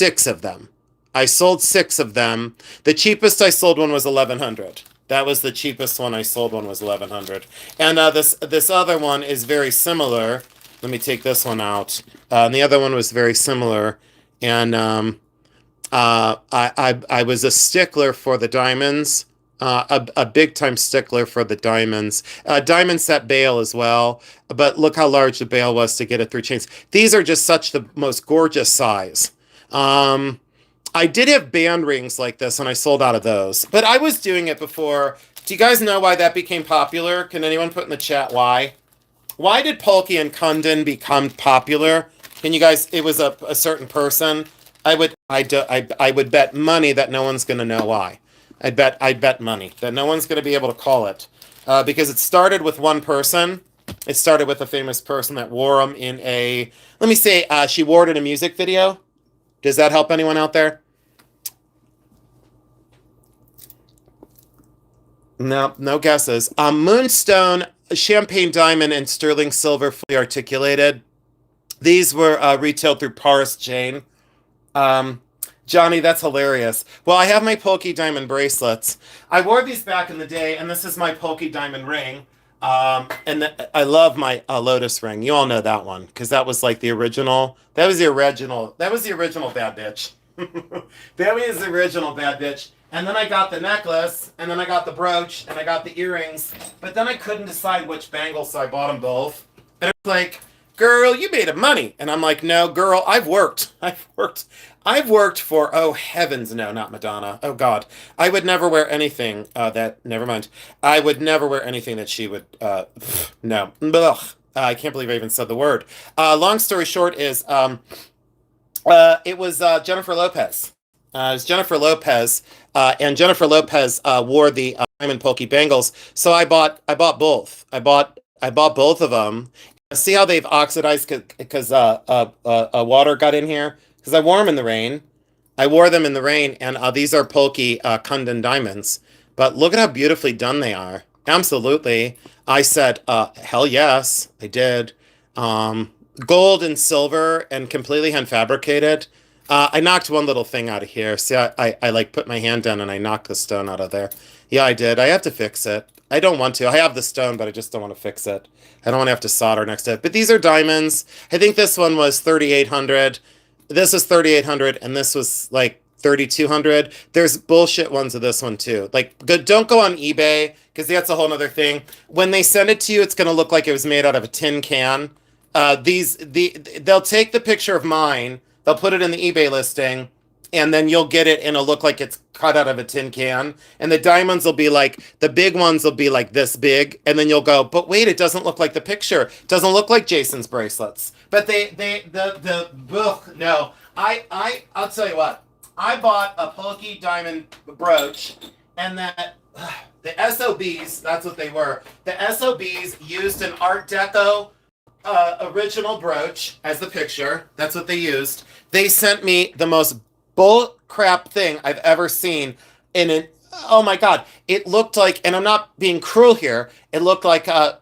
6 of them. I sold 6 of them. The cheapest I sold one was 1100. That was the cheapest one I sold one was 1100. And this other one is very similar. Let me take this one out. And the other one was very similar. And I was a stickler for the diamonds. A big time stickler for the diamonds. Diamond set bail as well, but look how large the bail was to get it through chains. These are just such the most gorgeous size. I did have band rings like this, and I sold out of those. But I was doing it before. Do you guys know why that became popular? Can anyone put in the chat why? Why did Polky and Kundin become popular? Can you guys? It was a certain person. I would bet money that no one's gonna know why. I'd bet money that no one's gonna be able to call it, because it started with one person. It started with a famous person that wore them in a. Let me say, she wore it in a music video. Does that help anyone out there? No, no guesses. Moonstone, champagne diamond, and sterling silver fully articulated. These were retailed through Paris Jane. Johnny, that's hilarious. Well, I have my Polky diamond bracelets. I wore these back in the day, and this is my Polky diamond ring. I love my Lotus ring. You all know that one because that was like the original. That was the original. That was the original bad bitch. That was the original bad bitch. And then I got the necklace, and then I got the brooch, and I got the earrings. But then I couldn't decide which bangles, so I bought them both. And it was like, girl, you made money. And I'm like, no, girl, I've worked. I've worked for, oh heavens, no, not Madonna. Oh God. I would never wear anything never mind. I would never wear anything that she would, no. Ugh. I can't believe I even said the word. Long story short is, it was Jennifer Lopez. It was Jennifer Lopez, and Jennifer Lopez wore the diamond Polky bangles. So I bought both. I bought both of them. See how they've oxidized because water got in here? Because I wore them in the rain. I wore them in the rain, and these are Polky Kundin diamonds. But look at how beautifully done they are. Absolutely. I said, hell yes, I did. Gold and silver and completely hand fabricated. I knocked one little thing out of here. See, I like put my hand down and I knocked the stone out of there. Yeah, I did. I have to fix it. I don't want to. I have the stone, but I just don't want to fix it. I don't want to have to solder next to it. But these are diamonds. I think this one was 3,800. This was 3,800, and this was like 3,200. There's bullshit ones of this one too. Like, don't go on eBay because that's a whole other thing. When they send it to you, it's going to look like it was made out of a tin can. They'll take the picture of mine. They'll put it in the eBay listing, and then you'll get it, and it'll look like it's cut out of a tin can. And the diamonds will be like, the big ones will be like this big, and then you'll go, but wait, it doesn't look like the picture. It doesn't look like Jason's bracelets. But no. I'll tell you what. I bought a Polky diamond brooch, and the SOBs, that's what they were. The SOBs used an Art Deco original brooch as the picture. That's what they used. They sent me the most bull crap thing I've ever seen in an, oh my God. It looked like, and I'm not being cruel here, it looked like a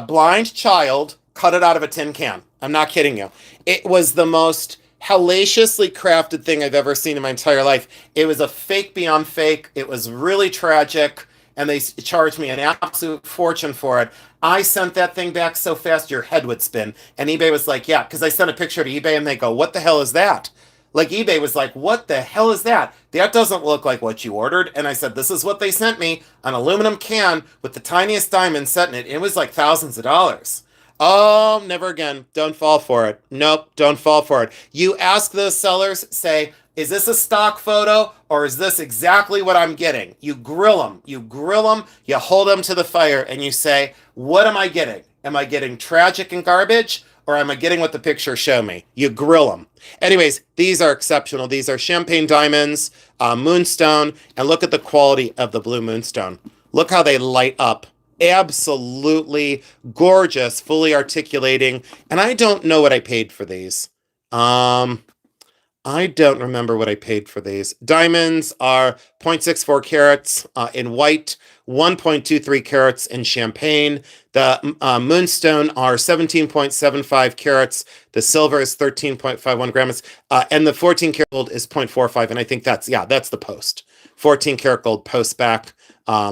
blind child cut it out of a tin can. I'm not kidding you. It was the most hellaciously crafted thing I've ever seen in my entire life. It was a fake beyond fake. It was really tragic, and they charged me an absolute fortune for it. I sent that thing back so fast your head would spin. And eBay was like, yeah, because I sent a picture to eBay and they go, what the hell is that? Like eBay was like, what the hell is that? That doesn't look like what you ordered. And I said, this is what they sent me, an aluminum can with the tiniest diamond set in it. It was like thousands of dollars. Oh, never again. Don't fall for it. Nope, don't fall for it. You ask those sellers, say, is this a stock photo or is this exactly what I'm getting? You grill them. You grill them. You hold them to the fire and you say, what am I getting? Am I getting tragic and garbage or am I getting what the pictures show me? You grill them. Anyways, these are exceptional. These are champagne diamonds, moonstone, and look at the quality of the blue moonstone. Look how they light up. Absolutely gorgeous, fully articulating. And I don't know what I paid for these. I don't remember what I paid for these. Diamonds are 0.64 carats in white 1.23 carats in champagne. The moonstone are 17.75 carats. The silver is 13.51 grams. And the 14 karat gold is 0.45. And I think that's the post. 14 karat gold post back.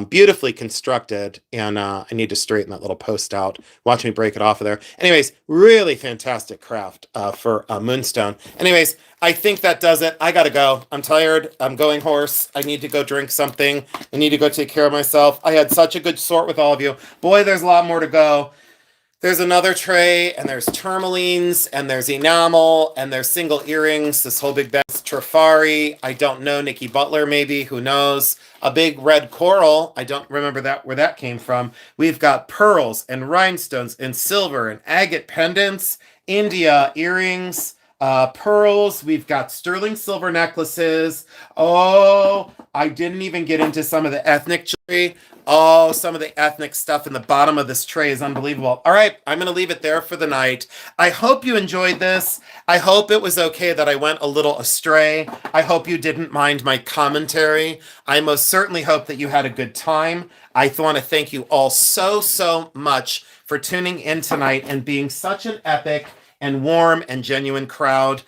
Beautifully constructed, and I need to straighten that little post out. Watch me break it off of there. Anyways, really fantastic craft for Moonstone. Anyways, I think that does it. I gotta go. I'm tired. I'm going hoarse. I need to go drink something. I need to go take care of myself. I had such a good sort with all of you. Boy, there's a lot more to go. There's another tray, and there's tourmalines, and there's enamel, and there's single earrings. This whole big bag. Trifari. I don't know. Nikki Butler, maybe. Who knows? A big red coral. I don't remember where that came from. We've got pearls and rhinestones and silver and agate pendants, India earrings, pearls. We've got sterling silver necklaces. Oh, I didn't even get into some of the ethnic jewelry. Oh, some of the ethnic stuff in the bottom of this tray is unbelievable. All right, I'm going to leave it there for the night. I hope you enjoyed this. I hope it was okay that I went a little astray. I hope you didn't mind my commentary. I most certainly hope that you had a good time. I want to thank you all so much for tuning in tonight and being such an epic and warm and genuine crowd.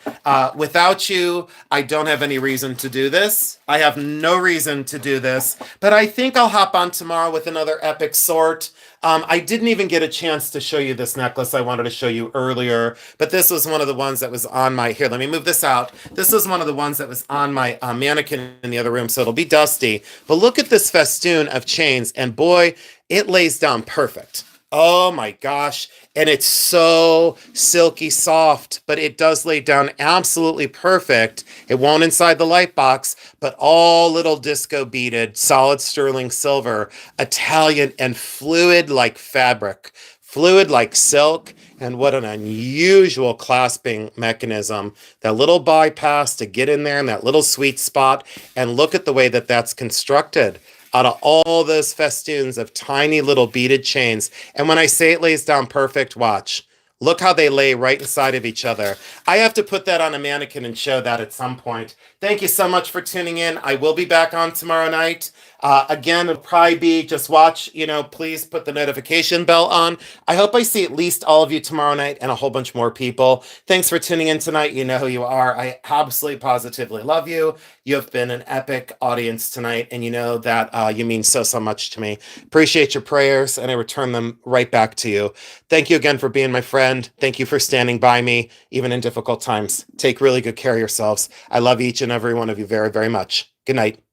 Without you, I don't have any reason to do this. I have no reason to do this, but I think I'll hop on tomorrow with another epic sort. I didn't even get a chance to show you this necklace I wanted to show you earlier, but this was one of the ones that was on my, here, let me move this out. This was one of the ones that was on my mannequin in the other room, so it'll be dusty. But look at this festoon of chains, and boy, it lays down perfect. Oh my gosh. And it's so silky soft, but it does lay down absolutely perfect. It won't inside the light box, but all little disco beaded, solid sterling silver, Italian, and fluid like fabric, fluid like silk. And what an unusual clasping mechanism. That little bypass to get in there in that little sweet spot. And look at the way that that's constructed out of all those festoons of tiny little beaded chains. And when I say it lays down perfect, watch. Look how they lay right inside of each other. I have to put that on a mannequin and show that at some point. Thank you so much for tuning in. I will be back on tomorrow night. Again, it'll probably be just watch, please put the notification bell on. I hope I see at least all of you tomorrow night and a whole bunch more people. Thanks for tuning in tonight. You know who you are. I absolutely positively love you. You have been an epic audience tonight, and you know that you mean so much to me. Appreciate your prayers, and I return them right back to you. Thank you again for being my friend. Thank you for standing by me, even in difficult times. Take really good care of yourselves. I love each and every one of you very, very much. Good night.